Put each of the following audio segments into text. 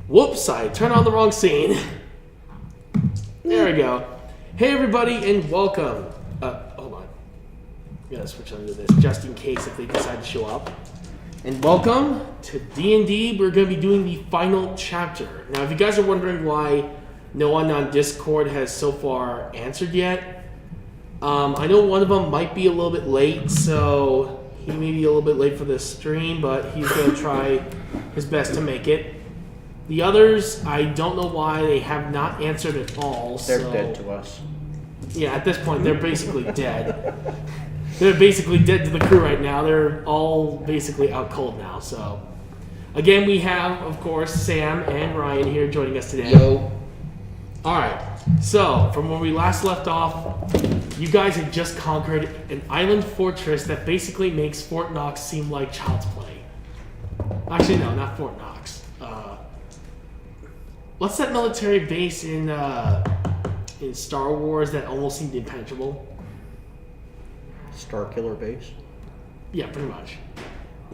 Whoops, I turned on the wrong scene. There we go. Hey everybody and welcome. Hold on. Gotta switch on to this just in case if they decide to show up. And welcome to D&D. We're going to be doing the final chapter. Now if you guys are wondering why no one on Discord has so far answered yet, I know one of them might be a little bit late, so he may be a little bit late for this stream, but he's going to try his best to make it. The others, I don't know why they have not answered at all. They're dead to us. Yeah, at this point, they're basically dead. They're basically dead to the crew right now. They're all basically out cold now. So, again, we have, of course, Sam and Ryan here joining us today. Yo. All right. So, from where we last left off, you guys had just conquered an island fortress that basically makes Fort Knox seem like child's play. Actually, no, not Fort Knox. What's that military base in Star Wars that almost seemed impenetrable? Starkiller Base? Yeah, pretty much.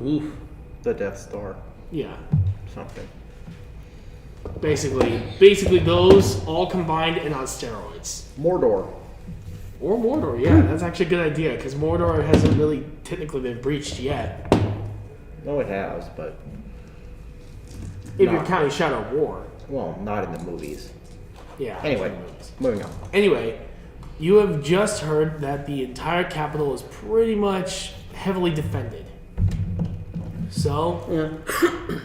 Oof. The Death Star. Yeah. Something. Basically those all combined and on steroids. Mordor. Or Mordor, yeah. That's actually a good idea, because Mordor hasn't really technically been breached yet. No, it has, but... If you're counting Shadow of War. Well, not in the movies. Yeah. Anyway, moving on. Anyway, you have just heard that the entire capital is pretty much heavily defended. So,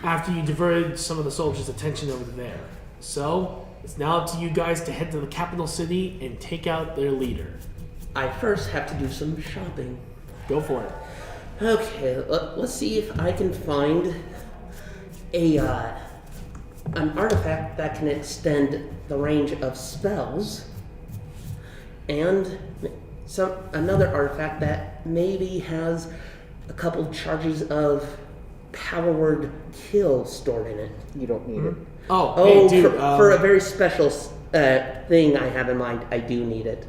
after you diverted some of the soldiers' attention over there. So, it's now up to you guys to head to the capital city and take out their leader. I first have to do some shopping. Go for it. Okay, let's see if I can find an artifact that can extend the range of spells, and another artifact that maybe has a couple charges of power word kill stored in it. You don't need it. Oh, hey, dude, for a very special thing I have in mind, I do need it.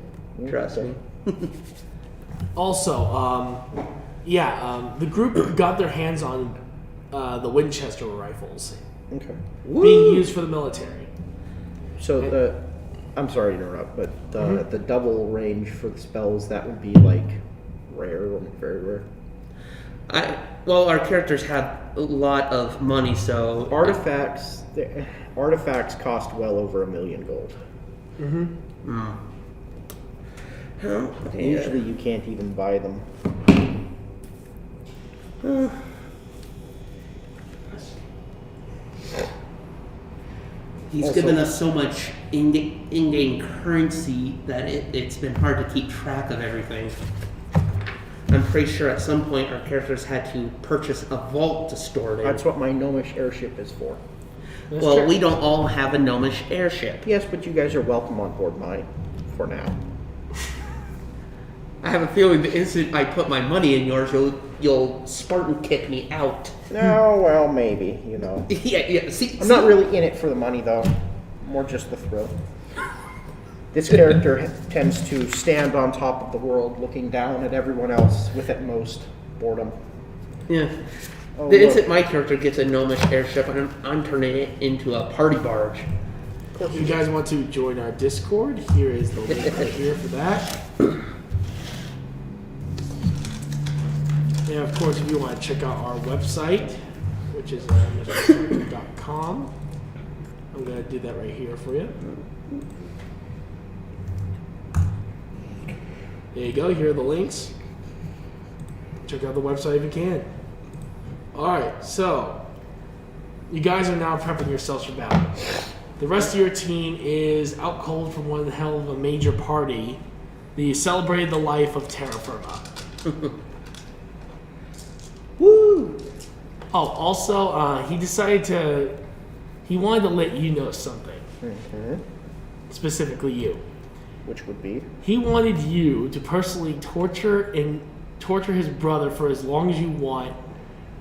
Trust me. Also, the group got their hands on the Winchester rifles. Okay. Being used for the military. So I'm sorry to interrupt, but the double range for the spells, that would be like rare or very rare. Our characters have a lot of money, so Artifacts cost well over $1 million gold. Usually you can't even buy them. He's given us so much in-game currency that it's been hard to keep track of everything. I'm pretty sure at some point our characters had to purchase a vault to store it in. That's what my gnomish airship is for. Well, we don't all have a gnomish airship. Yes, but you guys are welcome on board mine for now. I have a feeling the instant I put my money in yours, you'll Spartan kick me out. No, well, maybe, you know. Yeah. See, I'm not really in it for the money, though. More just the thrill. This character tends to stand on top of the world, looking down at everyone else with at most boredom. Yeah. Oh, The instant my character gets a gnomish airship, I'm turning it into a party barge. If you guys want to join our Discord, here is the link right here for that. And of course, if you want to check out our website, which is retroactive.com, I'm going to do that right here for you. There you go. Here are the links. Check out the website if you can. Alright, so you guys are now prepping yourselves for battle. The rest of your team is out cold from one hell of a major party. They celebrated the life of Terra Firma. Woo! Oh, also, he wanted to let you know something. Specifically you. Which would be? He wanted you to personally torture his brother for as long as you want.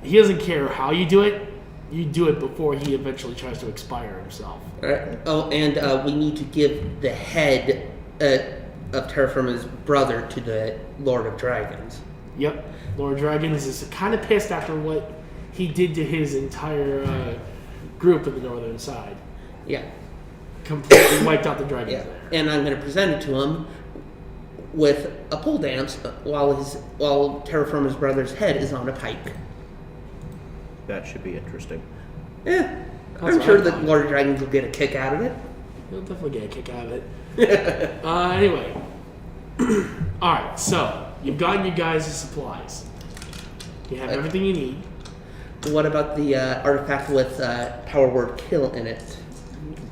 He doesn't care how you do it. You do it before he eventually tries to expire himself. Oh, and we need to give the head of Terra Firma's brother to the Lord of Dragons. Yep. Lord Dragons is kind of pissed after what he did to his entire group of the northern side. Yeah. Completely wiped out the dragons Yeah. there. And I'm going to present it to him with a pole dance while Terraformer's brother's head is on a pike. That should be interesting. Yeah. That's I'm what sure I the thought. Lord Dragons will get a kick out of it. You'll definitely get a kick out of it. Anyway. Alright, so you've gotten you guys' supplies. You have everything you need. What about the artifact with power word kill in it?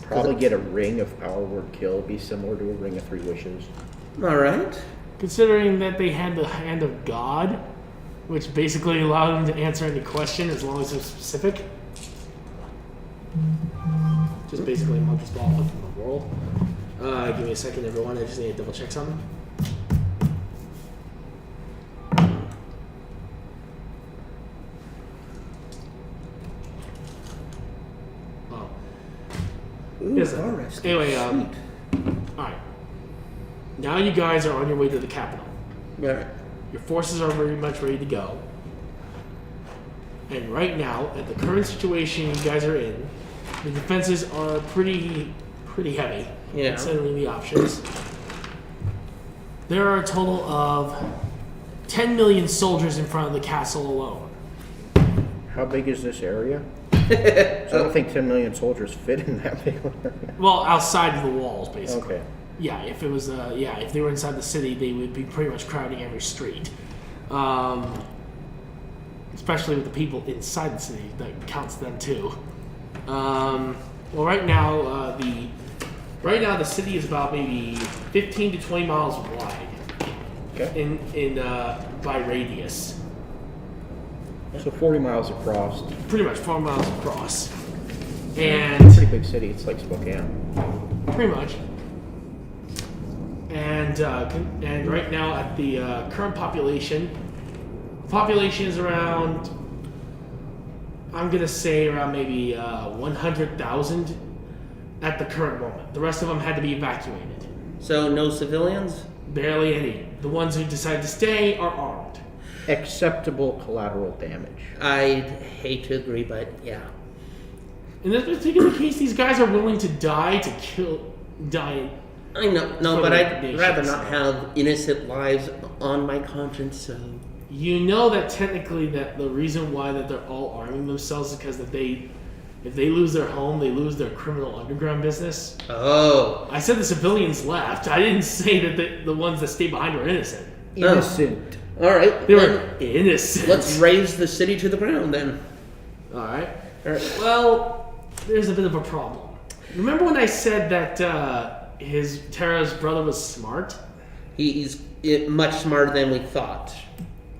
Probably get a ring of power word kill, be similar to a ring of 3 wishes. All right. Considering that they had the hand of God, which basically allowed them to answer any question as long as it was specific. Just basically a monkey's ball from the world. Give me a second, everyone. I just need to double check something. Oh. Ooh, Yes, forest. anyway, Sweet. alright. Now you guys are on your way to the capital. All right. Your forces are very much ready to go. And right now, at the current situation you guys are in, the defenses are pretty heavy, Yeah. considering the options. There are a total of 10 million soldiers in front of the castle alone. How big is this area? So I don't think 10 million soldiers fit in that big one. Well, outside of the walls, basically. Okay. Yeah, if it was, if they were inside the city, they would be pretty much crowding every street. Especially with the people inside the city, that counts them too. Well, right now the city is about maybe 15 to 20 miles wide Okay. in by radius. So 40 miles across. Pretty much 4 miles across, and Pretty big city. It's like Spokane. pretty much. And right now at the current population is around, I'm gonna say around maybe 100,000 at the current moment. The rest of them had to be evacuated. So no civilians? Barely any. The ones who decide to stay are armed. Acceptable collateral damage. I'd hate to agree, but yeah. In this particular case, these guys are willing to die. I know, no, For but the I'd nation, rather so. not have innocent lives on my conscience, so... You know that technically that the reason why that they're all arming themselves is because if they lose their home, they lose their criminal underground business. Oh. I said the civilians left. I didn't say that the ones that stayed behind were innocent. Innocent. Alright, They then were innocent. let's raise the city to the ground, then. All right. Well, there's a bit of a problem. Remember when I said that Tara's brother was smart? He's much smarter than we thought.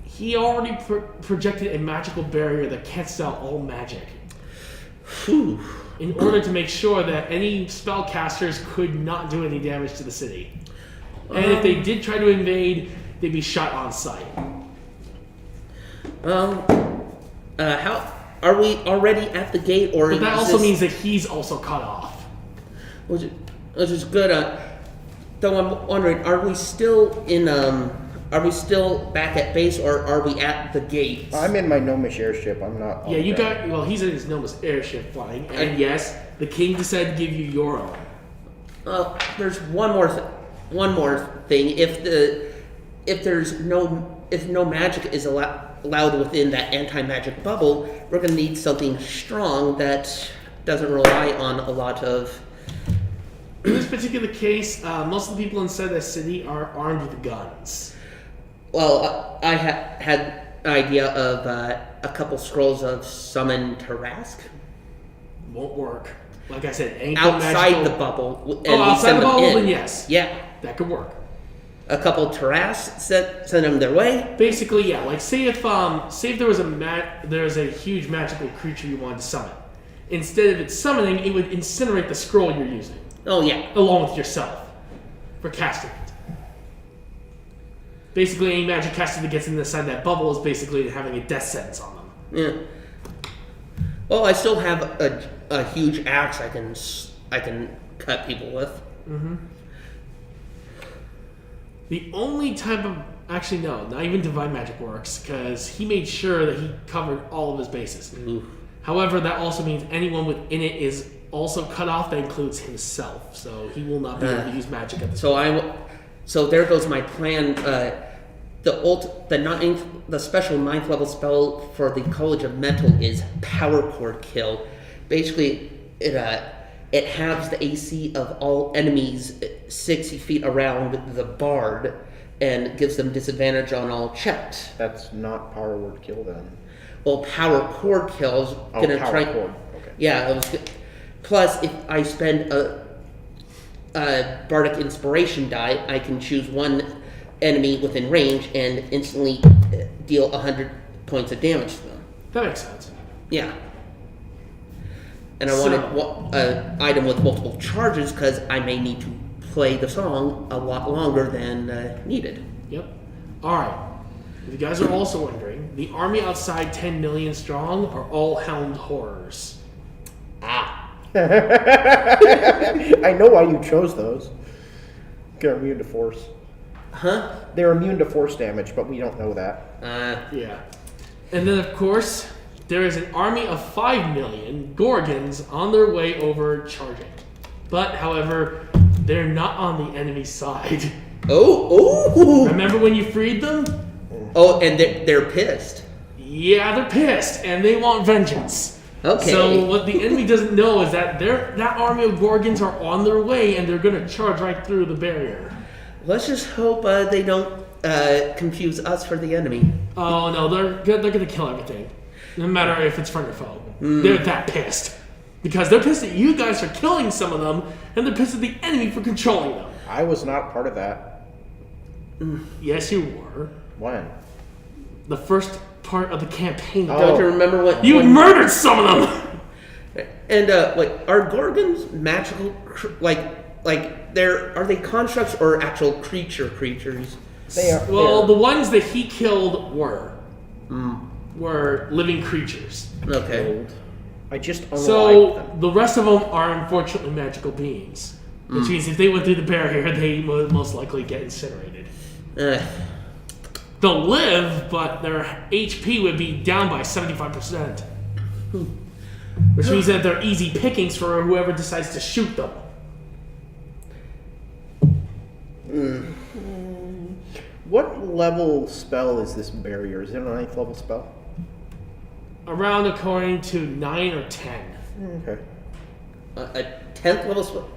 He already projected a magical barrier that cancels out all magic. Whew. In order to make sure that any spellcasters could not do any damage to the city. And if they did try to invade, they'd be shot on sight. How are we already at the gate, or But that is also this- means that he's also cut off. which is good. Though I'm wondering, are we still back at base, or are we at the gate? I'm in my gnomish airship. I'm not. on Yeah, the you ground. got. Well, he's in his Noma's airship flying, and yes, the king decided to give you your own. There's one more thing. If no magic is allowed within that anti-magic bubble, we're gonna need something strong that doesn't rely on a lot of. In this particular case, most of the people inside the city are armed with guns. Well, I had an idea of a couple scrolls of summon Tarask Won't work. Like I said, ain't outside magical. the bubble. And Oh, we outside send the them bubble, in. then yes, Yeah, that could work. a couple Tarask send them their way. Basically, yeah. Like say if there was there's a huge magical creature you wanted to summon. Instead of it summoning, it would incinerate the scroll you're using, Oh yeah. along with yourself, for casting it. Basically, any magic caster that gets inside that bubble is basically having a death sentence on them. Yeah. Well, I still have a huge axe I can cut people with. The only type of actually no, not even divine magic works because he made sure that he covered all of his bases. Oof. However, that also means anyone within it is also cut off. That includes himself, so he will not be able to use magic at this point. So there goes my plan. The special 9th level spell for the College of Metal is Power Chord Kill. Basically, it halves the AC of all enemies 60 feet around the bard and gives them disadvantage on all checks. That's not power word kill then. Well, Power Chord Kill's gonna power try. chord. Okay. Yeah. Plus, if I spend a Bardic Inspiration die, I can choose one enemy within range and instantly deal 100 points of damage to them. That makes sense. Yeah. And I wanted an item with multiple charges because I may need to play the song a lot longer than needed. Yep. All right. If you guys are also wondering, the army outside 10 million strong are all hound horrors. Ah. I know why you chose those. They're immune to force. Huh? They're immune to force damage, but we don't know that. Yeah. And then, of course, there is an army of 5 million Gorgons on their way over charging. But, however, they're not on the enemy side. Oh! Remember when you freed them? Oh, and they're pissed. Yeah, they're pissed, and they want vengeance. Okay. So what the enemy doesn't know is that that army of Gorgons are on their way, and they're going to charge right through the barrier. Let's just hope they don't confuse us for the enemy. Oh no, they're going to kill everything, no matter if it's friend or foe. They're that pissed because they're pissed that you guys are killing some of them, and they're pissed at the enemy for controlling them. I was not part of that. Yes, you were. When? The first part of the campaign. Oh. Don't you remember what You murdered some of them. And are Gorgons magical? Are they constructs or actual creatures? They are. Well, the ones that he killed were living creatures. Okay. I just unliked So them. the rest of them are unfortunately magical beings, which means if they went through the barrier, they would most likely get incinerated. They'll live, but their HP would be down by 75%, which means that they're easy pickings for whoever decides to shoot them. What level spell is this barrier? Is it a 9th level spell? Around according to 9 or 10. Okay. A 10th level spell.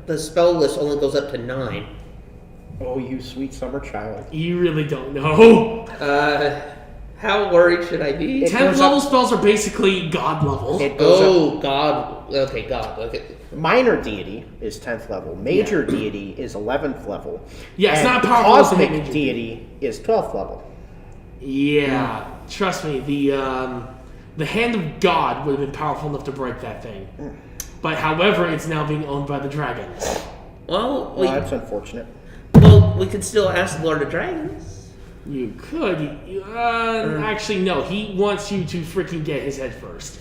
The spell list only goes up to 9. Oh, you sweet summer child. You really don't know. How worried should I be? 10th level spells are basically god level. It goes up. God. Okay, God. Okay. Minor deity is 10th level. Major deity is 11th level. Yeah, it's and not powerful enough to make cosmic major deity is 12th level. Yeah, trust me, the hand of God would have been powerful enough to break that thing. But however, it's now being owned by the dragons. Well, That's unfortunate. we could still ask the Lord of Dragons. You could. Actually, no. He wants you to freaking get his head first.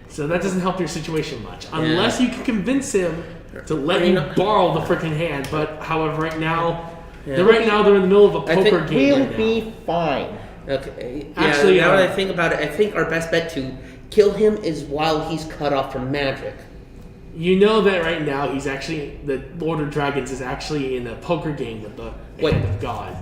So that doesn't help your situation much. Unless you can convince him to let you borrow the freaking hand. But, however, right now, they're in the middle of a poker game We'll right now. be fine. Okay. Actually, now that I think about it, I think our best bet to kill him is while he's cut off from magic. You know that right now the Lord of Dragons is actually in a poker game with the hand of God.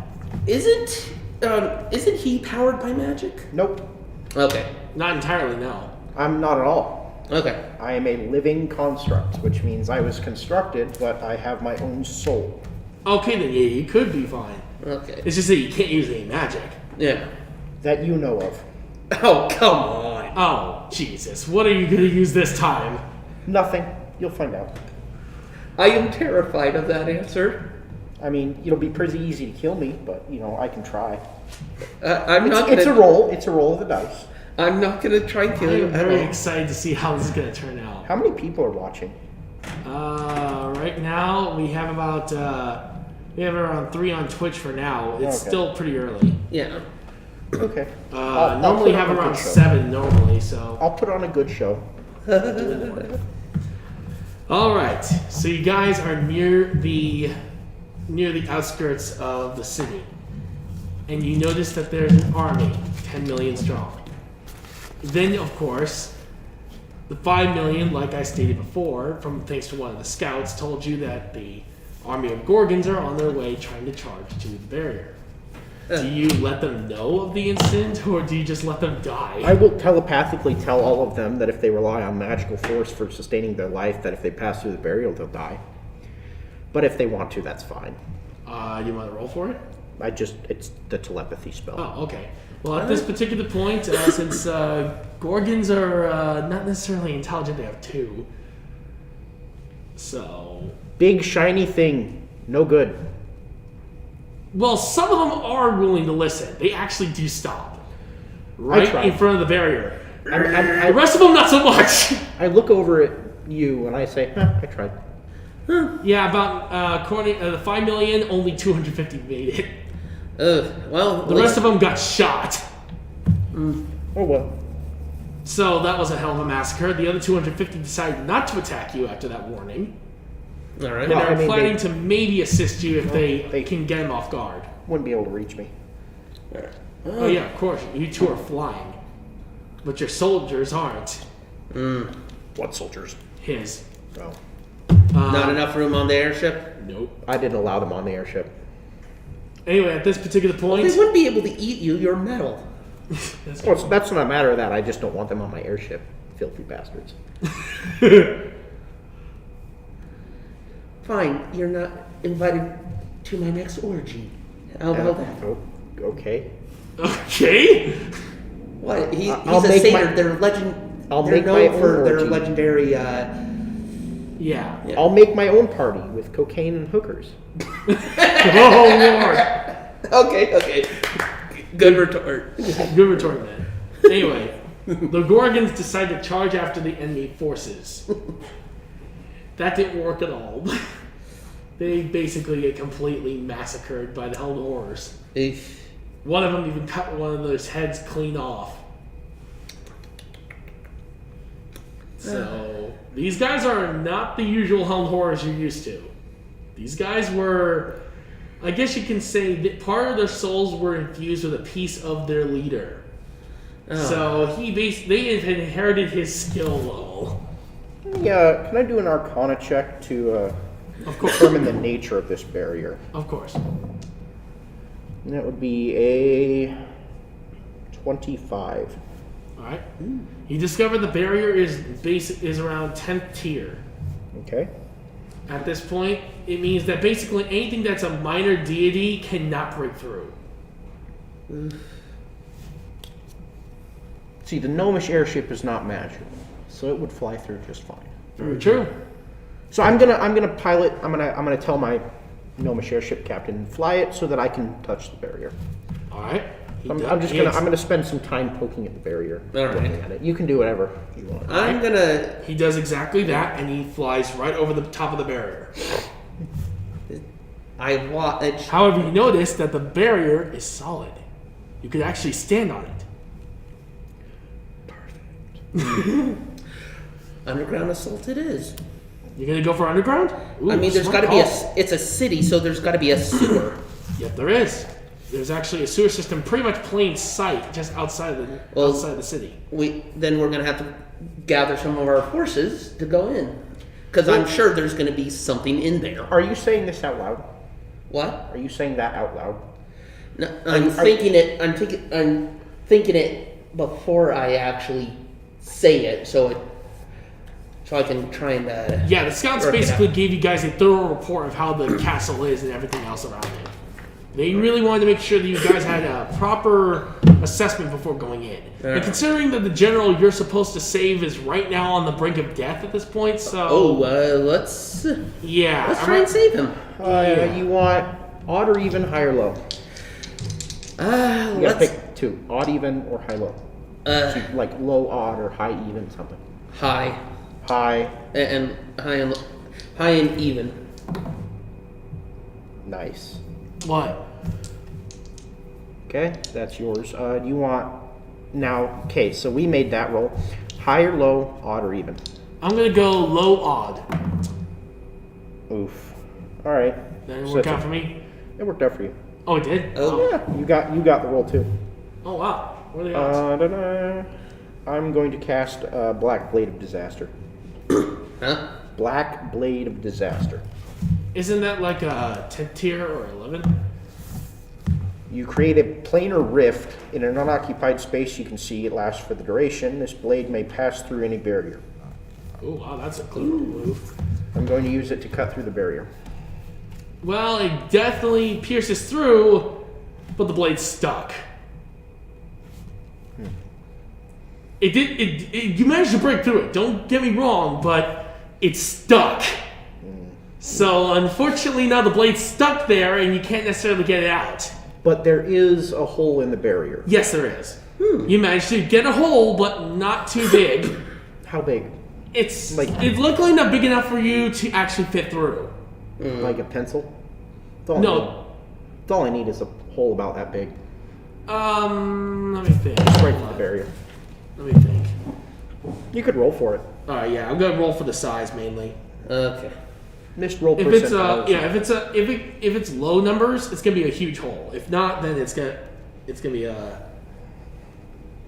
Isn't he powered by magic? Nope. Okay. Not entirely, no. I'm not at all. Okay. I am a living construct, which means I was constructed, but I have my own soul. Okay, then yeah, you could be fine. Okay. It's just that you can't use any magic. Yeah. That you know of. Oh, come on. Oh, Jesus. What are you going to use this time? Nothing. You'll find out. I am terrified of that answer. I mean, it'll be pretty easy to kill me, but, I can try. It's a roll. It's a roll of the dice. I'm not going to try and kill you I'm at very all. excited to see how this is going to turn out. How many people are watching? Right now, we have around 3 on Twitch for now. It's Okay. still pretty early. Yeah. Okay. Normally have around 7 normally, so. I'll put on a good show. All right, so you guys are near the outskirts of the city, and you notice that there's an army, 10 million strong. Then, of course, the 5 million, like I stated before, from thanks to one of the scouts, told you that the army of Gorgons are on their way trying to charge to the barrier. Do you let them know of the incident, or do you just let them die? I will telepathically tell all of them that if they rely on magical force for sustaining their life, that if they pass through the barrier, they'll die. But if they want to, that's fine. You want to roll for it? It's the telepathy spell. Oh, okay. Well, at this particular point, since Gorgons are not necessarily intelligent, they have 2. So... Big shiny thing, no good. Well, some of them are willing to listen. They actually do stop. Right in front of the barrier. The rest of them, not so much. I look over at you and I say, I tried. Yeah, about, according to the 5 million, only 250 made it. Well, the rest of them got shot. Oh, well. So that was a hell of a massacre. The other 250 decided not to attack you after that warning. All right. And they're planning to maybe assist you if they can get them off guard. Wouldn't be able to reach me. Oh yeah, of course. You 2 are flying. But your soldiers aren't. What soldiers? His. Oh. Not enough room on the airship? Nope. I didn't allow them on the airship. Anyway, at this particular point... They wouldn't be able to eat you. You're metal. That's not a matter of that. I just don't want them on my airship. Filthy bastards. Fine. You're not invited to my next orgy. How about that? Oh, okay. Okay? What? He's I'll a make satyr. my- They're legend. I'll they're make known my for own their orgy. legendary. Yeah. I'll make my own party with cocaine and hookers. Oh, Lord. Okay. Good retort. Good retort, man. Anyway, the Gorgons decide to charge after the enemy forces. That didn't work at all. They basically get completely massacred by the Hell Horrors. One of them even cut one of those heads clean off. So, these guys are not the usual Helm Horrors you're used to. These guys were, I guess you can say, that part of their souls were infused with a piece of their leader. Oh. So, they had inherited his skill level. Yeah, can I do an Arcana check to Of course. determine the nature of this barrier? Of course. And that would be a 25. Alright. You discover the barrier is around 10th tier. Okay. At this point, it means that basically anything that's a minor deity cannot break through. See, the gnomish airship is not magical, so it would fly through just fine. Very true. So I'm gonna pilot. I'm gonna tell my gnomish airship captain fly it so that I can touch the barrier. Alright. I'm gonna spend some time poking at the barrier. All right. Looking at it. You can do whatever you want. I'm gonna. He does exactly that, and he flies right over the top of the barrier. I watch. However, you notice that the barrier is solid. You could actually stand on it. Underground assault. It is. You're gonna go for underground? Ooh, I mean, there's smart got to be call. It's a city, so there's got to be a sewer. Yep, there is. There's actually a sewer system, pretty much plain sight, just outside of the city. Then we're gonna have to gather some of our forces to go in, because I'm sure there's gonna be something in there. Are you saying this out loud? What? Are you saying that out loud? No, I'm thinking it. I'm thinking it before I actually say it, so I can try and. Yeah, the scouts work it basically out. gave you guys a thorough report of how the castle is and everything else around it. They really wanted to make sure that you guys had a proper assessment before going in. And considering that the general you're supposed to save is right now on the brink of death at this point, so... Let's try and save him. You want odd or even, high or low? You gotta pick two: odd, even, or high low. So like low odd or high even something. High. High. And high and even. Nice. What? Okay, that's yours. Do you want now? Okay, so we made that roll. High or low, odd or even. I'm gonna go low odd. Oof. All right. That didn't work out for me? It worked out for you. Oh, it did? Oh. Yeah, you got the roll too. Oh, wow. What are the odds? I'm going to cast Black Blade of Disaster. Huh? Black Blade of Disaster. Isn't that like a 10th tier or 11? You create a planar rift in an unoccupied space you can see. It lasts for the duration. This blade may pass through any barrier. Oh, wow, that's a clever move. I'm going to use it to cut through the barrier. Well, it definitely pierces through, but the blade's stuck. It did. You managed to break through it. Don't get me wrong, but it's stuck. So unfortunately, now the blade's stuck there, and you can't necessarily get it out. But there is a hole in the barrier. Yes, there is. You managed to get a hole, but not too big. How big? It's Like- it's luckily not big enough for you to actually fit through. Like a pencil? That's all I need. No. That's all I need is a hole about that big. Let me think. Just right through the barrier. Let me think. You could roll for it. All right, yeah, I'm gonna roll for the size mainly. Okay. Missed roll If it's percentile. if it's low numbers, it's gonna be a huge hole. If not, then it's gonna be a.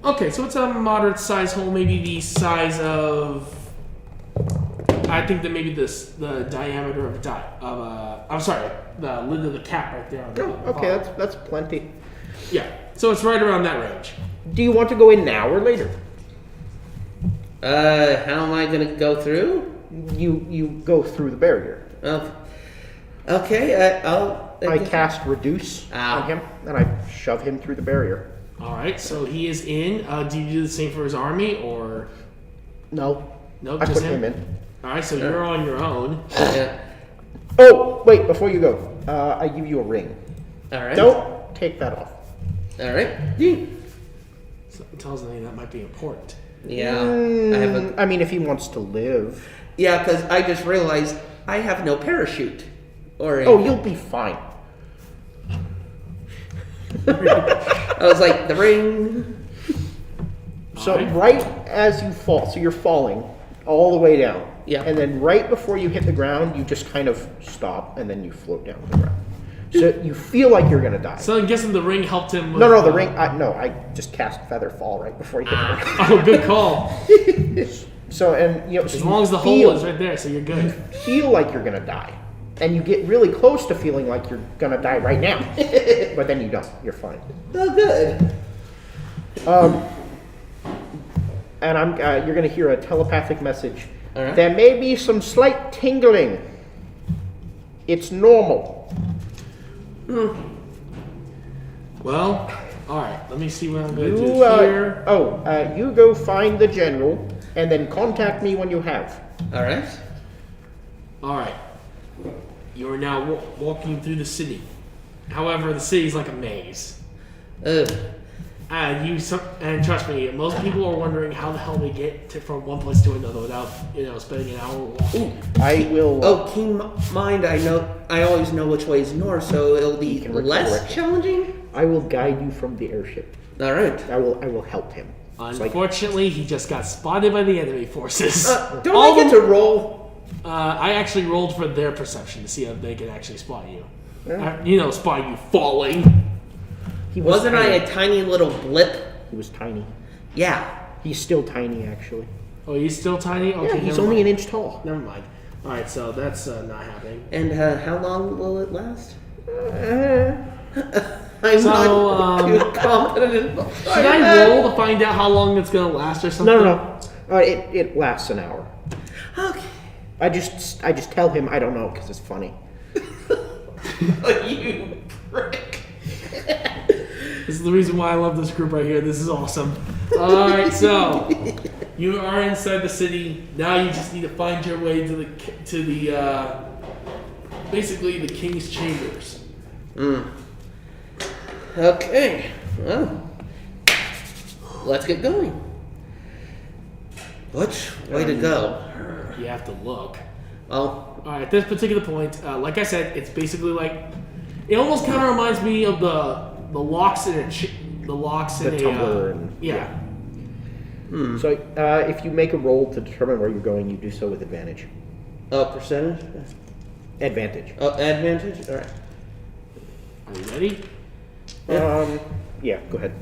Okay, so it's a moderate size hole, maybe the size of. I think that maybe the diameter of I'm sorry, the lid of the cap right there. On the Oh, okay, bottom. that's plenty. Yeah, so it's right around that range. Do you want to go in now or later? How am I gonna go through? You go through the barrier. Okay, I'll. I cast Reduce Ow. on him, and I shove him through the barrier. All right, so he is in. Do you do the same for his army or No. no? I Just put him in. All right, so you're on your own. Yeah. Oh, wait, before you go, I give you a ring. All right. Don't take that off. All right. Something tells me that might be important. Yeah. I have a. I mean, if he wants to live. Yeah, because I just realized I have no parachute. Or. Oh, you'll be fine. I was like the ring. So Alright. right as you fall, so you're falling all the way down. Yeah. And then right before you hit the ground, you just kind of stop, and then you float down to the ground. So you feel like you're gonna die. So I'm guessing the ring helped him. With, No, the ring. I just cast Feather Fall right before you hit the ground. Oh, good call. So and so As long as the hole is right there, so you're good. feel like you're gonna die, and you get really close to feeling like you're gonna die right now, but then you don't. You're fine. Oh, good. And you're gonna hear a telepathic message. All right. There may be some slight tingling. It's normal. Well, all right. Let me see what I'm going to do You here. you go find the general, and then contact me when you have. All right. All right. You are now walking through the city. However, the city's like a maze. And trust me, most people are wondering how the hell they get from one place to another without, spending an hour walking. I will. Oh, keep in mind, I always know which way is north, so it'll be can less redirect it. challenging. I will guide you from the airship. All right. I will help him. It's like, Unfortunately, he just got spotted by the enemy forces. Don't All I get the- to roll? I actually rolled for their perception to see if they could actually spot you. Yeah. Spot you falling. he was Wasn't I tiny. a tiny little blip? He was tiny. Yeah. He's still tiny, actually. Oh, he's still tiny? Okay, Yeah, he's never only mind. an inch tall. Never mind. All right, so that's not happening. And how long will it last? I'm So, not too confident in Should I roll to find out how long it's gonna last or something? No. It lasts an hour. Okay. I just tell him I don't know because it's funny. You prick. This is the reason why I love this group right here. This is awesome. All right, so you are inside the city. Now you just need to find your way to the basically the king's chambers. Okay. Well, let's get going. Which way to go? You have to look. Well, All right, at this particular point, like I said, it's basically like it almost kind of reminds me of the locks in The a tumbler and- yeah. So if you make a roll to determine where you're going, you do so with advantage. percentage? Advantage. Advantage? All right. Are you ready? Yeah, go ahead.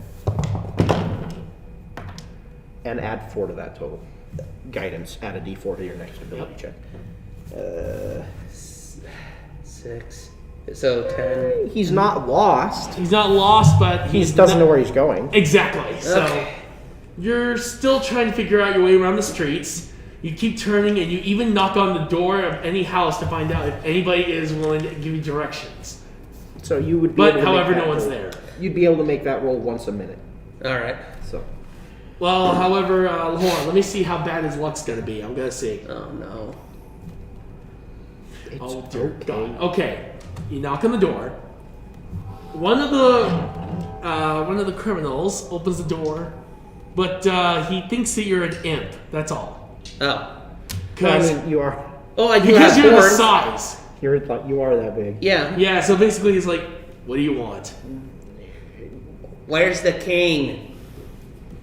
And add 4 to that total. Guidance. Add a D4 to your next ability check. 6. So 10. He's not lost. He's not lost, but He just doesn't know where he's going. Exactly. So Okay. you're still trying to figure out your way around the streets. You keep turning, and you even knock on the door of any house to find out if anybody is willing to give you directions. So you would be But able to make however, that no one's roll. there. You'd be able to make that roll once a minute. All right. So Well, however, hold on. Let me see how bad his luck's gonna be. I'm gonna see. Oh no. it's Oh dear okay. God. Okay, you knock on the door. One of the criminals opens the door, but he thinks that you're an imp. That's all. Oh. I Because mean, you are. Oh, I do because have you're the horns. size. You are that big. Yeah. Yeah. So basically, he's like, "What do you want?" Where's the king?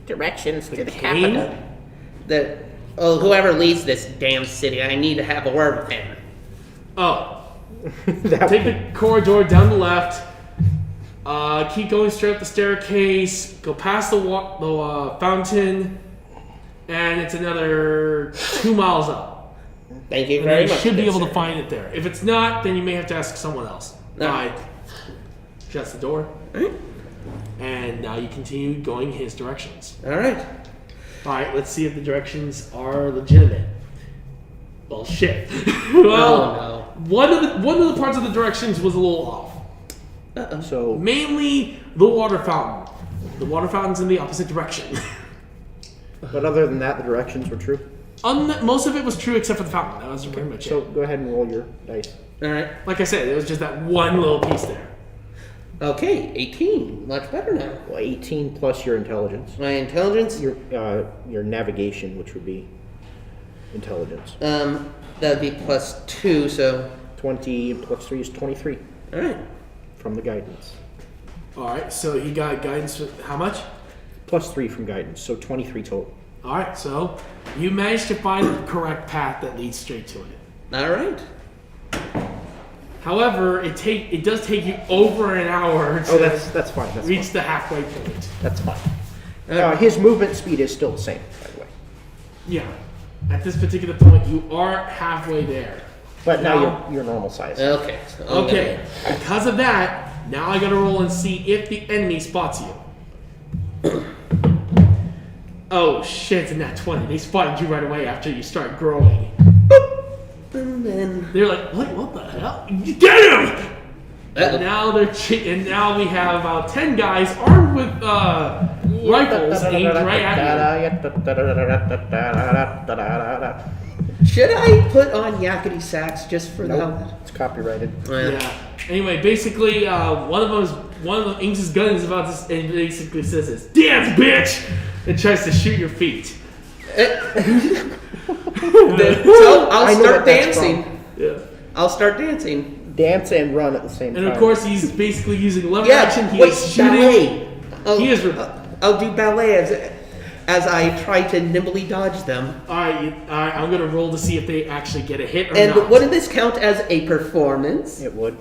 Directions to the King? Whoever leads this damn city, I need to have a word with him. Oh, That take the corridor down the left. Keep going straight up the staircase. Go past the fountain, and it's another 2 miles up. Thank you And very you much. should be good able to sir. find it there. If it's not, then you may have to ask someone else. No. Alright. Shuts the door. Alright. And now you continue going his directions. Alright. Alright, let's see if the directions are legitimate. Well, shit. Well, one of the parts of the directions was a little off. Uh-oh. So Mainly the water fountain. The water fountain's in the opposite direction. but other than that, the directions were true. Most of it was true except for the fountain. That was pretty much So it. go ahead and roll your dice. Alright. Like I said, it was just that one little piece there. Okay, 18. Much better now. Well, 18 plus your intelligence. My intelligence? Your navigation, which would be intelligence. That'd be plus 2, so. 20 plus 3 is 23 Alright. from the guidance. Alright, so he got guidance with how much? Plus 3 from guidance, so 23 total. Alright, so you managed to find the correct path that leads straight to it. Alright. However, it does take you over an hour to Oh, that's fine. That's reach fine. the halfway point. That's fine. His movement speed is still the same, by the way. Yeah. At this particular point, you are halfway there. But now you're normal size. Okay. So Okay. Because of that, now I gotta roll and see if the enemy spots you. Oh shit, it's a nat 20. They spotted you right away after you start growing. And then. They're like, what the hell? Get him! And Uh-oh. now and now we have about 10 guys armed with rifles aimed right at Should I put on yakety sax just for Nope, that? it's copyrighted. you. Yeah. Anyway, basically, one of them aims his gun and is about to, and basically says this, "Dance, bitch!" and tries to shoot your feet. So I'll I know start what that's dancing. from. Yeah. I'll start dancing. Dance and run at the same time. And of course, he's basically using lever Yeah, action. He wait, is shooting. ballet. He is. I'll do ballet as I try to nimbly dodge them. All right. I'm gonna roll to see if they actually get a hit or And not. wouldn't this count as a performance? It would.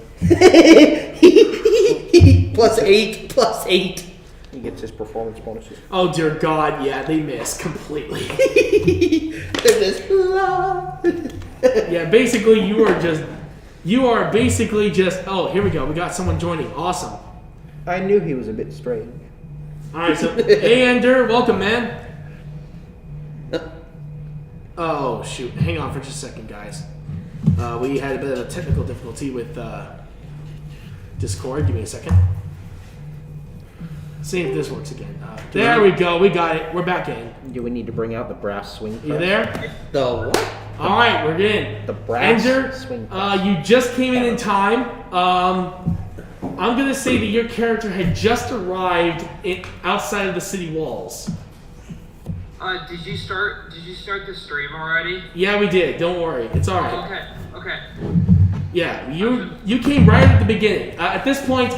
plus 8, plus 8. He gets his performance bonuses. Oh dear God! Yeah, they miss completely. They're just Yeah, basically you are basically just. Oh, here we go. We got someone joining. Awesome. I knew he was a bit strange. All right. So, hey, Ender, welcome, man. Oh shoot! Hang on for just a second, guys. We had a bit of a technical difficulty with Discord. Give me a second. See if this works again. There we go. We got it. We're back in. Do we need to bring out the brass swing You press? there? the what? All right, we're in. The brass Ender, swing press. you just came in time. I'm gonna say that your character had just arrived outside of the city walls. Did you start the stream already? Yeah, we did. Don't worry. It's all right. Okay. Yeah, you came right at the beginning. At this point,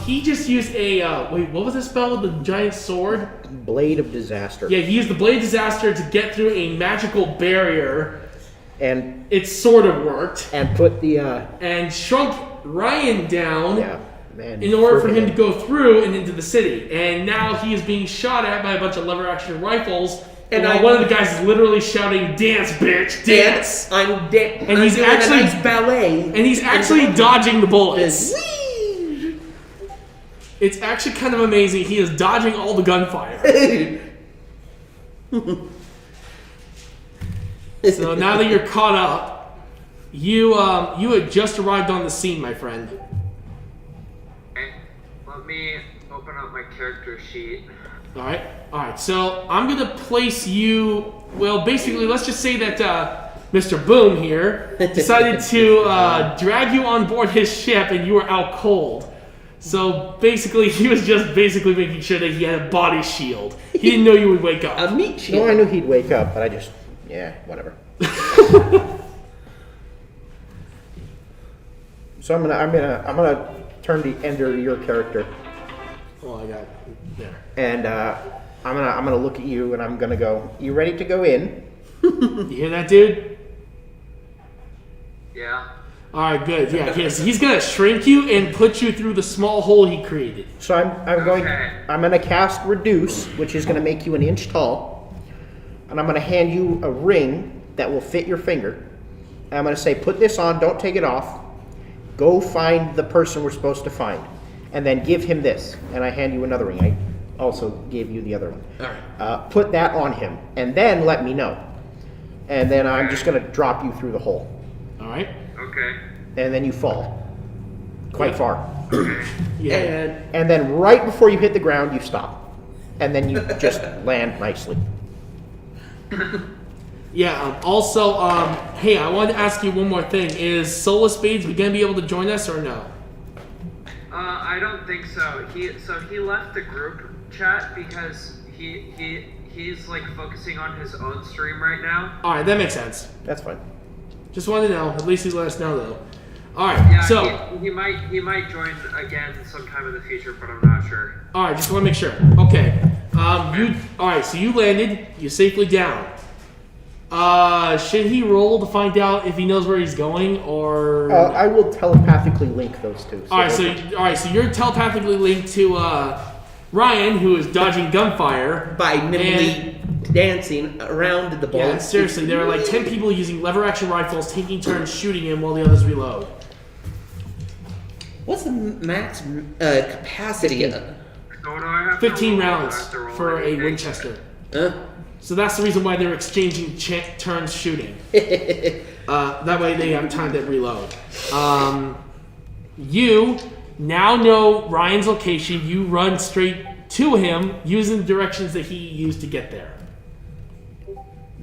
he just used a wait. What was the spell with the giant sword? Blade of Disaster. Yeah, he used the Blade Disaster to get through a magical barrier. And It sort of worked put the and shrunk Ryan down. yeah, man. In order for him to go through and into the city. And now he is being shot at by a bunch of lever action rifles And one of the guys is literally shouting, "Dance, bitch, dance!" I'm And he's doing actually- a nice ballet. And he's actually dodging the bullets. Whee! It's actually kind of amazing. He is dodging all the gunfire. So now that you're caught up, you had just arrived on the scene, my friend. Okay. Let me open up my character sheet. All right. So I'm gonna place you. Well, basically, let's just say that Mr. Boom here decided to drag you on board his ship, and you were out cold. So basically, he was just making sure that he had a body shield. He didn't know you would wake up. A meat shield. No, I knew he'd wake up, but whatever. So I'm gonna turn to enter your character, Oh, I got it. There. and I'm gonna look at you, and I'm gonna go. You ready to go in? You hear that, dude? Yeah. All right, good. Yeah, he's gonna shrink you and put you through the small hole he created. So Okay. I'm gonna cast Reduce, which is gonna make you an inch tall, and I'm gonna hand you a ring that will fit your finger. And I'm gonna say, put this on, don't take it off. Go find the person we're supposed to find, and then give him this. And I hand you another ring. I also gave you the other one. All right. Put that on him, and then let me know. And then I'm just gonna drop you through the hole, All right. Okay. and then you fall quite far. Yeah. And then right before you hit the ground, you stop, and then you just land nicely. Yeah. Also, hey, I wanted to ask you one more thing. Is Solar Spades gonna be able to join us or no? I don't think so. He left the group chat because he's like focusing on his own stream right now. All right, that makes sense. That's fine. Just wanted to know. At least he let us know, though. All right. Yeah, So, he might join again sometime in the future, but I'm not sure. all right. Just want to make sure. Okay. All right. So you landed. You safely down. Should he roll to find out if he knows where he's going, or? I will telepathically link those two. All right. So you're telepathically linked to Ryan, who is dodging gunfire By nimbly dancing around the Yeah, bullets. seriously, there are like 10 people using lever-action rifles, taking turns shooting him while the others reload. What's the max capacity? So what do I have 15 to roll? rounds Do I have to roll for a anything? Winchester. Huh? So that's the reason why they're exchanging turns shooting. That way they have time to reload. You now know Ryan's location. You run straight to him using the directions that he used to get there.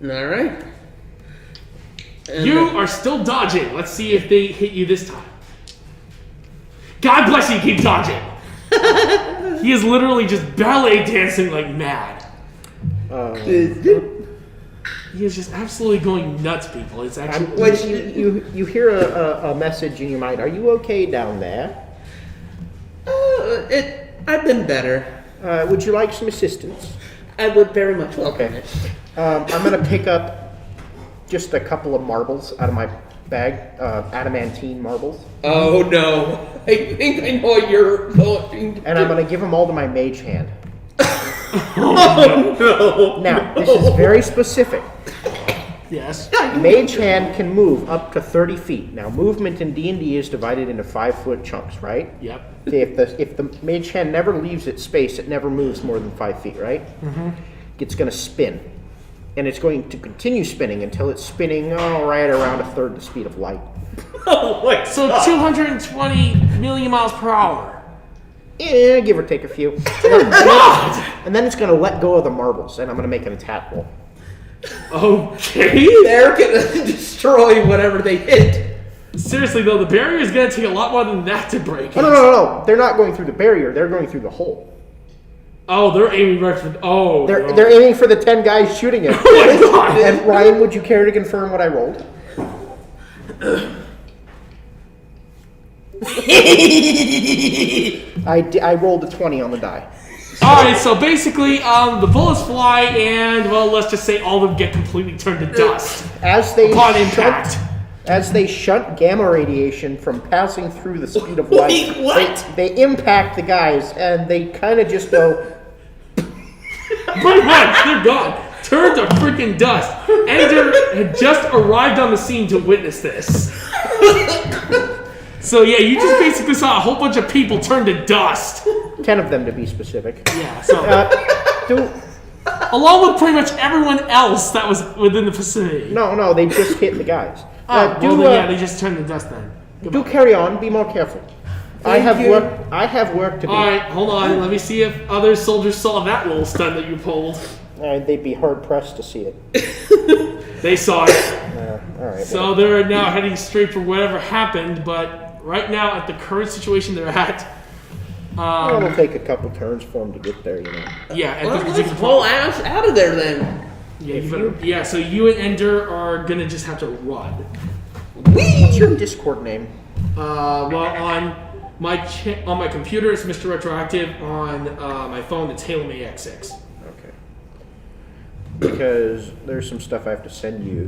All right. And You are still dodging. Let's see if they hit you this time. God bless you, keep dodging. He is literally just ballet dancing like mad. He is just absolutely going nuts, people. It's actually... You hear a message in your mind. Are you okay down there? I've been better. Would you like some assistance? I would very much welcome Okay. it. I'm gonna pick up just a couple of marbles out of my bag, adamantine marbles, Oh no! I think I know what you're going. and I'm gonna give them all to my mage hand. Oh no! Now, this is very specific. Yes. Mage hand can move up to 30 feet. Now, movement in D&D is divided into 5-foot chunks, right? Yep. Okay, if the mage hand never leaves its space, it never moves more than 5 feet, right? Mm-hmm. It's going to spin. And it's going to continue spinning until it's spinning, right around a third the speed of light. Oh my So 220 million miles per hour. Yeah, give or take a few. And then it's going to let go of the marbles, and I'm going to make an attack roll. Okay. They're gonna destroy whatever they hit. Seriously, though, the barrier is going to take a lot more than that to break it. Oh, no. They're not going through the barrier. They're going through the hole. Oh, they're aiming right for... Oh, no. They're aiming for the 10 guys shooting it. Oh, my God. And Ryan, would you care to confirm what I rolled? I rolled a 20 on the die. Alright, so basically, the bullets fly, and, well, let's just say all of them get completely turned to dust As they upon impact. shunt gamma radiation from passing through the speed of light, Wait, what? They impact the guys, and they kind of just go. Pretty much, they're gone. turned to freaking dust. Ender had just arrived on the scene to witness this. So yeah, you just basically saw a whole bunch of people turn to dust. 10 of them to be specific. Yeah, so along with pretty much everyone else that was within the vicinity. No, they just hit the guys. They just turned to dust then. Do carry on. Be more careful. I have work to do. All right, hold on. Let me see if other soldiers saw that little stunt that you pulled. They'd be hard pressed to see it. They saw it. All right. So they're now heading straight for whatever happened, but right now at the current situation they're at, it'll take a couple turns for them to get there, you know. Yeah, at Well, this let's particular pull point. Ash out of there then. Yeah, so you and Ender are gonna just have to run. What's your Discord name? Well, on my computer it's Mr. Retroactive. On my phone it's HaloMax6. Okay. Because there's some stuff I have to send you.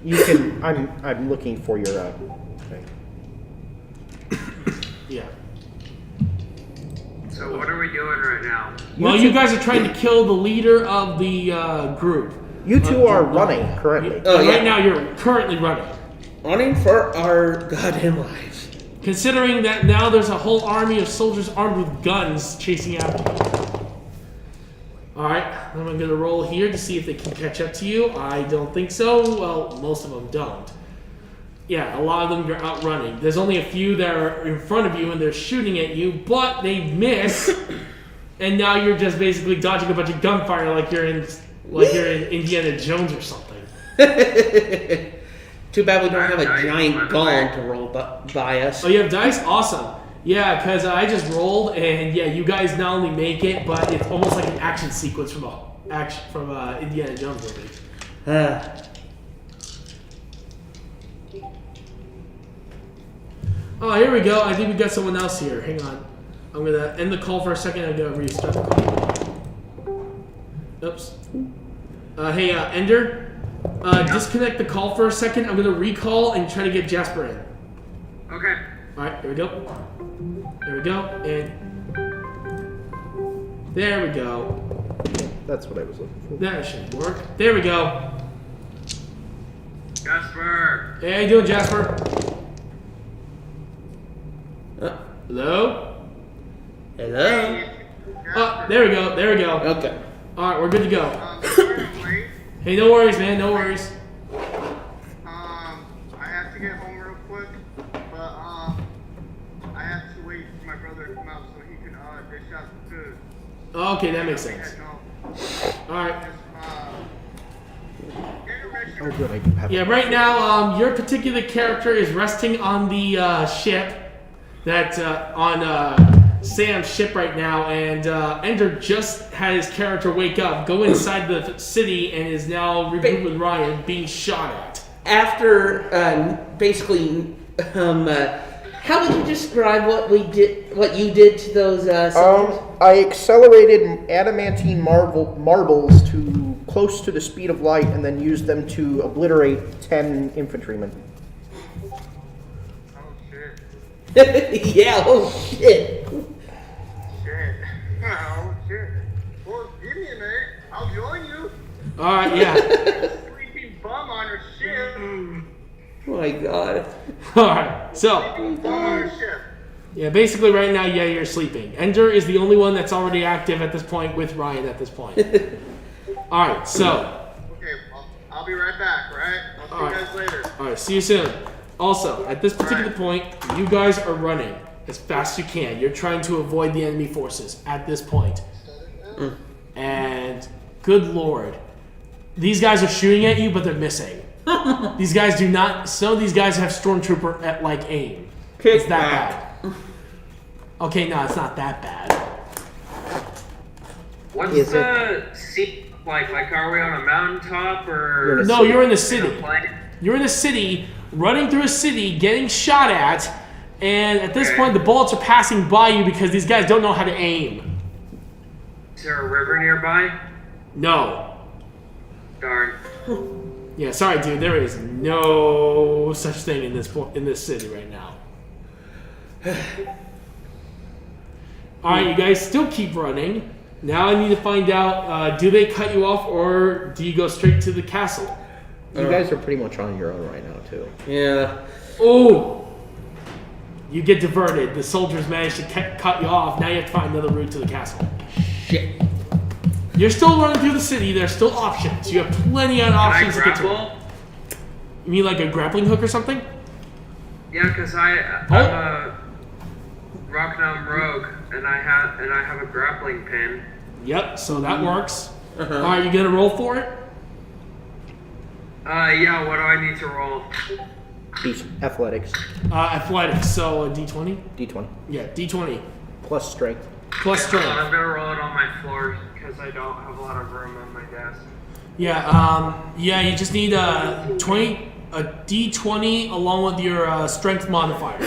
You can. I'm looking for your thing. Yeah. So what are we doing right now? Well, you guys are trying to kill the leader of the group. You two are running currently. Right now, you're currently running. Running for our goddamn lives. Considering that now there's a whole army of soldiers armed with guns chasing after you. Alright, I'm going to roll here to see if they can catch up to you. I don't think so. Well, most of them don't. Yeah, a lot of them you're outrunning. There's only a few that are in front of you and they're shooting at you, but they miss. And now you're just basically dodging a bunch of gunfire like you're in Indiana Jones or something. Too bad we don't have a giant gong to roll by us. Oh, you have dice? Awesome. Yeah, because I just rolled, and yeah, you guys not only make it, but it's almost like an action sequence from Indiana Jones movie. Oh, here we go. I think we got someone else here. Hang on. I'm gonna end the call for a second. I'm gonna restart the call. Oops. Hey, Ender. Disconnect the call for a second. I'm gonna recall and try to get Jasper in. Okay. Alright, here we go. There we go, and there we go. That's what I was looking for. That should work. There we go. Jasper. Hey, how you doing, Jasper? Hello? Hello? Oh, there we go. There we go. Okay. Alright, we're good to go. Wait. Hey, no worries, man. No worries. I have to get home real quick, but I have to wait for my brother to come out so he can dish out the food. Okay, that makes sense. Alright. Oh, good. I do have. Yeah, right now, your particular character is resting on the ship that's on Sam's ship right now, and Ender just had his character wake up, go inside the city, and is now regrouped with Ryan, being shot at. After basically, how would you describe what you did to those soldiers? I accelerated adamantine marbles to close to the speed of light, and then used them to obliterate 10 infantrymen. Oh shit. Yeah. Oh shit. Shit. Oh shit. Well, give me a minute. I'll join you. Alright, yeah. Sleeping bum on your ship. Oh my god. Alright, so, Sleeping bum on your ship. yeah, basically right now, yeah, you're sleeping. Ender is the only one that's already active at this point with Ryan at this point. Alright, so. Okay, I'll be right back, right? I'll see you guys later. Alright, see you soon. Also, at this particular point, you guys are running as fast as you can. You're trying to avoid the enemy forces at this point. And, good lord. These guys are shooting at you, but they're missing. These guys do not... Some of these guys have Stormtrooper at, like, aim. It's that bad. Okay, no, it's not that bad. What's Is the seat like? Like, are we on a mountaintop or? No, you're in the city. in a plane? You're in the city, running through a city, getting shot at, and at this point the bullets are passing by you because these guys don't know how to aim. Is there a river nearby? No. Darn. Yeah, sorry, dude. There is no such thing in this city right now. Alright, you guys still keep running. Now I need to find out, do they cut you off or do you go straight to the castle? You guys are pretty much on your own right now, too. Yeah. Oh! You get diverted. The soldiers manage to cut you off. Now you have to find another route to the castle. Shit. You're still running through the city. There's still options. You have plenty of Can I options to get to. grapple? You mean like a grappling hook or something? Yeah, because I'm a Rocknum rogue, and I have a grappling pin. Yep, so that works. Uh-huh. Alright, you gonna roll for it? Yeah. What do I need to roll? Athletics. Athletics, so a d20? D20. Yeah, d20. Plus strength. Plus Hold on, strength. I'm gonna roll it on my floor because I don't have a lot of room on my desk. Yeah, you just need a d20 along with your strength modifier.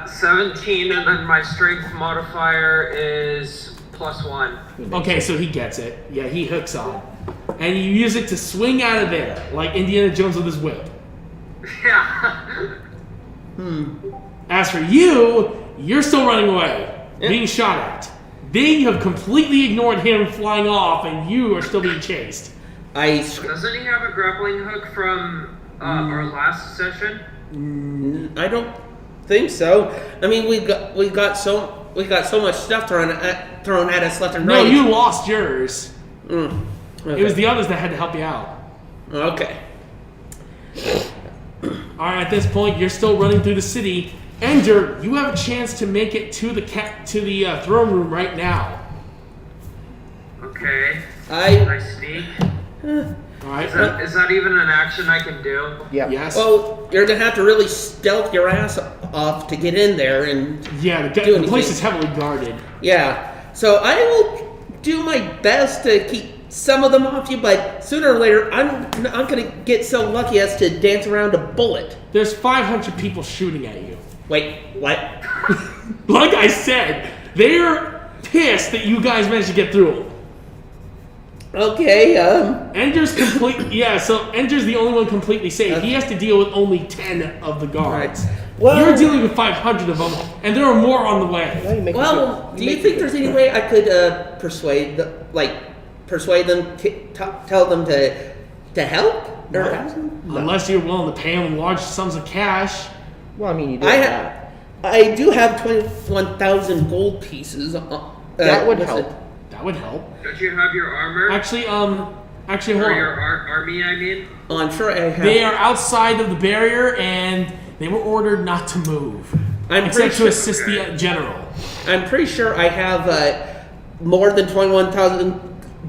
17, and then my strength modifier is +1. Okay, so he gets it. Yeah, he hooks on. And you use it to swing out of there, like Indiana Jones with his whip. Yeah. As for you, you're still running away, being shot at. They have completely ignored him flying off, and you are still being chased. Doesn't he have a grappling hook from our last session? I don't think so. I mean, we got so much stuff thrown at us left and right. No, you lost yours. Okay. It was the others that had to help you out. Okay. Alright, at this point, you're still running through the city. Ender, you have a chance to make it to the throne room right now. Okay. Can I sneak? Alright. Is that even an action I can do? Yeah. Yes. Well, you're gonna have to really stealth your ass off to get in there and Yeah, the anything. place is heavily guarded. yeah. So I will do my best to keep some of them off you, but sooner or later I'm gonna get so lucky as to dance around a bullet. There's 500 people shooting at you. Wait, what? Like I said, they're pissed that you guys managed to get through them. Okay. Ender's complete. Yeah, so Ender's the only one completely safe. He has to deal with only 10 of the guards. Well- You're dealing with 500 of them, and there are more on the way. Now you make Well, do you think there's any way I could persuade them, tell them to help? Or, Unless you're willing to pay them large sums of cash. Well, I mean, you do I that. I do have 21,000 gold pieces. That would what's help. it? That would help. Don't you have your armor? Actually, hold or your on. army, I mean? Oh, I'm sure I have. They are outside of the barrier, and they were ordered not to move. I'm Except pretty to sure- assist the general. I'm pretty sure I have more than 21,000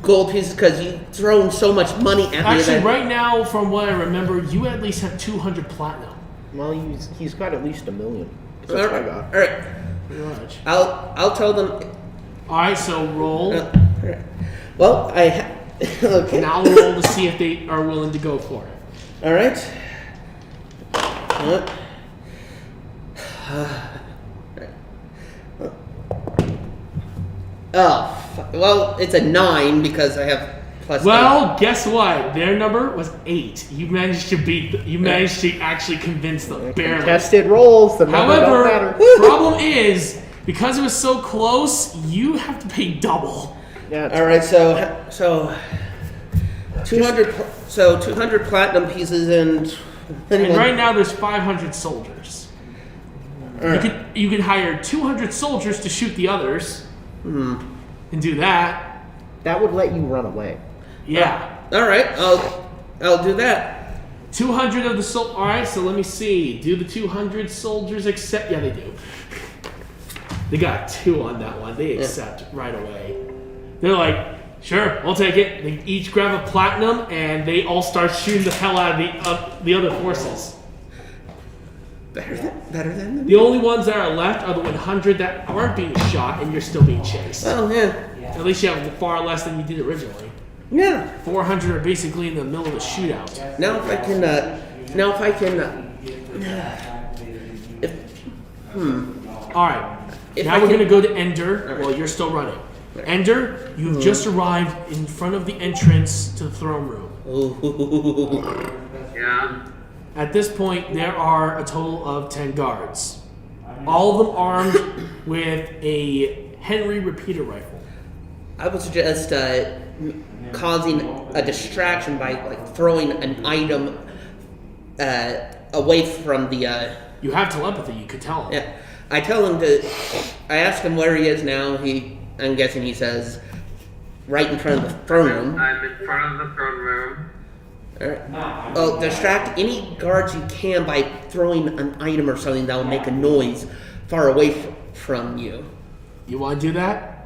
gold pieces because you've thrown so much money at me. Actually, that- right now, from what I remember, you at least have 200 platinum. Well, he's got at least 1 million. That's what I got. All right, Pretty much. I'll tell them. Alright, so roll. All right. Well, okay. Now roll to see if they are willing to go for it. All right. Well, it's a 9 because I have plus. Well, guess what? Their number was 8. You managed to you managed to actually convince them, barely. Contested rolls. The number don't However, matter. problem is, because it was so close, you have to pay double. Yeah. 8. All right, so 200 platinum pieces and. And right now there's 500 soldiers. You could hire 200 soldiers to shoot the others. And do that. That would let you run away. Yeah. All right, I'll do that. 200 of the Alright, so let me see. Do the 200 soldiers accept? Yeah, they do. They got 2 on that one. They accept right away. They're like, sure, we'll take it. They each grab a platinum, and they all start shooting the hell out of the other forces. Better than The only ones that are left are the 100 that aren't being shot, and you're still being chased. Oh yeah, At least you have far less than you did originally. yeah. 400 are basically in the middle of the shootout. Now if I can, Alright, If now I we're can- going to go to Ender while you're still running. Ender, you've just arrived in front of the entrance to the throne room. Yeah. At this point, there are a total of 10 guards. All of them armed with a Henry repeater rifle. I would suggest causing a distraction by like throwing an item away from the. You have telepathy. You could tell him. Yeah, I tell him to. I ask him where he is now. I'm guessing he says, right in front of the throne room. I'm in front of the throne room. Alright. Oh, distract any guards you can by throwing an item or something that will make a noise far away from you. You want to do that?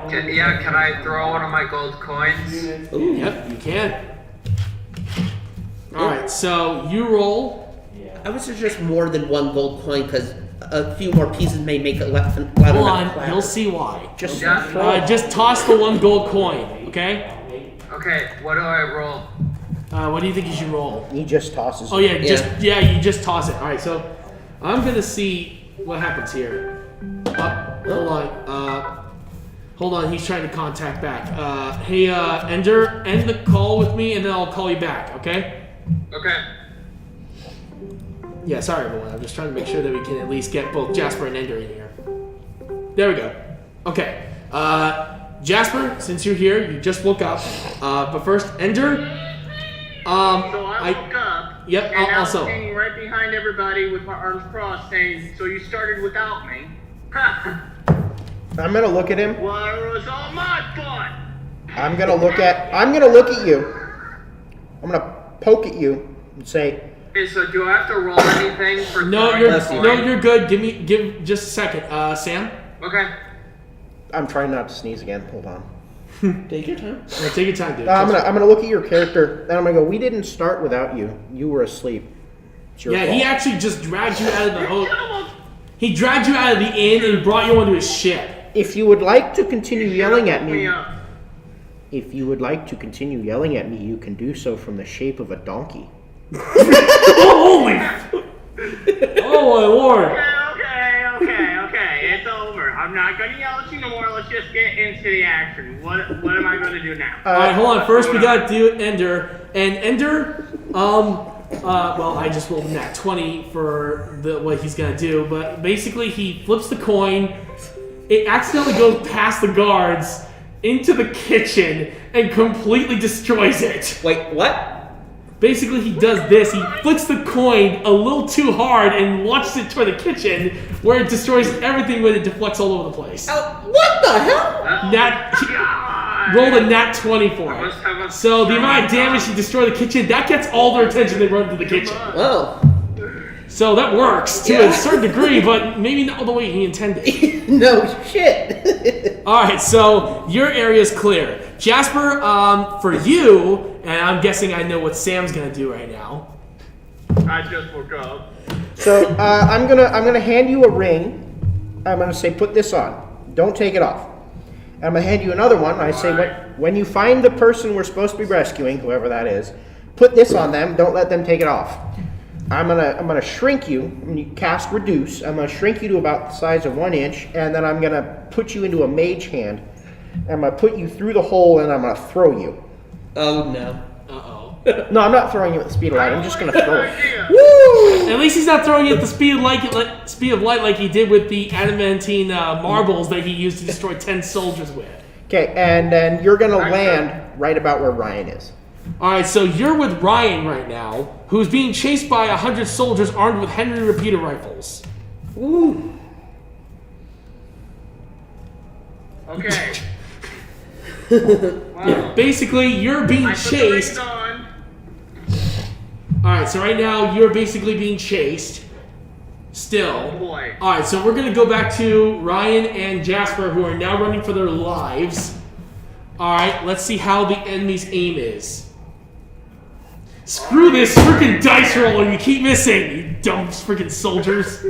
Can I throw one of my gold coins? Ooh. Yep, you can. All right, so you roll. I would suggest more than one gold coin because a few more pieces may make it louder. Hold on, you'll see why. Just Just toss the one gold coin, okay? Okay, what do I roll? What do you think you should roll? He just tosses. Oh yeah, Yeah. you just toss it. All right, so I'm gonna see what happens here. Hold on. He's trying to contact back. Hey, Ender, end the call with me, and then I'll call you back. Okay? Okay. Yeah, sorry everyone. I'm just trying to make sure that we can at least get both Jasper and Ender in here. There we go. Okay. Jasper, since you're here, you just woke up. But first, Ender. So I woke up. Yep. And I was Also. standing right behind everybody with my arms crossed, saying, "So you started without me?" I'm gonna look at him. Well, it was all my fault. I'm gonna look at you. I'm gonna poke at you and say, Okay, so do I have to roll anything for No, throwing you're the coin? no, you're good. Give just a second. Sam. Okay. I'm trying not to sneeze again. Hold on. take your time. Yeah, take your time, dude. I'm gonna look at your character, and I'm gonna go. We didn't start without you. You were asleep. It's your Yeah, fault. he actually just dragged you out of the hotel. He dragged you out of the inn and brought you onto his ship. If you would like to continue yelling at Woke me, up. if you would like to continue yelling at me, you can do so from the shape of a donkey. Oh, holy! Oh my lord! Okay. It's over. I'm not gonna yell at you no more. Let's just get into the action. What am I gonna do now? All right, hold on. First, we gotta do Ender, and Ender. Well, I just rolled a nat 20 for what he's gonna do, but basically he flips the coin. It accidentally goes past the guards into the kitchen and completely destroys it. Wait, what? Basically, he does this. He flicks the coin a little too hard and launches it toward the kitchen, where it destroys everything when it deflects all over the place. Oh, what the hell? Rolled a nat 20 for I must have it. a So the strong amount of damage he destroyed the kitchen, that gets all their attention. They run to the kitchen. Whoa. So that works to a certain degree, but maybe not the way he intended. No shit. All right, so your area is clear. Jasper, for you, and I'm guessing I know what Sam's gonna do right now. I just woke up. So I'm gonna hand you a ring. I'm gonna say, put this on. Don't take it off. And I'm gonna hand you another one. I say, when you find the person we're supposed to be rescuing, whoever that is, put this on them. Don't let them take it off. I'm gonna shrink you. When you cast reduce, I'm gonna shrink you to about the size of 1 inch, and then I'm gonna put you into a mage hand. I'm gonna put you through the hole, and I'm gonna throw you. Oh no. No, I'm not throwing you at the speed of light. I'm just gonna throw it. Woo! At least he's not throwing it at the speed of light like he did with the adamantine marbles that he used to destroy 10 soldiers with. Okay, and then you're gonna land right about where Ryan is. All right, so you're with Ryan right now, who's being chased by 100 soldiers armed with Henry repeater rifles. Ooh. Okay. Wow. Basically, you're being I put the chased. rings on. All right, so right now you're basically being chased. Still. Oh boy. All right, so we're gonna go back to Ryan and Jasper, who are now running for their lives. All right, let's see how the enemy's aim is. Screw this freaking dice roll, and you keep missing, you dumb freaking soldiers.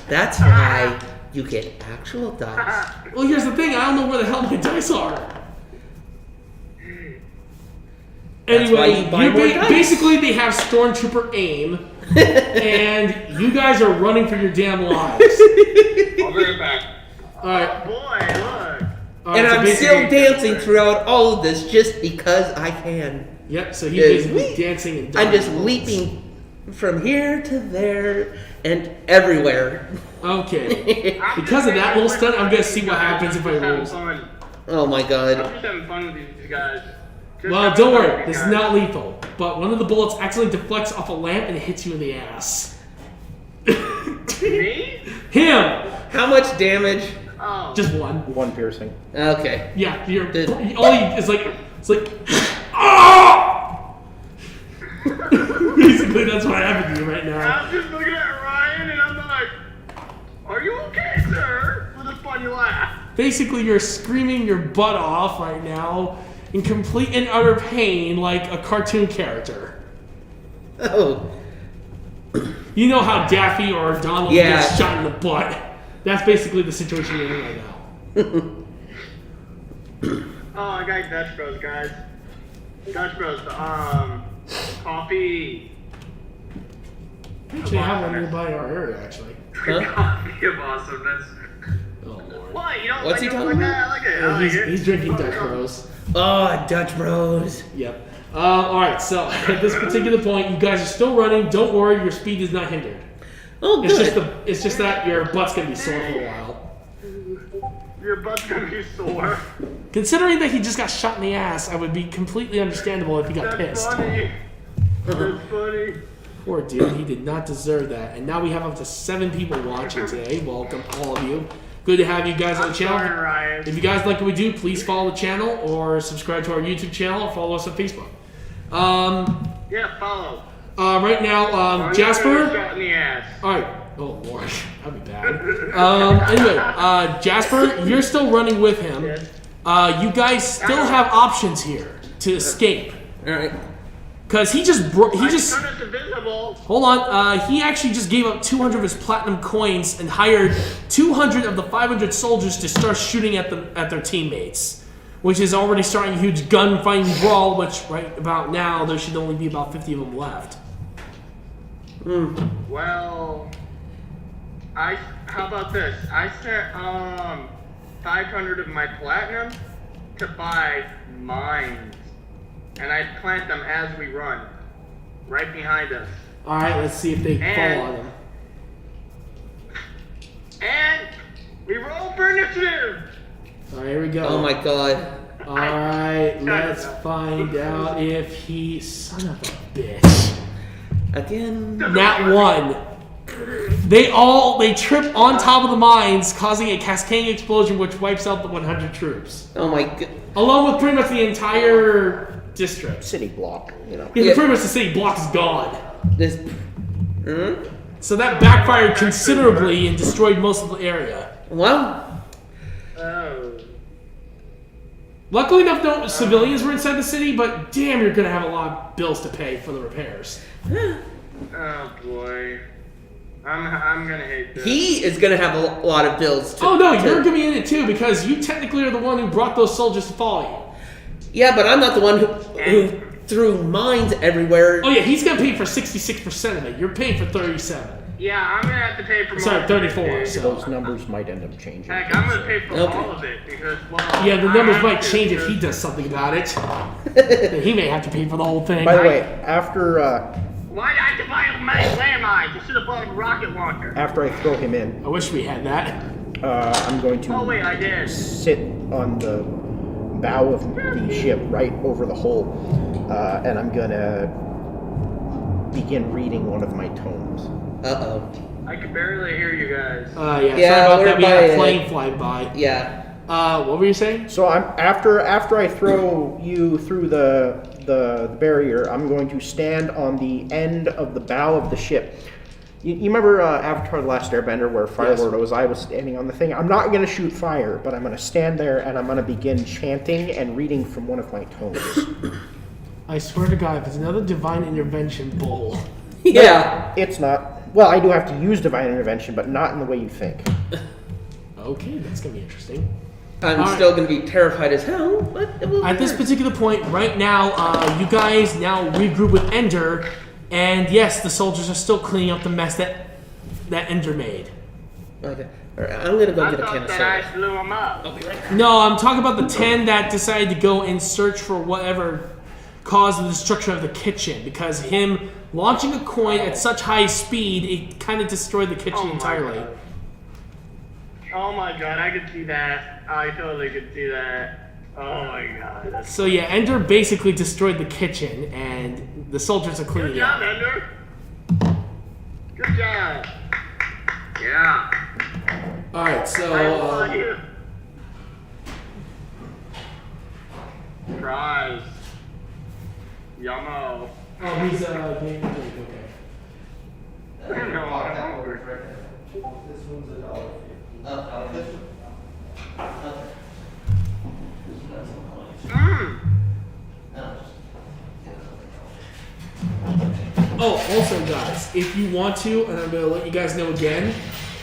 That's why you get actual dice. Well, here's the thing, I don't know where the hell my dice are. That's why Anyway, you buy more dice. basically they have stormtrooper aim, and you guys are running for your damn lives. I'll be right back. All right, Boy, look. all right, And so I'm basically- still dancing throughout all of this just because I can. Yep, so he's Yes. basically dancing and I'm just dodging bullets. leaping from here to there and everywhere. Okay. Because of that little stunt, I'm gonna see what happens if I lose. Oh my god. I'm just having fun with these guys. Just Well, having don't fun worry. with you This is guys. not lethal. But one of the bullets accidentally deflects off a lamp and hits you in the ass. Me? Him! How much damage? Oh. Just one. One piercing. Okay. Yeah, you're. Did- All you it's like. Ah! Basically, that's what happened to you right now. I'm just looking at Ryan and I'm like, are you okay, sir? With a funny laugh. Basically, you're screaming your butt off right now in complete and utter pain like a cartoon character. Oh. You know how Daffy or Donald Yeah. gets shot in the butt. That's basically the situation you're in right now. Oh, I got Dutch Bros, guys. Dutch Bros, coffee. Actually, I have one nearby our area, actually. Huh? Coffee of awesomeness. Oh, Lord. What? You don't What's he like it talking like that? I like it. I like it. He's drinking Dutch Bros. Oh, Dutch Bros. Yep. Alright, so at this particular point, you guys are still running. Don't worry, your speed is not hindered. Oh, It's good. it's just that your butt's gonna be sore for a while. Your butt's gonna be sore. Considering that he just got shot in the ass, I would be completely understandable if he got That's pissed. funny. That's funny. Poor dude, he did not deserve that. And now we have up to 7 people watching today. Welcome, all of you. Good to have you guys on the I'm channel. sorry, Ryan. If you guys like what we do, please follow the channel or subscribe to our YouTube channel or follow us on Facebook. Yeah, follow. Right now, I'm not gonna Jasper. get shot in the ass. Alright. Oh Lord, that'd be bad. Anyway, Jasper, you're still running with him. You guys still have options here to escape. Alright. Cause he just Turn us invisible. hold on. He actually just gave up 200 of his platinum coins and hired 200 of the 500 soldiers to start shooting at their teammates, which is already starting a huge gunfighting brawl. Which right about now there should only be about 50 of them left. Well, how about this? I sent 500 of my platinum to buy mines, and I plant them as we run, right behind us. All right, let's see if they And- fall on him. And we roll for initiative. All right, here we go. Oh my god. All right, let's find out if he. Son of a bitch. Again. Nat 1. They trip on top of the mines, causing a cascading explosion which wipes out the 100 troops, Oh my god. along with pretty much the entire district. City block, you know. Yeah, Yeah. pretty much the city block is gone. This. Hmm? So that backfired considerably and destroyed most of the area. Well. Oh. Luckily enough, no civilians were inside the city, but damn, you're gonna have a lot of bills to pay for the repairs. Oh boy. I'm gonna hate this. He is gonna have a lot of bills to. Oh no, to- you're gonna be in it too because you technically are the one who brought those soldiers to follow you. Yeah, but I'm not the one who threw mines everywhere. Oh yeah, he's gonna pay for 66% of it. You're paying for 37. Yeah, I'm gonna have to pay for Sorry, more. 34. So Those numbers might end up changing. Heck, I'm gonna pay for Okay. all of it because well. yeah, the numbers I might have to, change if he because- does something about it. Then he may have to pay for the whole thing. By the way, after Why did I have to buy a landmine? You should have bought a rocket launcher. I throw him in, I wish we had that. I'm going to Oh wait, I did. sit on the bow of the ship right over the hole, and I'm gonna begin reading one of my tomes. Uh-oh. I can barely hear you guys. Yeah, Yeah, sorry about we're that. We had by a it. plane flying by. Yeah. What were you saying? So I'm after I throw you through the barrier, I'm going to stand on the end of the bow of the ship. You remember Avatar: The Last Airbender, where Fire Yes. Lord Ozai was standing on the thing? I'm not going to shoot fire, but I'm going to stand there and I'm going to begin chanting and reading from one of my tomes. I swear to God, if it's another divine intervention bull. Yeah. It's not. Well, I do have to use divine intervention, but not in the way you think. Okay, that's gonna be interesting. I'm All right. still gonna be terrified as hell, but it will At this work. particular point, right now, you guys now regroup with Ender, and yes, the soldiers are still cleaning up the mess that Ender made. Okay. All right, I'm gonna go I get a can thought of that soda. I blew him up. I'll be right back. No, I'm talking about the 10 that decided to go and search for whatever caused the destruction of the kitchen, because him Launching a coin at such high speed, it kind of destroyed the kitchen entirely. God. Oh my god, I could see that. I totally could see that. Oh my god. That's So yeah, Ender basically destroyed the kitchen, and the soldiers are good cleaning it job, up. Ender. Good job. Yeah. All right, I so love you. Fries. Yummo. oh, he's getting okay. No, I'm hungry. This one's Oh, also guys, if you want to, and I'm gonna let you guys know again,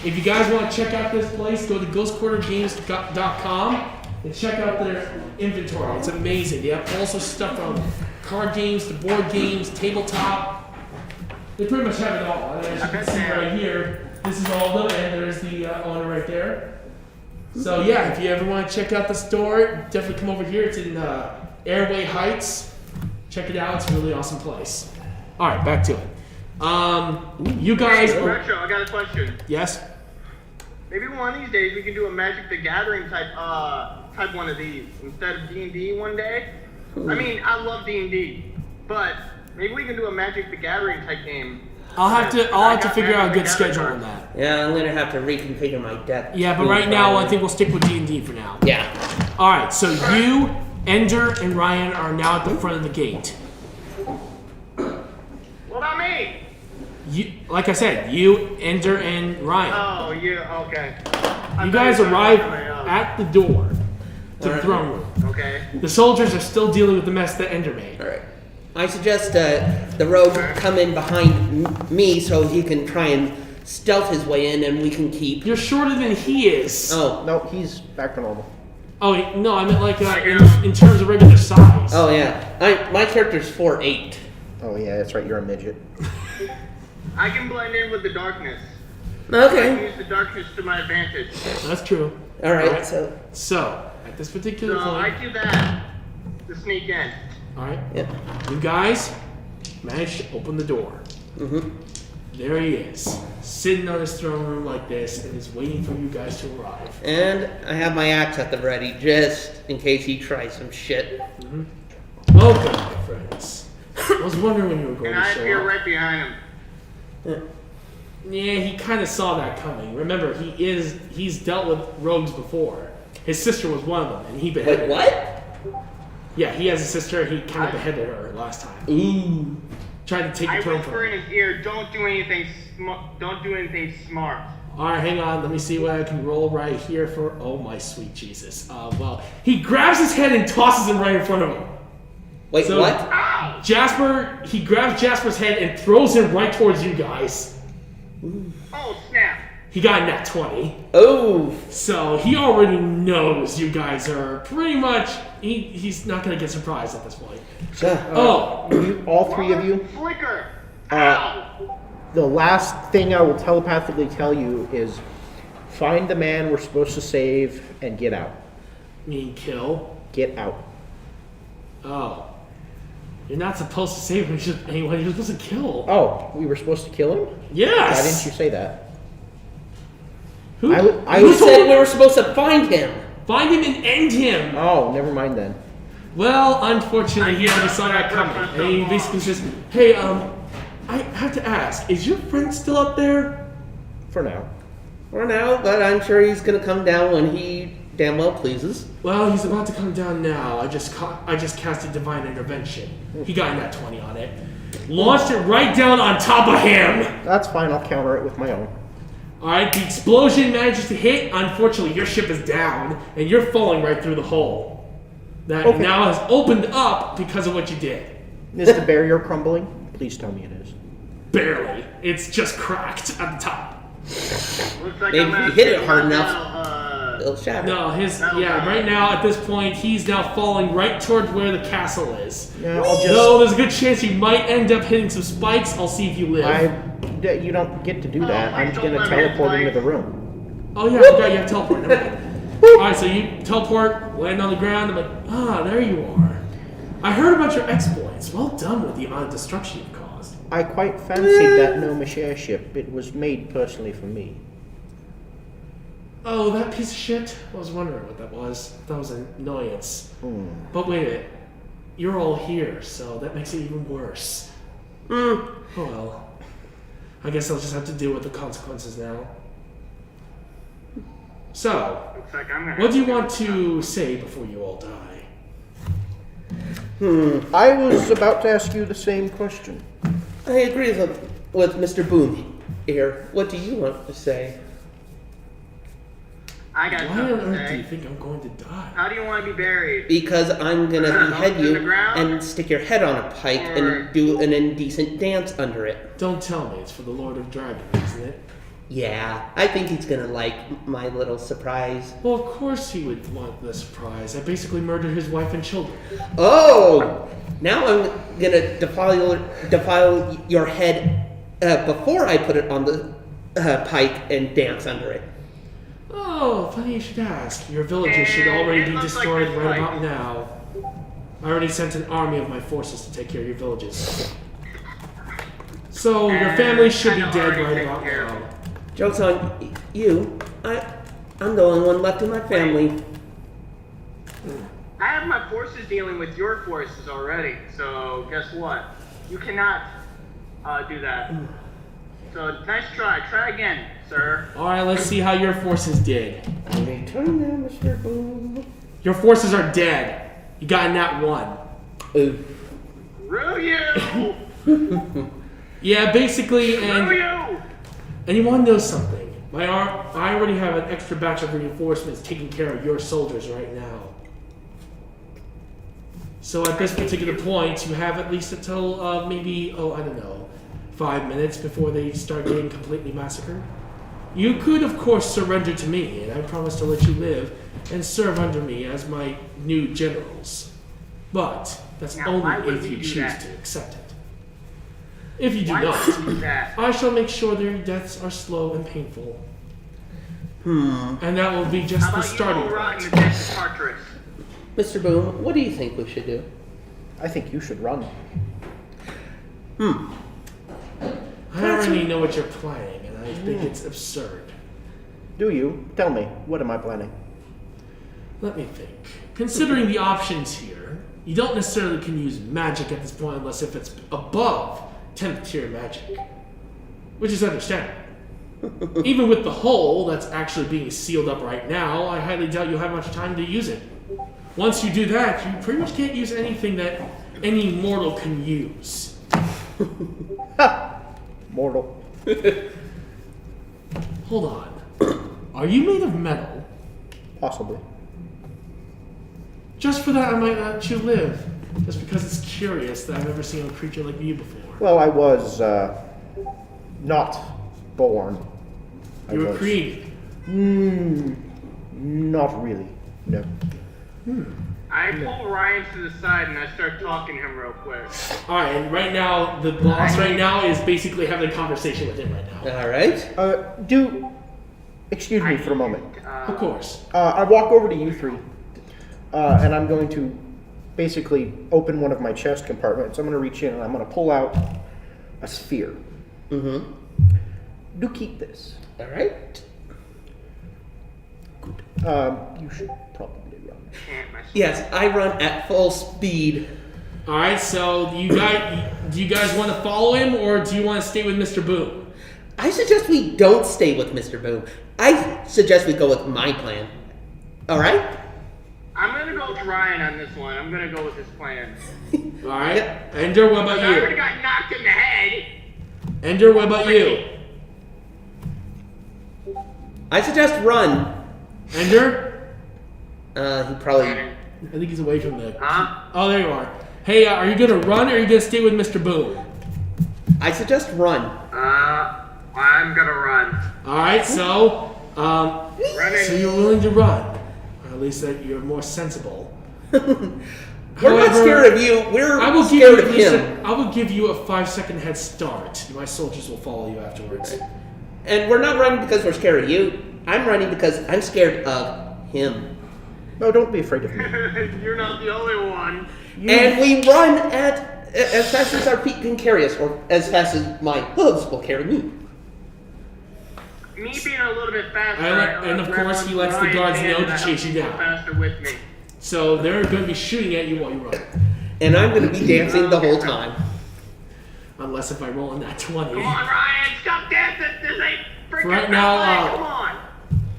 if you guys want to check out this place, go to ghostquartergames.com and check out their inventory. It's amazing. They have also stuff from card games to board games, tabletop. They pretty much have it all. And as you can see right here, this is all of them, and there's the owner right there. So yeah, if you ever want to check out the store, definitely come over here. It's in Airway Heights. Check it out. It's a really awesome place. All right, back to it. You guys Hey, are... Retro, I got a question. Yes? Maybe one of these days we can do a Magic the Gathering type one of these instead of D&D one day. I mean, I love D&D, but maybe we can do a Magic the Gathering type game. I'll have to figure out a good schedule on that. Yeah, I'm gonna have to reconfigure my deck. Yeah, but right now I think we'll stick with D&D for now. Yeah. All right, so you, Ender, and Ryan are now at the front of the gate. What about me? You, like I said, you, Ender, and Ryan. Oh, you, okay. You guys arrive at the door to the throne room. Okay. The soldiers are still dealing with the mess that Ender made. All right. I suggest the rogue come in behind me so he can try and stealth his way in, and we can keep. You're shorter than he is. Oh. No, he's back to normal. Oh no, I meant like in terms of regular size. Oh yeah. My character's 4'8". Oh yeah, that's right. You're a midget. I can blend in with the darkness. I can Okay. use the darkness to my advantage. That's true. All right. Alright. So. So at this particular So I point, do that to sneak in. all right, Yeah. you guys managed to open the door. Mhm. There he is, sitting on his throne room like this, and is waiting for you guys to arrive. And I have my axe at the ready just in case he tries some shit. Welcome, my friends. I was wondering when you were going And to I show appear up. right behind him. Yeah, he kind of saw that coming. Remember, he's dealt with rogues before. His sister was one of them, and he beheaded Wait, her. what? Yeah, he has a sister. He kind of beheaded her last time. Ooh. Tried to take I the throne whisper from in him. his ear, don't do anything smart. All right, hang on. Let me see what I can roll right here for. Oh my sweet Jesus! Well, he grabs his head and tosses him right in front of him. Wait, So- what? Ow! Jasper, he grabs Jasper's head and throws him right towards you guys. Oh, snap. He got a nat 20. Oh. So he already knows you guys are pretty much. He's not gonna get surprised at this point. Oh, All three of you. Flicker. Uh, Ow! The last thing I will telepathically tell you is find the man we're supposed to save and get out. you mean kill? Get out. Oh, you're not supposed to save anyone. You're supposed to kill. Oh, we were supposed to kill him? Yes. Why didn't you say that? Who? I You was said we were supposed to find him. Find him and end him. Oh, never mind then. Well, unfortunately, he already saw that coming, and he basically says, "Hey, I have to ask, is your friend still up there?" For now. For now, but I'm sure he's gonna come down when he damn well pleases. Well, he's about to come down now. I just casted Divine Intervention. He got a nat 20 on it. Launched it right down on top of him. That's fine, I'll counter it with my own. Alright, the explosion manages to hit. Unfortunately, your ship is down, and you're falling right through the hole. That Okay. now has opened up because of what you did. Is the barrier crumbling? Please tell me it is. Barely. It's just cracked at the top. Looks like Maybe I'm gonna if you hit it take hard one enough. now, It'll shatter. No, right now at this point, he's now falling right toward where the castle is. Yeah, I'll just... Though there's a good chance you might end up hitting some spikes. I'll see if you live. You don't get to do that. Oh, I'm just don't gonna let me teleport fight. into the room. Oh yeah, I forgot you have teleport. Never mind. Alright, so you teleport, land on the ground. I'm like, there you are. I heard about your exploits. Well done with the amount of destruction you've caused. I quite fancied that Gnomish airship. It was made personally for me. Oh, that piece of shit? I was wondering what that was. That was an annoyance. But wait a minute. You're all here, so that makes it even worse. Oh well. I guess I'll just have to deal with the consequences now. So, Looks like I'm gonna what do you have want to say before you all die? I was about to ask you the same question. I agree with Mr. Boone here. What do you want to say? I got Why on something to earth do you say. think I'm going to die? How do you want to be buried? Because I'm gonna behead In the you ground? and stick your head on a pike Or- and do an indecent dance under it. Don't tell me it's for the Lord of Dragons, isn't it? Yeah, I think he's gonna like my little surprise. Well, of course he would want the surprise. I basically murdered his wife and children. Oh! Now I'm gonna defile your head before I put it on the pike and dance under it. Oh, funny you should ask. Your villages should already It be looks like destroyed this right fight. about now. I already sent an army of my forces to take care of your villages. So your family should be I know dead already right taken about care of now. Joke's on you. I'm the only one left in my family. I have my forces dealing with your forces already, so guess what? You cannot do that. So nice try. Try again, sir. Alright, let's see how your forces did. Return there, Mr. Boone. Your forces are dead. You got not one. Ooh. Rue you! Yeah, basically, Rue and you! you want to know something? I already have an extra batch of reinforcements taking care of your soldiers right now. So at this particular point, you have at least until maybe, I don't know, 5 minutes before they start getting completely massacred. You could, of course, surrender to me, and I promise to let you live and serve under me as my new generals. But that's Now, why only would if we you do choose that? to accept it. If you do Why not, would you do that? I shall make sure their deaths are slow and painful. And that will be just How the about you starting go rot in point. the death cartridge? Mr. Boone, what do you think we should do? I think you should run. I already know what you're planning, and I think it's absurd. Do you? Tell me, what am I planning? Let me think. Considering the options here, you don't necessarily can use magic at this point unless if it's above 10th tier magic. Which is understandable. Even with the hole that's actually being sealed up right now, I highly doubt you'll have much time to use it. Once you do that, you pretty much can't use anything that any mortal can use. Mortal. Hold on. Are you made of metal? Possibly. Just for that, I might let you live. Just because it's curious that I've never seen a creature like you before. Well, I was not born. You were created. Not really. No. I pull Ryan to the side and I start talking to him real quick. Alright, and right now, the boss right now is basically having a conversation with him right now. All right. Excuse me for a moment. Of course. I walk over to you three, and I'm going to basically open one of my chest compartments. I'm going to reach in and I'm going to pull out a sphere. Mm-hmm. Do keep this. All right. You should probably run. Yes, I run at full speed. Alright, so do you guys want to follow him or do you want to stay with Mr. Boone? I suggest we don't stay with Mr. Boone. I suggest we go with my plan. All right? I'm gonna go with Ryan on this one. I'm gonna go with his plan. Alright. Ender, what about I already you? got knocked in the head. Ender, what about you? I suggest run. Ender? He probably. I think he's away from the... Huh? Oh, there you are. Hey, are you going to run or are you going to stay with Mr. Boone? I suggest run. I'm gonna run. Alright, so... Running. So you're willing to run. Or at least that you're more sensible. We're not However, scared of you. We're I will give scared you of at least him. I will give you a 5-second head start. My soldiers will follow you afterwards. And we're not running because we're scared of you. I'm running because I'm scared of him. No, don't be afraid of me. You're not the only one. And we run at As fast as our feet can carry us, or as fast as my hooves will carry me. Me being a little bit faster. And of course, he lets the guards know to chase you down. Faster with me. So they're going to be shooting at you while you run. And I'm going to be dancing the whole time. Unless if I roll in that 20. Come on, Ryan, stop dancing. This ain't freaking Right now, ballet. Come on.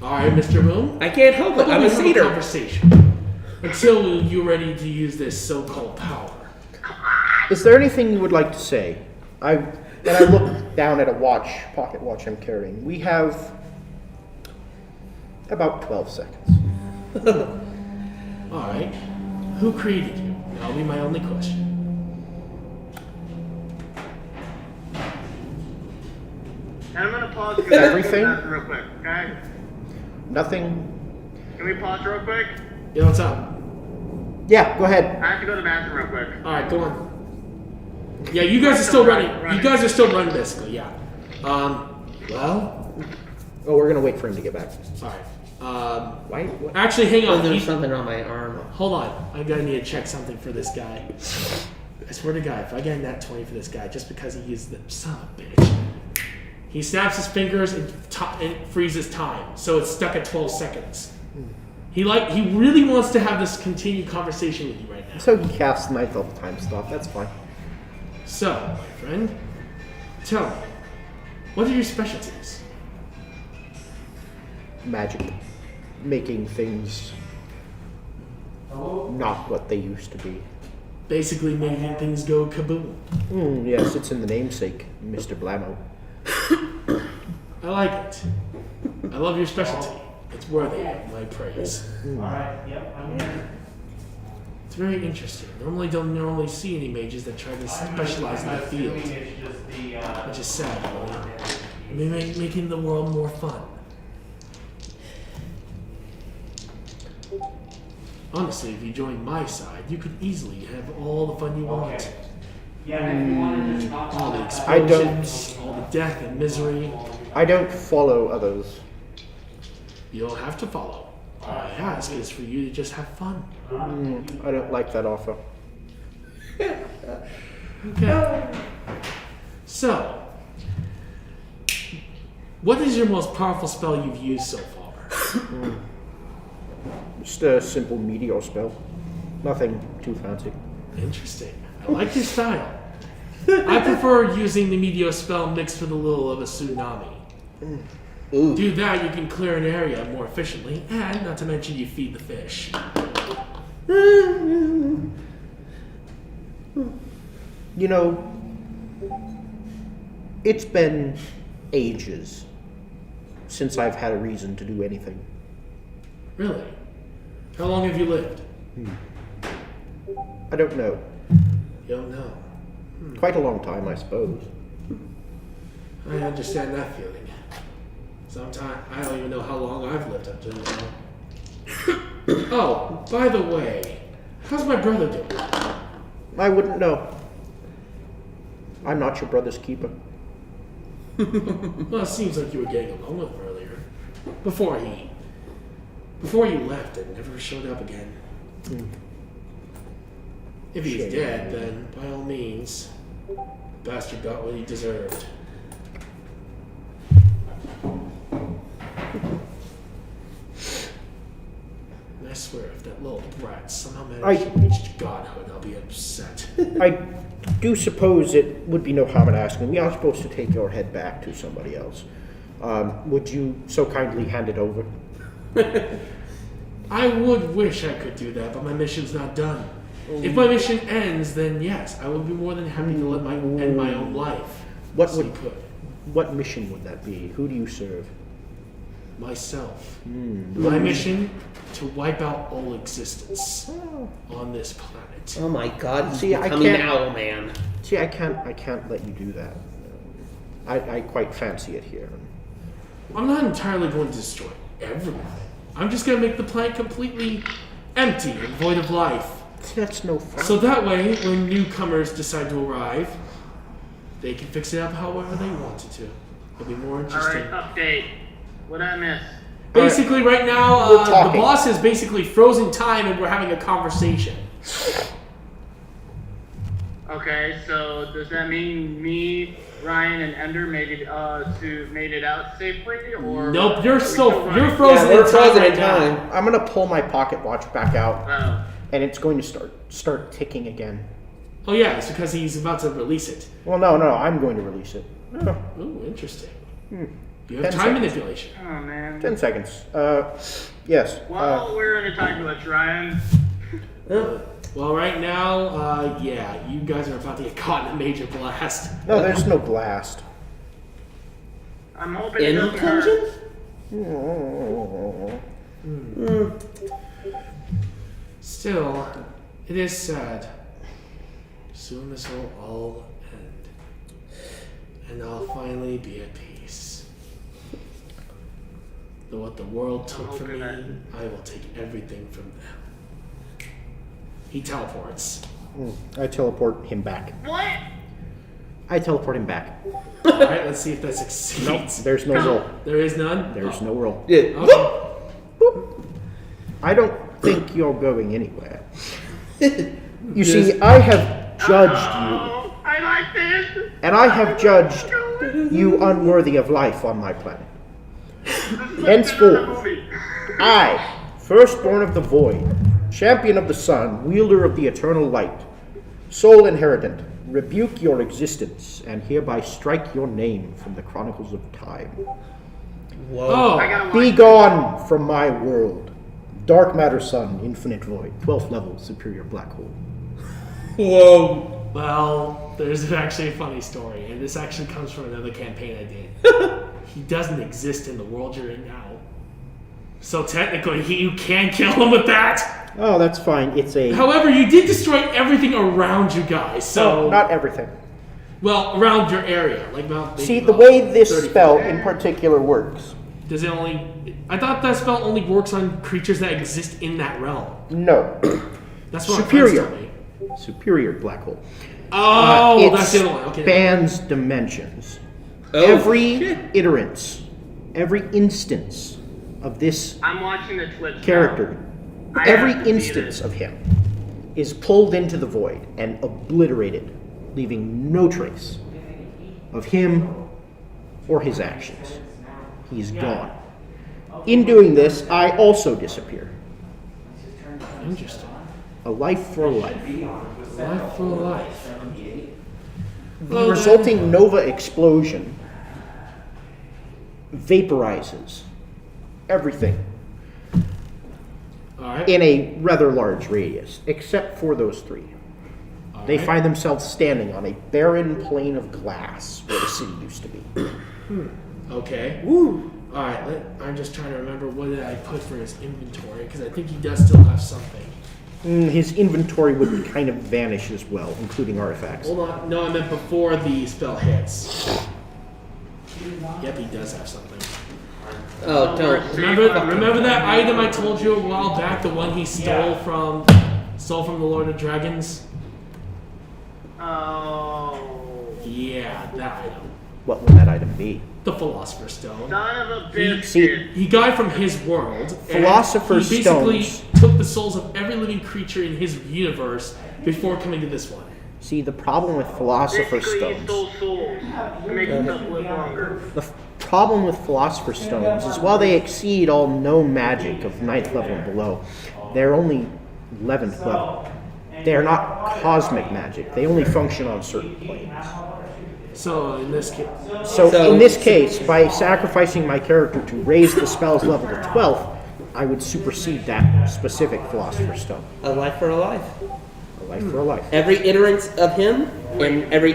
Alright, Mr. Moon. I can't help it. I'm a Have satyr. conversation until you're ready to use this so-called power. Is there anything you would like to say? When I look down at a pocket watch I'm carrying, we have about 12 seconds. Alright. Who created you? That'll be my only question. And I'm gonna pause. Everything? Real quick, okay? Nothing. Can we pause real quick? Yeah, what's up? Yeah, go ahead. I have to go to the bathroom real quick. Alright, go on. Yeah, you guys are still running. You guys are still running, basically, yeah. Well... Oh, we're gonna wait for him to get back. Alright. Why? What? Actually, hang Oh, on. there's something on my arm. Hold on. I'm gonna need to check something for this guy. I swear to God, if I get a nat 20 for this guy, just because he used the son of a bitch. He snaps his fingers and freezes time, so it's stuck at 12 seconds. He really wants to have this continued conversation with you right now. So he casts ninth all the time stuff. That's fine. So, my friend, tell me, what are your specialties? Magic. Making things not what they used to be. Basically making things go kaboom. Yes, it's in the namesake, Mr. Blammo. I like it. I love your specialty. It's worthy of my praise. It's very interesting. Don't normally see any mages that try to specialize in the field. Which is sad, really. Making the world more fun. Honestly, if you join my side, you could easily have all the fun you want. All the explosions, all the death and misery. I don't follow others. You don't have to follow. All I ask is for you to just have fun. I don't like that offer. Okay. So, what is your most powerful spell you've used so far? Just a simple meteor spell. Nothing too fancy. Interesting. I like your style. I prefer using the meteor spell mixed with a little of a tsunami. Ooh. Do that, you can clear an area more efficiently, and not to mention you feed the fish. You know, it's been ages since I've had a reason to do anything. Really? How long have you lived? I don't know. You don't know. Quite a long time, I suppose. I understand that feeling. Sometimes I don't even know how long I've lived up to now. Oh, by the way, how's my brother doing? I wouldn't know. I'm not your brother's keeper. Well, it seems like you were getting along with him earlier. Before you left and never showed up again. If he's Shame. dead, then by all means, the bastard got what he deserved. And I swear, if that little brat somehow managed to reach godhood, I'll be upset. I do suppose it would be no harm in asking. We are supposed to take your head back to somebody else. Would you so kindly hand it over? I would wish I could do that, but my mission's not done. If my mission ends, then yes, I would be more than happy to end my own life. What mission would that be? Who do you serve? Myself. My mission, to wipe out all existence on this planet. Oh my God! He's See, I becoming can't- Owl Man. See, I can't let you do that. I quite fancy it here. I'm not entirely going to destroy everything. I'm just going to make the planet completely empty and void of life. See, that's no fun. So that way, when newcomers decide to arrive, they can fix it up however they wanted to. It'll be more interesting. Alright, update. What'd I miss? Basically, right now, We're the talking. boss is basically frozen time and we're having a conversation. Okay, so does that mean me, Ryan, and Ender made it out safely, or Nope, you're are we still you're running? frozen Yeah, we're in time frozen right in now. time. I'm gonna pull my pocket watch back out, Oh, and it's going to start ticking again. Oh yeah, it's because he's about to release it. Well, no, I'm going to release it. Oh, Ooh, interesting. You 10 have time seconds. manipulation. oh man. 10 seconds. Yes. Well, we're in a time glitch, Ryan. Well, right now, yeah, you guys are about to get caught in a major blast. No, there's no blast. I'm hoping it doesn't hurt. Oh, Still, it is sad. Soon this will all end. And I'll finally be at peace. Though what the world took from me, I will take everything from them. He teleports. I teleport him back. What? I teleport him back. Alright, let's see if that succeeds. There's no roll. There is none? There's no roll. Yeah. Okay. I don't think you're going anywhere. You see, I have judged you, Oh, I like this. and I have judged you unworthy of life on my planet. Henceforth, Movie. I, firstborn of the void, champion of the sun, wielder of the eternal light, sole inheritant, rebuke your existence and hereby strike your name from the chronicles of time. I Oh, gotta Be watch. gone from my world. Dark matter sun, infinite void, 12th level, superior black hole. Whoa. well, there's actually a funny story, and this actually comes from another campaign I did. He doesn't exist in the world you're in now. So technically, you can kill him with that. Oh, that's fine. It's a... However, you did destroy everything around you guys, so... No, not everything. Well, around your area. Like about maybe See, the about way this 30 spell feet. in particular works. Does it only... I thought that spell only works on creatures that exist in that realm. No. That's what Superior. my friends tell me. Superior black hole. Oh, It that's the other one. Okay. spans dimensions. Oh, Every shit. iterance, every instance of this I'm watching the Twitch now. character, I every have to see instance this. of him is pulled into the void and obliterated, leaving no trace of him or his actions. He's gone. In doing this, I also disappear. Interesting. A life for a life. Life for life. The resulting nova explosion vaporizes everything Alright. in a rather large radius, except for those three. They Alright. find themselves standing on a barren plain of glass where the city used to be. Okay. Woo. Alright, I'm just trying to remember what did I put for his inventory, because I think he does still have something. His inventory would kind of vanish as well, including artifacts. Hold on. No, I meant before the spell hits. Yep, he does have something. Oh, don't. Remember that item I told you a while back, the one he stole from the Lord of Dragons? Oh. Yeah, that item. What would that item be? The Philosopher's Stone. Son of a bitch. See, He got it from his world. and Philosopher's he basically Stones. took the souls of every living creature in his universe before coming to this one. see, the problem with Philosopher's Basically, he stole Stones, souls to make himself live longer. problem with Philosopher's Stones is while they exceed all known magic of 9th level and below, they're only 11th level. They are not cosmic magic. They only function on certain planes. So in this case, So in this case, by sacrificing my character to raise the spell's level to 12th, I would supersede that specific Philosopher's Stone. A life for a life. A life for a life. Every iterance of him and every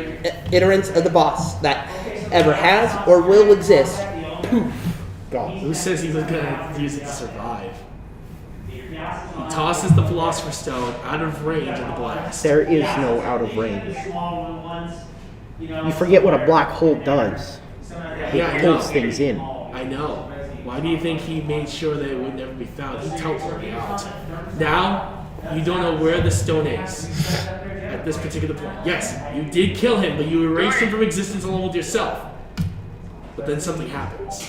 iterance of the boss that ever has or will exist. Gone. who says he was gonna use it to survive? He tosses the Philosopher's Stone out of range of the blast. There is no out of range. You forget what a black hole does. Yeah, I It pulls know. things in. I know. Why do you think he made sure that it would never be found? He teleported out. Now, you don't know where the stone is at this particular point. Yes, you did kill him, but you erased him from existence along with yourself. But then something happens.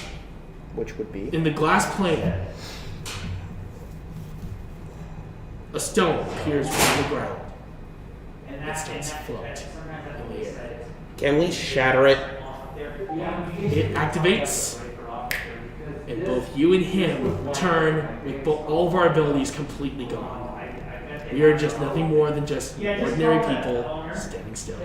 Which would be? In the glass plane, a stone appears from the ground. it starts to float in the air. Can we shatter it? It activates, and both you and him turn with all of our abilities completely gone. We are just nothing more than just ordinary people standing still.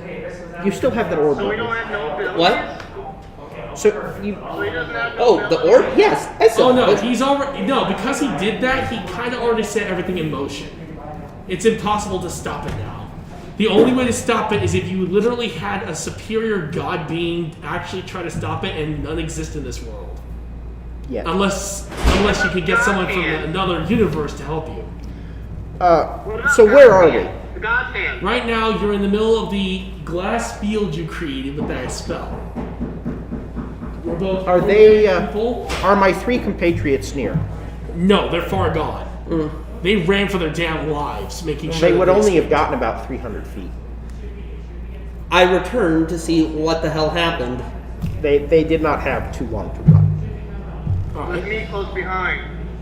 You still have that orb. So we button. don't have no abilities? What? So you. So he doesn't have no Oh, the abilities? orb? Yes. I saw Oh no, it. he's already because he did that. He kind of already set everything in motion. It's impossible to stop it now. The only way to stop it is if you literally had a superior god being actually try to stop it, and none exist in this world. Yeah. Unless you could get someone from another universe to help you. So where are we? The God's hand. Right now, you're in the middle of the glass field you created with that spell. We're both Are they? people. Are my 3 compatriots near? No, they're far gone. They ran for their damn lives, making sure They that would only escaped. have gotten about 300 feet. I returned to see what the hell happened. They did not have too long to run. All With right. me close behind.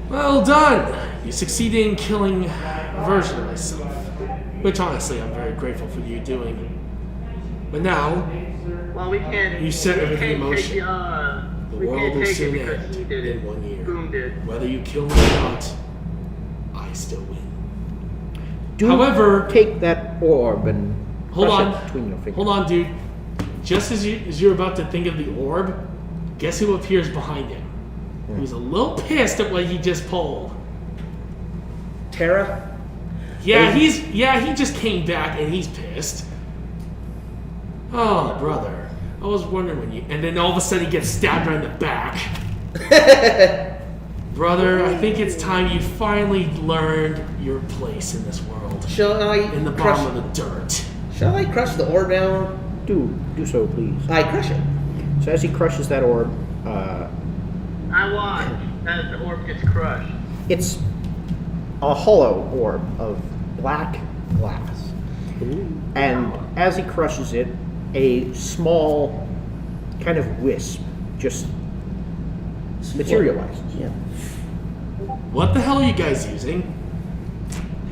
Well done. You succeeded in killing a version of myself, which honestly I'm very grateful for you doing. But now Well, we can't. You set we everything in can't motion. Take, the we world can't will take it soon because end he did in it. 1 year. Boom did. Whether you kill me or not, I still win. Do However- take that orb and Hold crush on. it between your fingers. Hold on, dude. Just as you're about to think of the orb, guess who appears behind him? Who's a little pissed at what he just pulled. Tara? Yeah, he just came back and he's pissed. Oh, brother. I was wondering when you... And then all of a sudden he gets stabbed right in the back. Brother, I think it's time you finally learned your place in this world. Shall I In the crush? bottom of the dirt. Shall I crush the orb now? Do so, please. I crush it. So as he crushes that orb, I watch as the orb gets crushed. it's a hollow orb of black glass. And as he crushes it, a small kind of wisp just materializes. Yeah. What the hell are you guys using?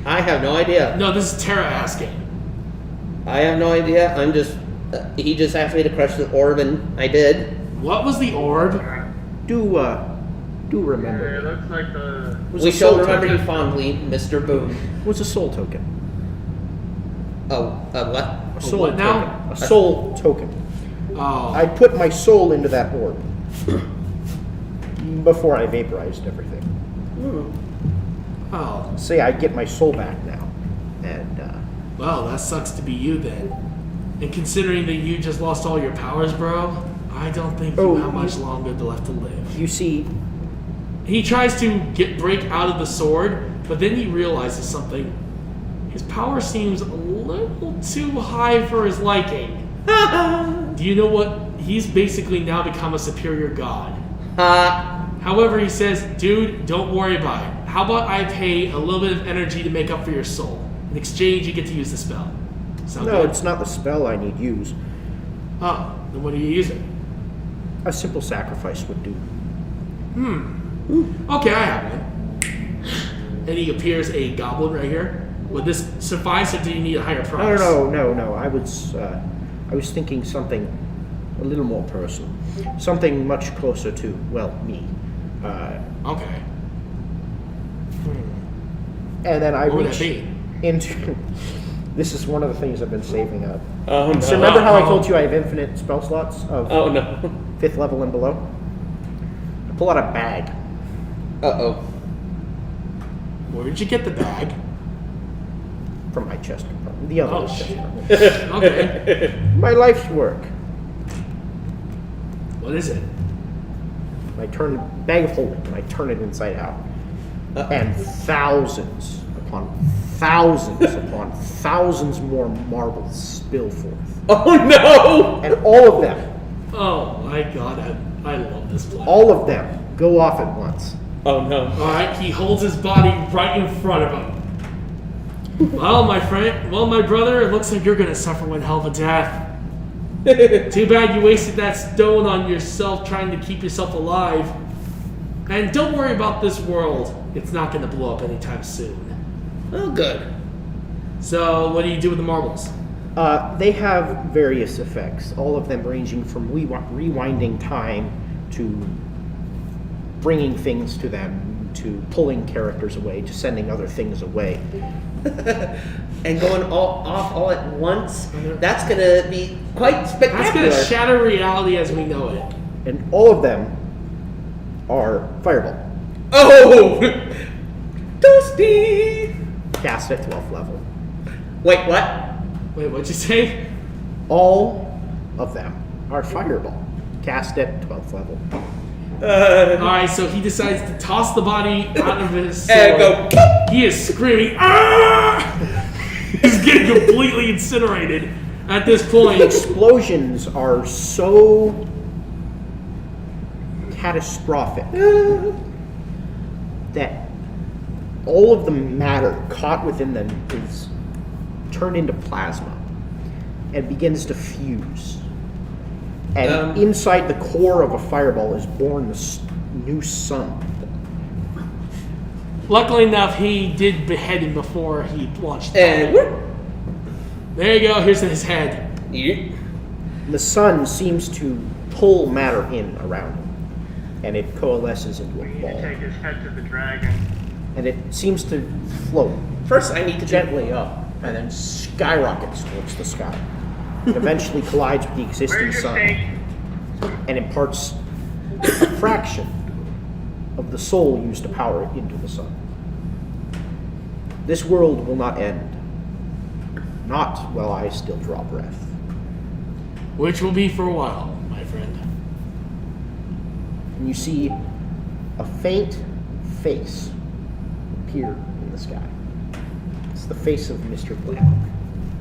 I have no idea. No, this is Tara asking. I have no idea. I'm just. He just asked me to crush the orb, and I did. What was the orb? Do It remember. looks like the. It was We a shall soul remember token. you fondly, Mr. Boone. It was a soul token. Oh, what? A soul what now? token. A soul token. Oh, I put my soul into that orb before I vaporized everything. oh. Say I get my soul back now, and Well, that sucks to be you then. And considering that you just lost all your powers, bro, I don't think you have much longer left to live. you see, He tries to break out of the sword, but then he realizes something. His power seems a little too high for his liking. Do you know what? He's basically now become a superior god. However, he says, dude, don't worry about it. How about I pay a little bit of energy to make up for your soul? In exchange, you get to use the spell. Sound no, good? it's not the spell I need use. Oh, then what are you using? A simple sacrifice would do. Okay, I have one. And he appears a goblin right here. Would this suffice, or do you need a higher price? No. I was thinking something a little more personal, something much closer to me. Okay. And then I What would that reach be? into. This is one of the things I've been saving up. Oh no. So remember how I Oh. told you I have infinite spell slots of Oh no. 5th level and below? I pull out a bag. Uh-oh. Where did you get the bag? From my chest compartment. The other Oh, chest shit. compartment. Okay. My life's work. What is it? I turn bag of holding and I turn it inside out. And thousands upon thousands more marbles spill forth. Oh no! And all of them, Oh my god, I love this place. all of them go off at once. Oh no. Alright, he holds his body right in front of him. Well, my brother, it looks like you're gonna suffer one hell of a death. Too bad you wasted that stone on yourself trying to keep yourself alive. And don't worry about this world. It's not gonna blow up anytime soon. Oh good. So, what do you do with the marbles? They have various effects, all of them ranging from rewinding time to bringing things to them, to pulling characters away, to sending other things away. And going off all at once, that's going to be quite spectacular. That's going to shatter reality as we know it. And all of them are Fireball. Oh! Toasty! Cast at 12th level. Wait, what? Wait, what'd you say? All of them are Fireball. Cast at 12th level. Alright, so he decides to toss the body out of his sword. And go. He is screaming, ah! He's getting completely incinerated at this The point. explosions are so catastrophic that all of the matter caught within them is turned into plasma and begins to fuse. And inside the core of a fireball is born the new sun. Luckily enough, he did behead him before he launched. And There you go, here's his head. The sun seems to pull matter in around him, and it coalesces into a We need to ball. take his head to the dragon. And it seems to float first, I need to gently up and then skyrockets towards the sky. It eventually collides with the existing Where's your sun steak? and imparts a fraction of the soul used to power it into the sun. This world will not end. Not while I still draw breath. Which will be for a while, my friend. And you see a faint face appear in the sky. It's the face of Mr. Black,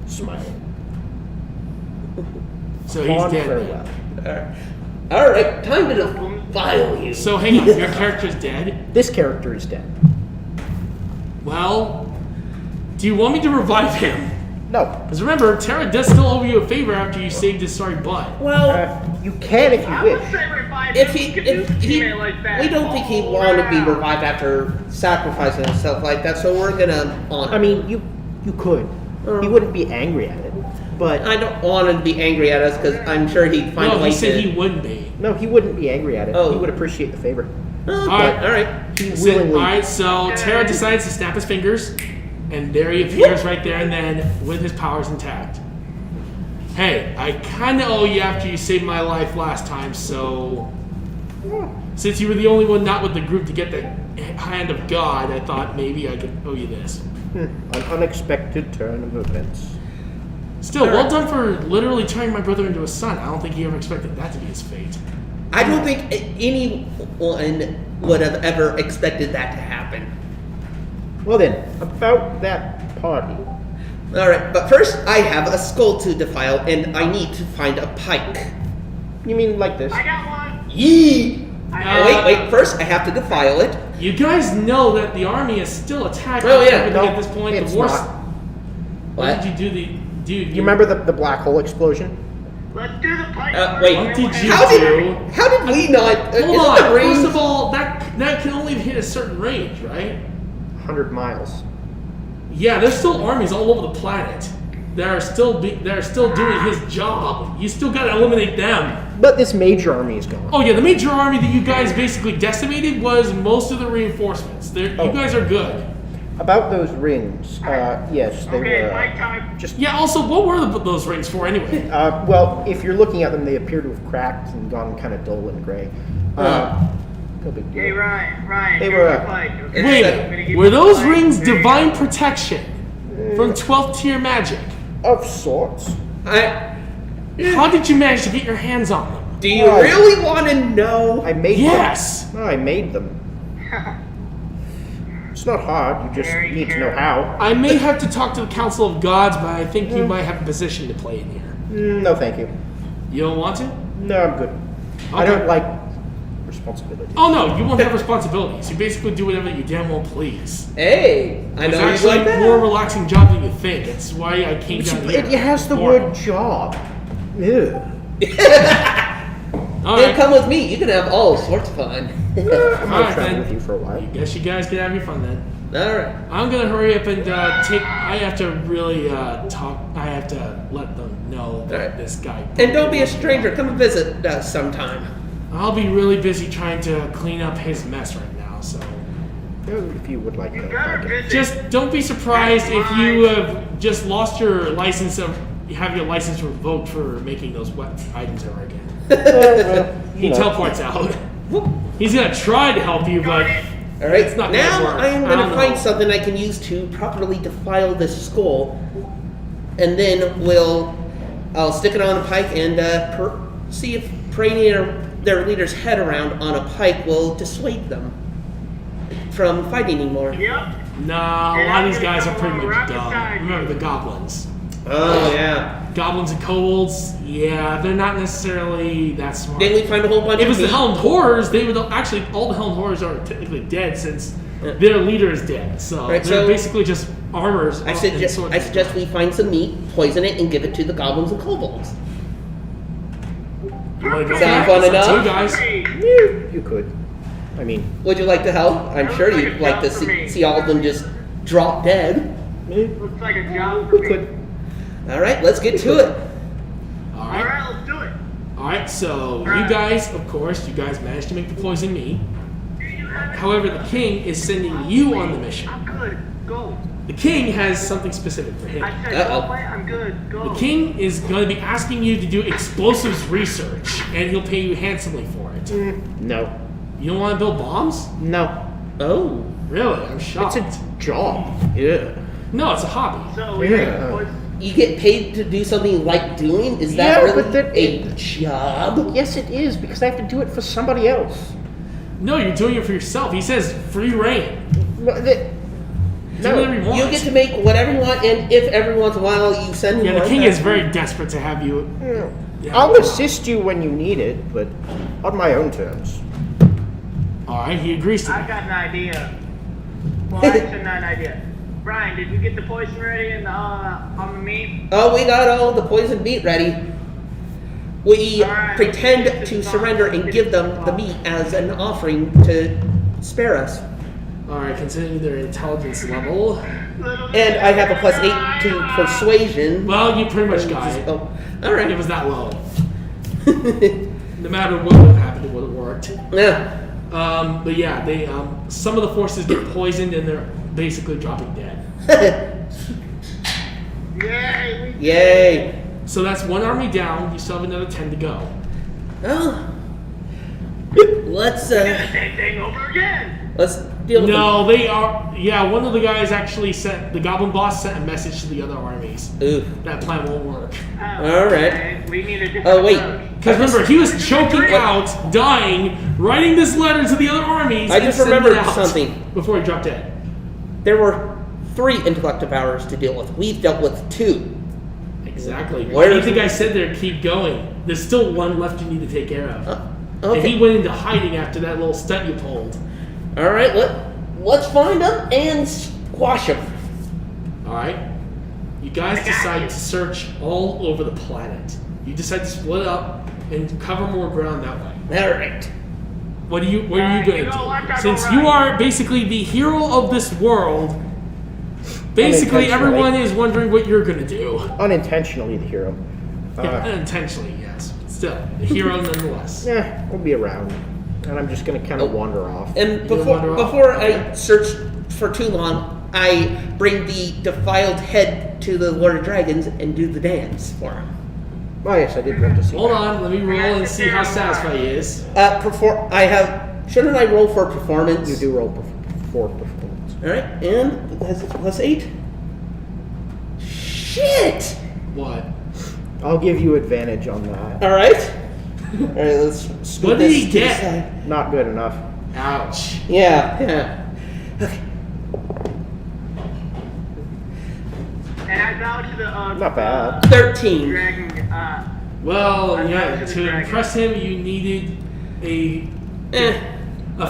smiling. So he's Fond dead. farewell. Alright, time to defile you. So hang on, your character's dead? This character is dead. Well, do you want me to revive him? No. Because remember, Tara does still owe you a favor after you saved his sorry butt. Well, You can if you I would wish. say revive if him. he, You could do if he, teammate like that we don't think he all wanted to be around. revived after sacrificing himself like that, so we're gonna honor. I mean, you could. He wouldn't be angry at it. But I don't want him to be angry at us because I'm sure he'd find a No, way he said to. he wouldn't be. no, he wouldn't be angry at it. Oh. He would appreciate the favor. Alright. Alright. He So, willingly. alright, so Tara decides to snap his fingers, and there he appears right there and then with his powers intact. Hey, I kinda owe you after you saved my life last time, so since you were the only one not with the group to get the hand of God, I thought maybe I could owe you this. An unexpected turn of events. Still, well done for literally turning my brother into a son. I don't think he ever expected that to be his fate. I don't think anyone would have ever expected that to happen. Well then, about that party. Alright, but first I have a skull to defile and I need to find a pike. You mean like this? I got one. Yee! Uh, Wait, first I have to defile it. You guys know that the army is still attacking Oh, yeah. everything No, at this point. it's The worst. not. What did you do? Dude, You remember the black hole explosion? Let's do the pipe. Wait. What did you How do? how did we not? Hold isn't on. the range- First of all, that can only hit a certain range, right? 100 miles. Yeah, there's still armies all over the planet that are still doing his job. You still gotta eliminate them. But this major army is gone. Oh yeah, the major army that you guys basically decimated was most of the reinforcements. You guys are good. About those rings, yes, they Okay, were pipe time. just. Yeah. Also, what were those rings for anyway? Well, if you're looking at them, they appear to have cracked and gone kind of dull and gray. No big Hey, deal. Ryan, They here's were, your pipe, okay? Wait, I'm gonna give were you those the pipe. rings There you divine go. protection from 12th tier magic? Of sorts. How did you manage to get your hands on them? Do you Oh. really want to know? I made Yes. them. No, I made them. It's not hard. You just Very need to know true. how. I may have to talk to the Council of Gods, but I think you might have a position to play in here. No, thank you. You don't want to? No, I'm good. I Okay. don't like responsibility. Oh no, you won't have responsibilities. You basically do whatever you damn well please. Hey, I It's know you actually like that. a more relaxing job than you think. It's why I came down here. It has the Boring. word job. Ew. All Then right. come with me. You can have all sorts of fun. I'm All gonna right, travel then. with you for a while. I guess you guys can have your fun then. Alright. I'm gonna hurry up and I have to really talk. I have to let them know that Alright. this guy. And don't be a stranger. Come and visit us sometime. I'll be really busy trying to clean up his mess right now. So If you would like You to. better visit. just don't be surprised if you have just lost your license you have your license revoked for making those wet items ever again. He teleports out. He's gonna try to help you, but Alright, it's not gonna now work. I am I going don't to find know. something I can use to properly defile this skull. And then I'll stick it on a pike and see if parading their leader's head around on a pike will dissuade them from fighting anymore. Yep. Nah, a lot of these guys are pretty much dumb. Remember the goblins. Oh, yeah. Goblins and kobolds, yeah, they're not necessarily that smart. Then we find a whole bunch If it of was the meat. Helmed Horrors, they would actually all the Helmed Horrors are technically dead since their leader is dead. So Right, they're so- basically just armors. I and suggest swords. we find some meat, poison it, and give it to the goblins and kobolds. You wanna go Sound for fun it? It's up to enough? you guys. You could. I mean, Would you like to help? I'm That sure looks like you'd a like to job for me. see all of them just drop dead. Looks like a job for you me. could. All right, let's get to it. All All right. right, let's do it. All right. So you Alright. guys, of course, you guys managed to make the poison meat. However, the king is sending you on the mission. I'm good. Go. The king has something specific for him. I said Uh-oh. go away. I'm good. Go. The king is going to be asking you to do explosives research, and he'll pay you handsomely for it. No. You don't want to build bombs? No. Oh. Really? I'm It's shocked. a job. Yeah. No, it's a hobby. So we Yeah. make You get paid to do something you like doing? Is that Yeah, really but that- a job? Yes, it is, because I have to do it for somebody else. No, you're doing it for yourself. He says free reign. No. Do whatever you want. You get to make whatever you want, and if every once in a while you send Yeah, the one, king that's- is very desperate to have you. Yeah. I'll assist you when you need it, but on my own terms. All right, he agrees to I that. got an idea. Well, actually, not an idea. Brian, did you get the poison ready and on the meat? Oh, we got all the poisoned meat ready. We Alright, pretend let's to get this surrender on. and give them the meat as an offering to spare us. All right, considering their intelligence level, And I have a +8 to persuasion. well, you pretty much got it. Oh, all right. It was that low. No matter what would have happened, it would have worked. Yeah. But yeah, they some of the forces get poisoned and they're basically dropping dead. Yay! Yay. So that's one army down. You still have another 10 to go. Oh. Let's Same thing over again. let's deal with No, they are. Yeah, one of the guys actually sent the goblin boss sent a message to the other armies. them. Ooh. That plan won't work. All right. Okay, we need a different Oh wait. approach. Because remember, he was choking out, dying, writing this letter to the other armies. I and just sending it remembered out something. before he dropped dead. There were 3 intellect devourers to deal with. We've dealt with 2. Exactly. Where Why do you is think it? I said there? Keep going. There's still one left you need to take care of. Okay. And he went into hiding after that little stunt you pulled. All right. Let's find them and squash them. All right. You guys decide to search all over the planet. You decide to split up and cover more ground that way. All right. What are you going you to know what? do? That's Since all you right. are basically the hero of this world, basically Unintentionally. everyone is wondering what you're going to do. Unintentionally, the hero. Yeah, unintentionally, yes. Still, a hero nonetheless. We'll be around. And I'm just going to kind of wander off. And You wander off? before I search for too long, I bring the defiled head to the Lord of Dragons and do the dance for him. Oh, yes, I did want to see Hold that. on, let me roll and see how satisfied he is. Shouldn't I roll for performance? You do roll for performance. All right, and that's +8. Shit! What? I'll give you advantage on that. All right. All right, let's. scoot What did this he to the get? side. Not good enough. Ouch. Yeah. Okay. And I bow to the Not bad. 13. dragon. Well, I'm yeah, not to the to dragon. impress him, you needed a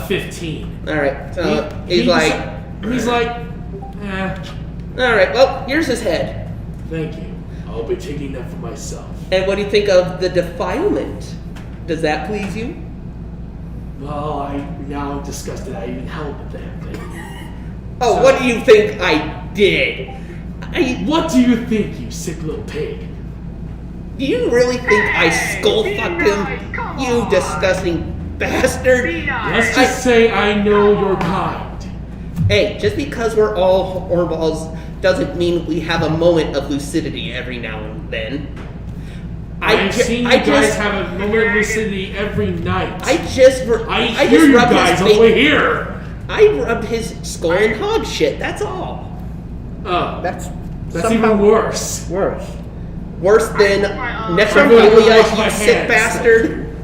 15. All right. So He- he's like, he's like, all right. Well, here's his head. thank you. I'll be taking that for myself. And what do you think of the defilement? Does that please you? Well, now I'm disgusted I even held the damn thing. Oh, So- what do you think I did? What do you think, you sick little pig? Do you really think I skull be fucked nice, him? come You on. disgusting bastard! Be nice. Let's just say I know your kind. Hey, just because we're all hornballs doesn't mean we have a moment of lucidity every now and then. I've seen you I guys just, have a moment of lucidity every night. I just hear just you rubbed guys his over face. here. I rubbed his skull and hog shit. That's all. Oh, That's that's somehow even worse. worse. Worse than I'm necrophilia, gonna wash my you sick hands. bastard.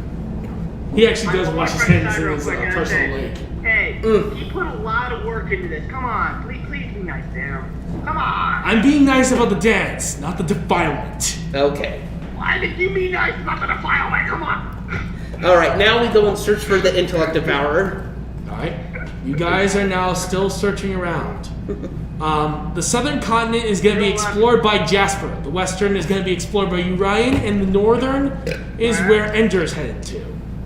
He actually does Michael, wash his walk right hands inside in real his quick, and personal say, lake. Hey, you put a lot of work into this. Come on, please be nice to him. Come on. I'm being nice about the dance, not the defilement. Okay. Why did you be nice about the defilement? Come on. All right. Now we go and search for the intellect devourer. Alright? You guys are now still searching around. The southern continent is going to be explored by Jasper. The western is going to be explored by Urian, and the northern is where Ender's headed to.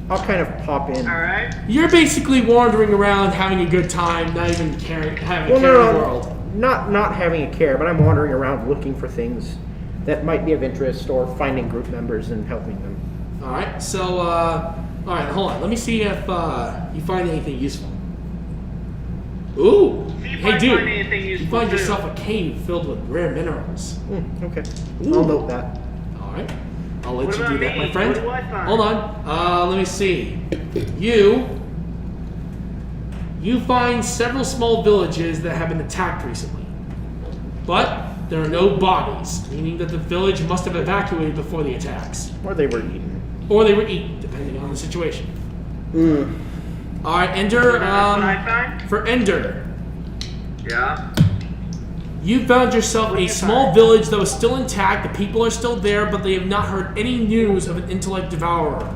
I'll kind of pop in. All right. You're basically wandering around, having a good time, not even caring, having Well, a care in the no, world. not having a care, but I'm wandering around looking for things that might be of interest or finding group members and helping them. Alright, so, alright, hold on. Let me see if you find anything useful. Ooh! See if Hey, I dude, find anything you useful, find too. yourself a cave filled with rare minerals. Okay. I'll note that. Alright. I'll let What you do about that, me? my friend. What do I find? Hold on. Let me see. You find several small villages that have been attacked recently. But there are no bodies, meaning that the village must have evacuated before the attacks. Or they were eaten. Or they were eaten, depending on the situation. Alright, Ender, What I find? for Ender, Yeah. you found yourself a small village that was still intact. The people are still there, but they have not heard any news of an intellect devourer.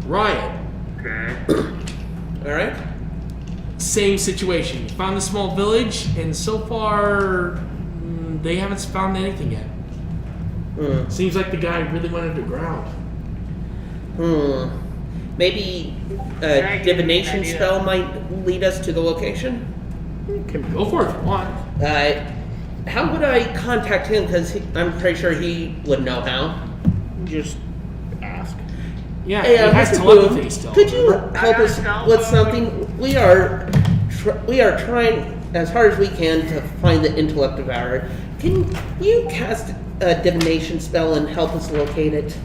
Ryan, Okay. All right. same situation. You found a small village, and so far, they haven't found anything yet. Seems like the guy really went underground. Maybe I a give divination you an idea? spell might lead us to the location. Go for it if you want. How would I contact him? Because I'm pretty sure he would know how. Just ask. Yeah, Hey, he has Mr. telepathy Boom, still. could you remember? help got a us cell with phone. something? We are trying as hard as we can to find the intellect devourer. Can you cast a divination spell and help us locate it?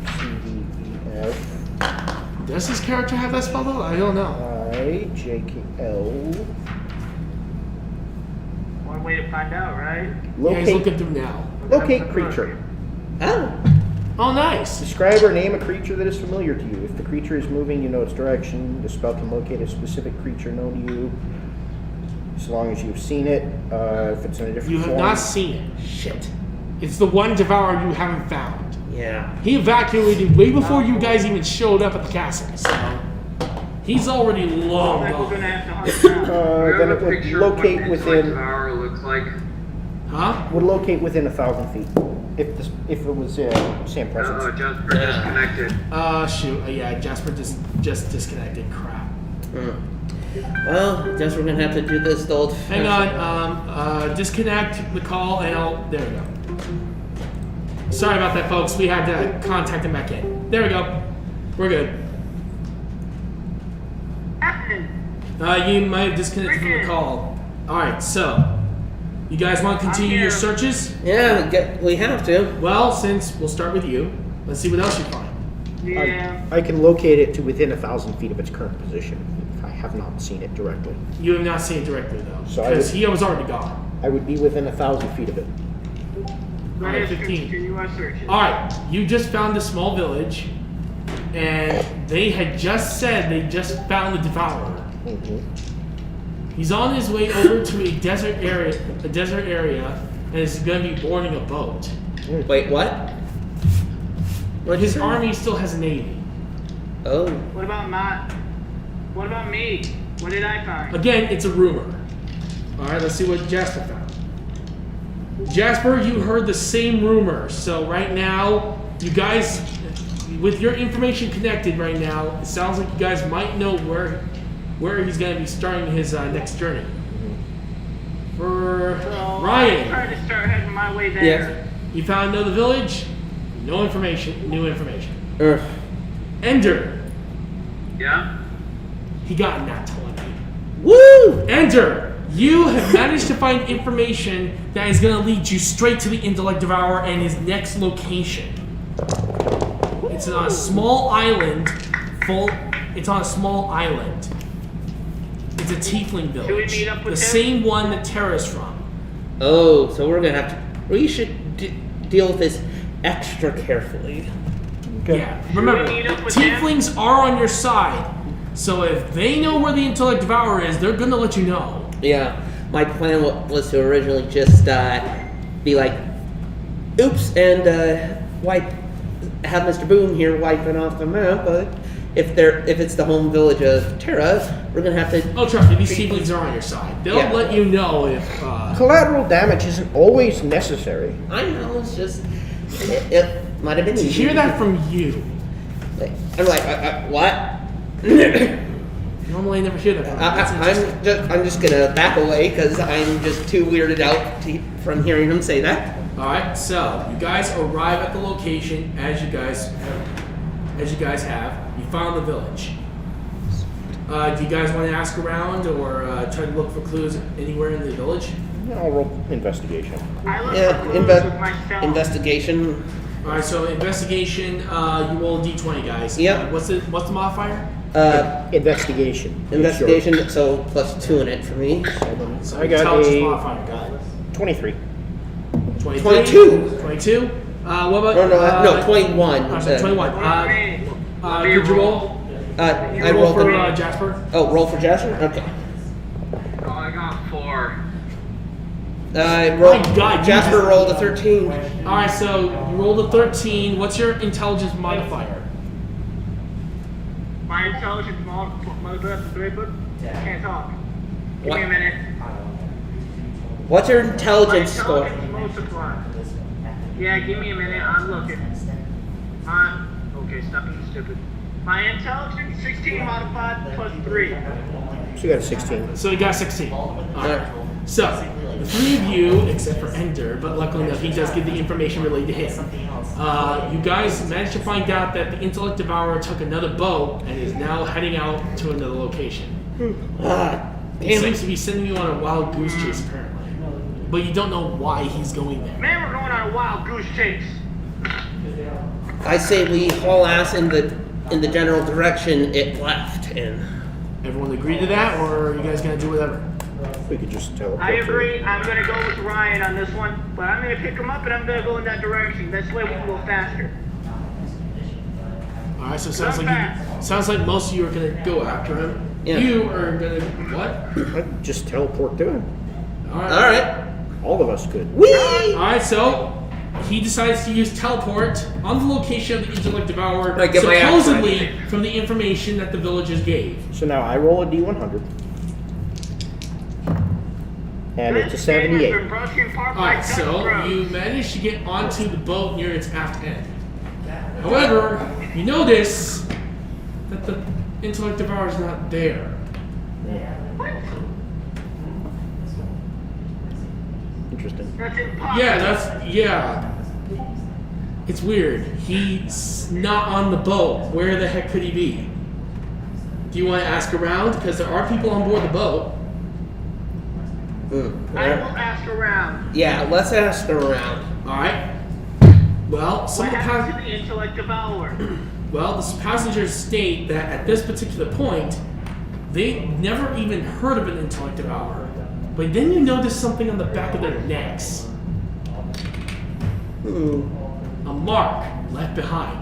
CDEF. Does his character have that spell though? I don't know. IJKL. One way to find out, right? Yeah, he's Locate, looking through now. locate creature. Oh, Oh, nice. Describe or name a creature that is familiar to you. If the creature is moving, you know its direction. The spell can locate a specific creature known to you, as long as you've seen it. If it's in a different You have form. not seen it. shit. It's the one devourer you haven't found. Yeah. He evacuated way before you guys even showed up at the castle, so he's already long Like we're gone. gonna have to hunt down. Do you Then have it a would picture of what locate an intellect within devourer looks like? Huh? would locate within 1,000 feet. If it was same presence. Oh, Jasper disconnected. Shoot. Yeah, Jasper just disconnected. Crap. Well, guess we're gonna have to do this the old. Hang on. Disconnect the call, and there we go. Sorry about that, folks. We had to contact him back in. There we go. We're good. You might have disconnected from the call. Alright, so. You guys want to continue your searches? Yeah, we have to. Well, since we'll start with you, let's see what else you find. Yeah. I can locate it to within 1,000 feet of its current position if I have not seen it directly. You have not seen it directly, though. So I Because would- he was already gone. I would be within 1,000 feet of it. Alright, 15. Continue our searches. Alright, you just found a small village, and they had just said they just found the devourer. He's on his way over to a desert area, and is going to be boarding a boat. Wait, what? But his army still has a navy. Oh. What about me? What did I find? Again, it's a rumor. Alright, let's see what Jasper found. Jasper, you heard the same rumor, so right now, you guys, with your information connected right now, it sounds like you guys might know where where he's going to be starting his next journey. For So Ryan, I try to start heading my way there. Yes. you found another village. No information. New information. Ugh. Ender, Yeah? he got nat 20. Woo! Ender, you have managed to find information that is going to lead you straight to the Intellect Devourer and his next location. It's on a small island. It's on a small island. It's a tiefling village. Should we meet up with the him? same one that Terra's from. Oh, so we're gonna have to. We should deal with this extra carefully. Yeah. Remember, meet up with him? tieflings are on your side. So if they know where the Intellect Devourer is, they're gonna let you know. Yeah, my plan was to originally just be like, oops, and have Mr. Boom here wiping off the map. But if it's the home village of Terra, we're gonna have to. Oh, trust me, these tieflings are on your side. They'll Yeah. let you know if. Collateral damage isn't always necessary. I know it's just it might have been To easy. hear that from you. I'm like, what? Normally, I never hear that from you. That's interesting. I'm just gonna back away because I'm just too weirded out from hearing him say that. All right, so you guys arrive at the location as you guys have. You found the village. Do you guys want to ask around or try to look for clues anywhere in the village? I'll roll investigation. I look Yeah, for clues with myself. investigation. All right, so investigation. You roll a d20, guys. Yep. What's the modifier? Investigation. Investigation, so +2 in it for me. So I got intelligence a- modifier. Got it. 23. 23? 22. 22. What about? No, 21. I'm sorry, 21. Did you roll? I You roll rolled for the. Jasper. Oh, roll for Jasper. Okay. Oh, I got 4. I rolled. My God, you Jasper just- rolled a 13. All right, so you rolled a 13. What's your intelligence modifier? My intelligence can't talk. Give What? me a minute. What's your My intelligence score? intelligence multiplier. Yeah, give me a minute. I'm looking. Okay, stop being stupid. My intelligence 16 modified +3. So you got a 16. So you got 16. All right. So the three of you, except for Ender, but luckily enough, he does give the information related to him. You guys managed to find out that the Intellect Devourer took another boat and is now heading out to another location. He Damn seems it. to be sending you on a wild goose chase, apparently. But you don't know why he's going there. Man, we're going on a wild goose chase. I say we haul ass in the general direction it left in. Everyone agree to that, or are you guys gonna do whatever? We could just teleport. I agree. I'm going to go with Ryan on this one, but I'm going to pick him up and I'm going to go in that direction. This way we can go faster. All right, so it sounds like most of you are gonna go after him. Yeah. You are gonna what? I'd just teleport to him. All right. All right. All of us could. Whee! All right, so he decides to use teleport on the location of the Intellect Devourer, I get my axe supposedly from the information that the villagers gave. So now I roll a D100. And it's a This game has 78. been brought to you in part All by right, so Teleportation. you manage to get onto the boat near its aft end. However, you notice that the Intellect Devourer is not there. Interesting. That's impossible. Yeah. It's weird. He's not on the boat. Where the heck could he be? Do you want to ask around? Because there are people on board the boat. I will ask around. Yeah, let's ask around. All right. Well, some What of the happened to the Intellect Devourer? well, the passengers state that at this particular point, they never even heard of an Intellect Devourer. But then you notice something on the back of their necks. A mark left behind.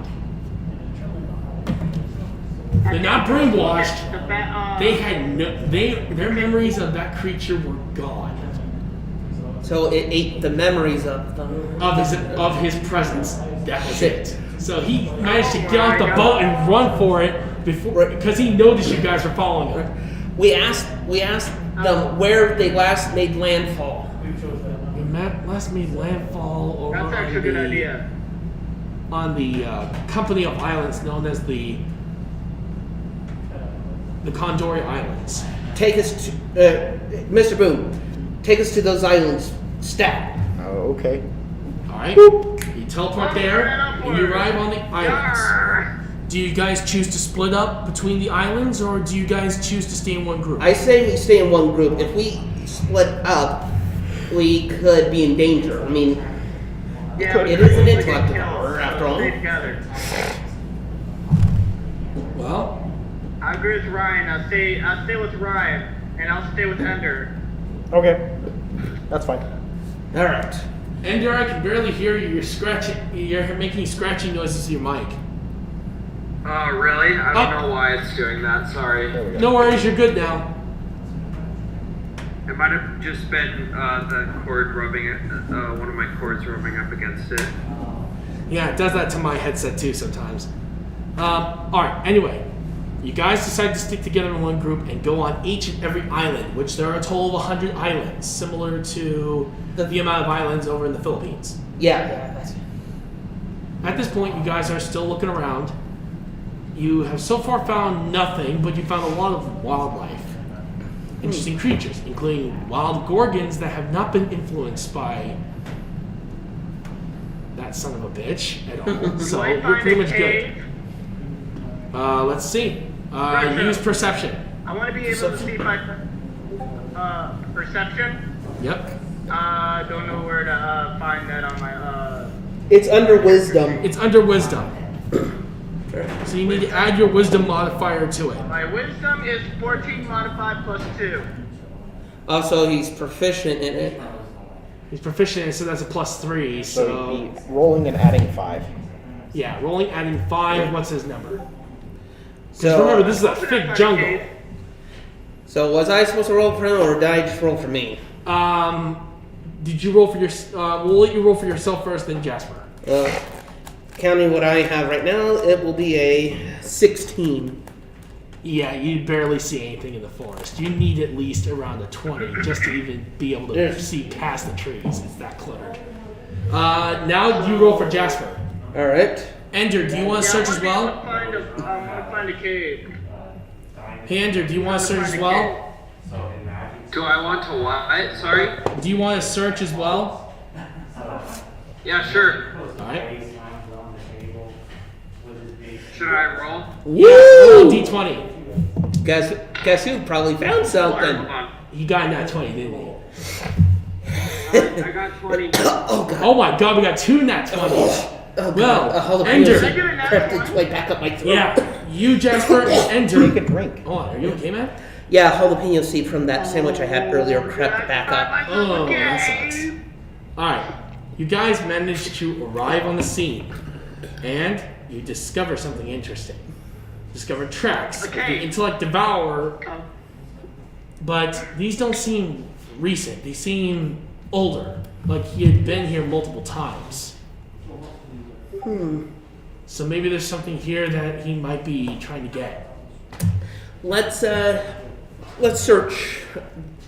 They're not brainwashed. They had their memories of that creature were gone. So it ate the memories of them. Of his presence. That was it. So he managed to get off the boat and run for it before, because he noticed you guys were following him. We asked them where they last made landfall. We last made landfall over That's actually a good idea. on the company of islands known as the the Condori Islands. Take us to, Mr. Boone. Take us to those islands. Stat. Oh, okay. All right. You teleport there, and you arrive on the islands. Do you guys choose to split up between the islands, or do you guys choose to stay in one group? I say we stay in one group. If we split up, we could be in danger. I mean, Yeah, it is an intellect devour, after all. Stay together. Well, I agree with Ryan. I'll stay with Ryan, and I'll stay with Ender. Okay. That's fine. All right. Ender, I can barely hear you. You're scratching. You're making scratching noises to your mic. Oh, really? I don't know why it's doing that. Sorry. There we go. No worries, you're good now. It might have just been the cord rubbing it. One of my cords rubbing up against it. Yeah, it does that to my headset too sometimes. All right. Anyway, you guys decide to stick together in one group and go on each and every island, which there are a total of 100 islands, similar to the amount of islands over in the Philippines. Yeah. At this point, you guys are still looking around. You have so far found nothing, but you found a lot of wildlife. Interesting creatures, including wild gorgons that have not been influenced by that son of a bitch at all. So Do I you're find pretty a much cave? good. Let's see. Use perception. I want to be able to see if I perception. Yep. Don't know where to find that on my It's under wisdom. It's under wisdom. So you need to add your wisdom modifier to it. My wisdom is 14 modified plus 2. Also, he's proficient in it. He's proficient in it, so that's a +3. So So you'd be rolling and adding 5. yeah, rolling, adding 5. What's his number? So Because remember, this is a thick jungle. So was I supposed to roll for him, or did I just roll for me? Did you roll for your? We'll let you roll for yourself first, then Jasper. Counting what I have right now, it will be a 16. Yeah, you barely see anything in the forest. You need at least around a 20 just to even be able to Yeah. see past the trees. It's that cluttered. Now you roll for Jasper. All right. Ender, do you want to search as well? I want to find a cave. Hey, Ender, do you want to search as well? Do I want to what? Sorry? Do you want to search as well? Yeah, sure. All right. Should I roll? Roll a Woo! d20. Guess who probably found Hold something? on. He got in that 20, didn't he? I got 20. Oh god. Oh my God, we got 2 nat 20s. Oh, Well, hold on. Ender. Did I get a nat Crept one? its way back up my throat. Yeah, you, Jasper, and Take a Ender. drink. Hold on, are you okay, man? Yeah, jalapeno seed from that sandwich I had earlier crept back up. Oh, that sucks. Alright, you guys managed to arrive on the scene, and you discover something interesting. Discover tracks of the Okay. intellect devourer, but these don't seem recent. They seem older, like he had been here multiple times. So maybe there's something here that he might be trying to get. Let's search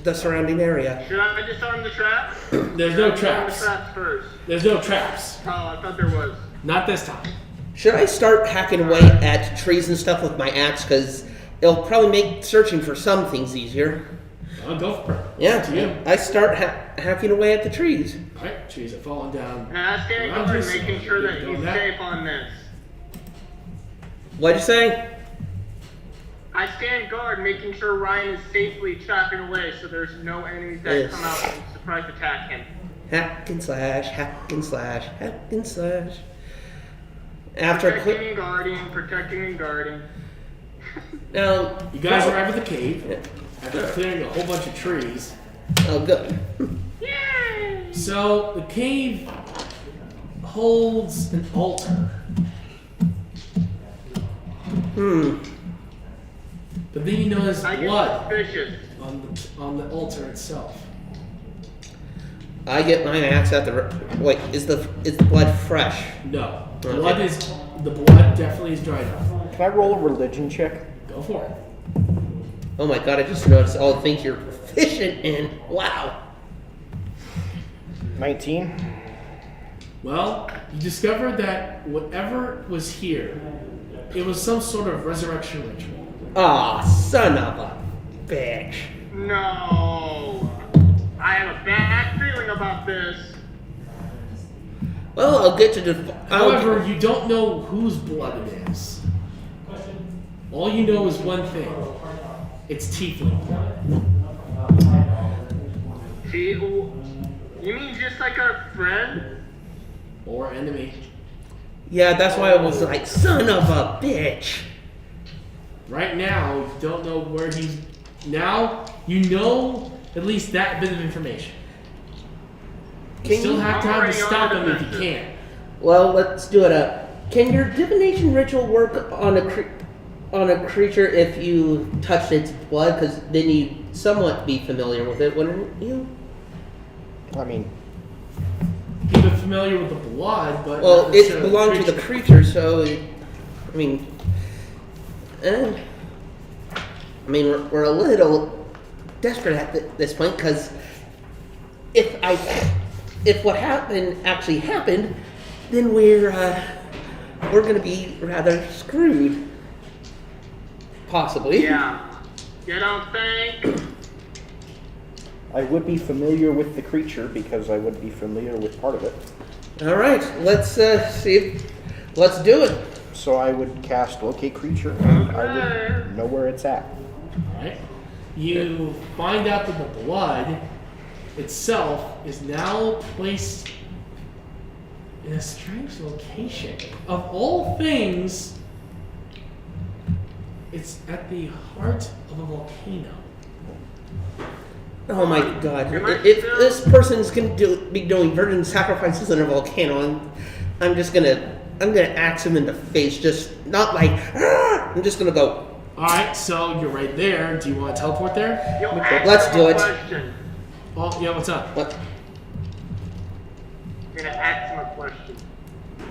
the surrounding area. Should I disarm the trap? There's no traps. The traps first. There's no traps. Oh, I thought there was. Not this time. Should I start hacking away at trees and stuff with my axe? Because it'll probably make searching for some things easier. I'll go for it. Yeah, Up to you. I start hacking away at the trees. Alright, trees are falling down. And I stand around guard, you, so making sure that you he's know that. safe on this. What'd you say? I stand guard, making sure Ryan is safely chopping away, so there's no enemies that Yes. come out and surprise attack him. Hack and slash, hack and slash, hack and slash. After a Protecting quick... and guarding, protecting and guarding. Now... You guys arrive at the cave after clearing a whole bunch of trees. Oh, good. Yay! So the cave holds an altar. But then you notice I get blood suspicious. on the altar itself. I get my axe out the... Wait, is the blood fresh? No. Okay. The blood definitely is dried up. Can I roll a religion check? Go for it. Oh my god, I just noticed all the things you're proficient in. Wow. 19. Well, you discovered that whatever was here, it was some sort of resurrection ritual. Aw, son of a bitch. No. I have a bad feeling about this. Well, I'll get to the. However, you don't know whose blood it is. All you know is one thing. It's tiefling. See, you mean just like our friend? Or enemy. Yeah, that's why I was like, son of a bitch. Right now, you don't know where he's... Now, you know at least that bit of information. You Can still you- have I'm time to already stop on him the if you defensive. can. Well, let's do it up. Can your divination ritual work on a creature if you touched its blood? Because then you somewhat be familiar with it, wouldn't you? I mean, You've been familiar with the blood, but... Well, not it necessarily belonged to the creature. creature, so I mean, we're a little desperate at this point because if what happened actually happened, then we're gonna be rather screwed, possibly. Yeah. You don't think? I would be familiar with the creature because I would be familiar with part of it. All right, let's see. Let's do it. So I would cast Locate Creature, and I would know where it's at. Alright. You find out that the blood itself is now placed in a strange location. Of all things, it's at the heart of a volcano. Oh my God! Am I If still- this person's gonna be doing virgin sacrifices in a volcano, I'm gonna axe him in the face. Just not like, "Ah!" I'm just gonna go. Alright, so you're right there. Do you want to teleport there? Yo, Let's ask do him a it. question. Oh, yeah, what's up? What? I'm gonna ask him a question.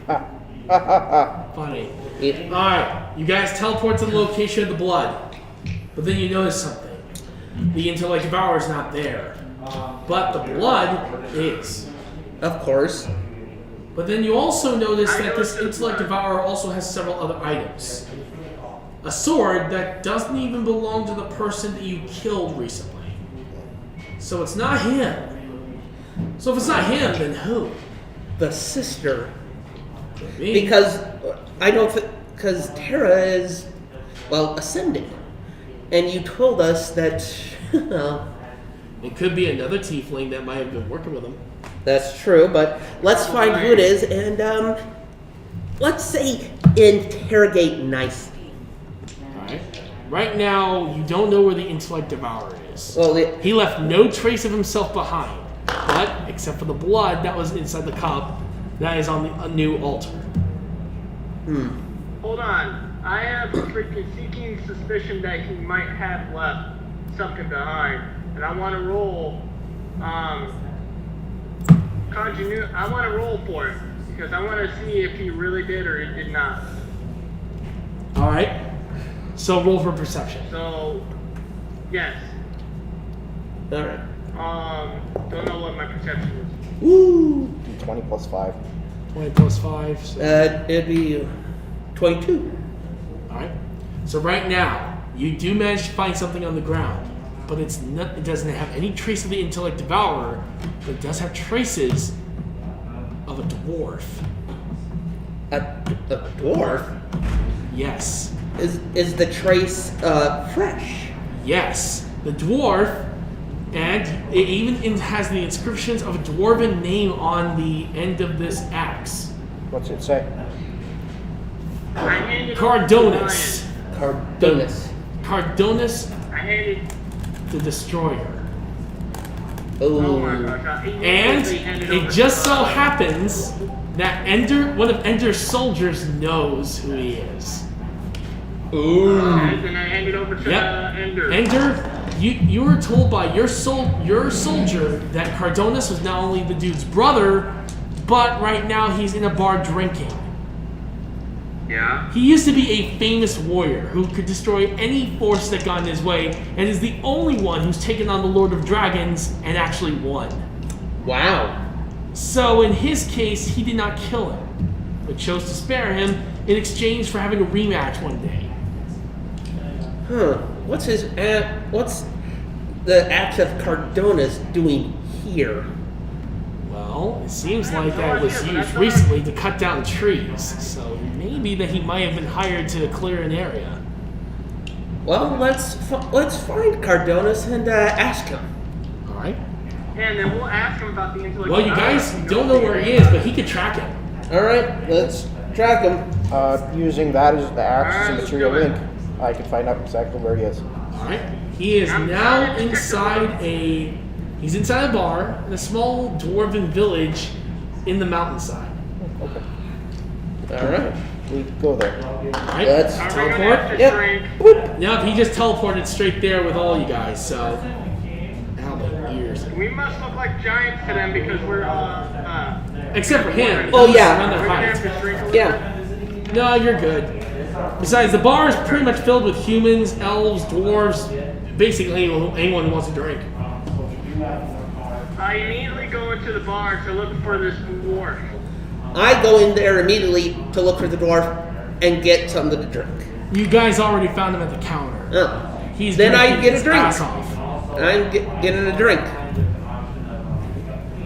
Ha ha ha ha. Funny. Yeah. Alright, you guys teleport to the location of the blood. But then you notice something. The intellect devourer is not there. But the blood is. Of course. But then you also notice that this intellect devourer also has several other items. A sword that doesn't even belong to the person that you killed recently. So it's not him. So if it's not him, then who? The sister. Could be. Because I don't because Terra is, well, ascended. And you told us that, well, It could be another tiefling that might have been working with him. that's true, but let's find who it is and, let's say interrogate nicely. Alright. Right now, you don't know where the intellect devourer is. Well, He left no trace of himself behind. But, except for the blood that was inside the cup, that is on a new altar. Hold on. I have a freaking seeking suspicion that he might have left something behind. And I want to roll, I want to roll for it. Because I want to see if he really did or he did not. Alright. So roll for perception. So, yes. alright. Don't know what my perception is. Woo! 20 plus 5. 20 plus 5. So. It'd be 22. Alright. So right now, you do manage to find something on the ground. But it doesn't have any trace of the intellect devourer, but it does have traces of a dwarf. A dwarf? Yes. Is the trace, fresh? Yes. The dwarf, and it even has the inscriptions of a dwarven name on the end of this axe. What's it say? I handed over to Cardonus. Cardonus. Cardonus Ryan. I handed. the Destroyer. Oh my Oh. gosh. And it just so happens that one of Ender's soldiers knows who he is. And then I handed over to Yep. Ender. Ender, you were told by your soldier that Cardonus was not only the dude's brother, but right now he's in a bar drinking. Yeah. He used to be a famous warrior who could destroy any force that got in his way, and is the only one who's taken on the Lord of Dragons and actually won. Wow. So in his case, he did not kill him, but chose to spare him in exchange for having a rematch one day. What's the act of Cardona's doing here? Well, it seems like that was used recently to cut down trees, so maybe that he might have been hired to clear an area. Well, let's find Cardonas and ask him. All right. And then we'll ask him about the intellectual. Well, you guys don't know where he is, but he could track him. All right, let's track him. Using that as the axe as a Alright, material let's do link, I can find out exactly where he is. All right. He is now inside a. He's inside a bar in a small dwarven village in the mountainside. Okay. All right. We go there. All right. Let's Are we gonna teleport. have to Yep. drink? Yep, he just teleported straight there with all you guys. So, ow, my ears. We must look like giants to them because we're Except for him. Oh, He's yeah. around we're their gonna have height. to drink a little Yeah. bit. No, you're good. Besides, the bar is pretty much filled with humans, elves, dwarves, basically anyone who wants to drink. I immediately go into the bar to look for this dwarf. I go in there immediately to look for the dwarf and get something to drink. You guys already found him at the counter. Oh. He's Then I drinking get a his drink. ass off. I'm getting a drink.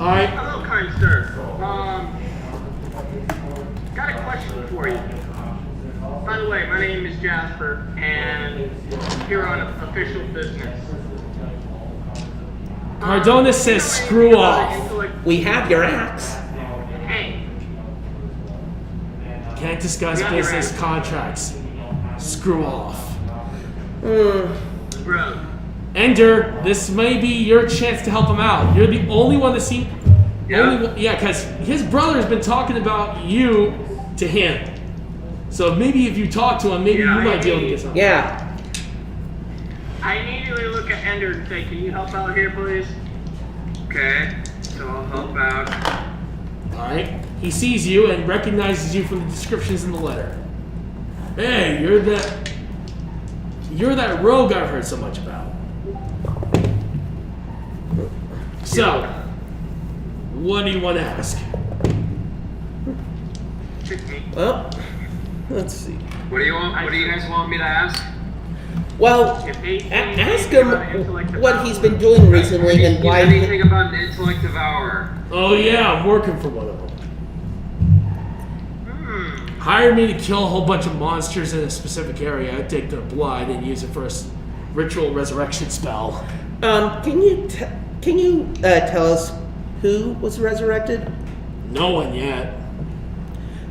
All right. Hello, kind sir. Got a question for you. By the way, my name is Jasper, and here on official business. Cardona says screw off. We have your axe. Hey, Can't discuss Yeah, you're business right. contracts. Screw off. bro. Ender, this may be your chance to help him out. You're the only one to see. Yeah. Because his brother has been talking about you to him. So maybe if you talk to him, maybe Yeah, you might be able to get something. Yeah. I immediately look at Ender and say, "Can you help out here, please?" Okay, so I'll help out. Alright. He sees you and recognizes you from the descriptions in the letter. Hey, you're that rogue I've heard so much about. So, what do you want to ask? Well, let's see. What do you want? What do you guys want me to ask? Well, If they ask him what he's been doing recently and why. Anything about an intellect devour? Oh yeah, I'm working for one of them. Hired me to kill a whole bunch of monsters in a specific area, take their blood, and use it for a ritual resurrection spell. Can you tell us who was resurrected? No one yet.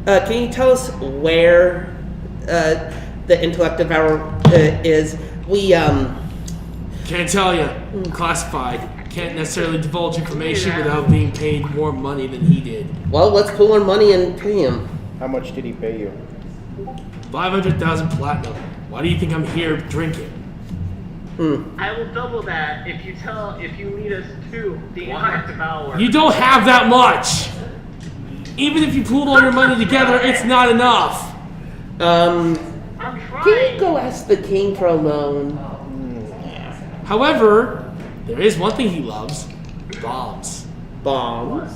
Can you tell us where the intellect devourer is? We Can't tell you. Classified. Can't necessarily divulge information without being paid more money than he did. well, let's pool our money and pay him. How much did he pay you? 500,000 platinum. Why do you think I'm here drinking? I will double that if you lead us to the intellect devourer. You don't have that much. Even if you pooled all your money together, it's not enough. I'm Can you trying. go ask the king for a loan? However, there is one thing he loves: bombs. Bombs?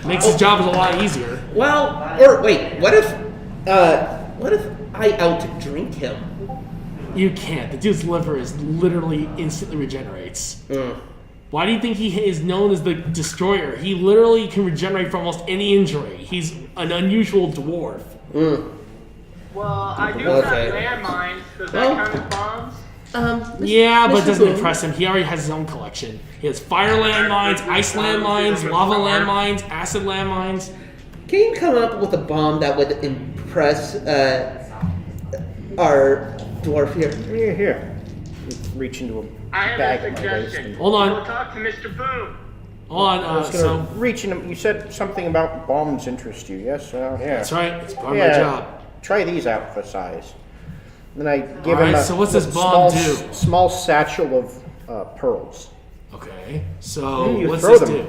Makes his job a lot easier. Well, or wait, what if I outdrink him? You can't. The dude's liver is literally instantly regenerates. Why do you think he is known as the Destroyer? He literally can regenerate from almost any injury. He's an unusual dwarf. Well, I do Okay. have landmines. Does Well- that count as bombs? Yeah, but it Mr. doesn't Boone. impress him. He already has his own collection. He has fire landmines, ice landmines, lava landmines, acid landmines. Can you come up with a bomb that would impress our dwarf here? Here. Reach into a I have bag a in my waist. suggestion. And Hold on. Go talk to Mr. Boone. Hold on, I was gonna so reach in. You said something about bombs interest you. Yes. Yeah. that's right. It's part of Yeah. my job. Try these out for size. Then I give Alright, him a so what's this small, bomb do? small satchel of pearls. Okay. So You what's throw this them.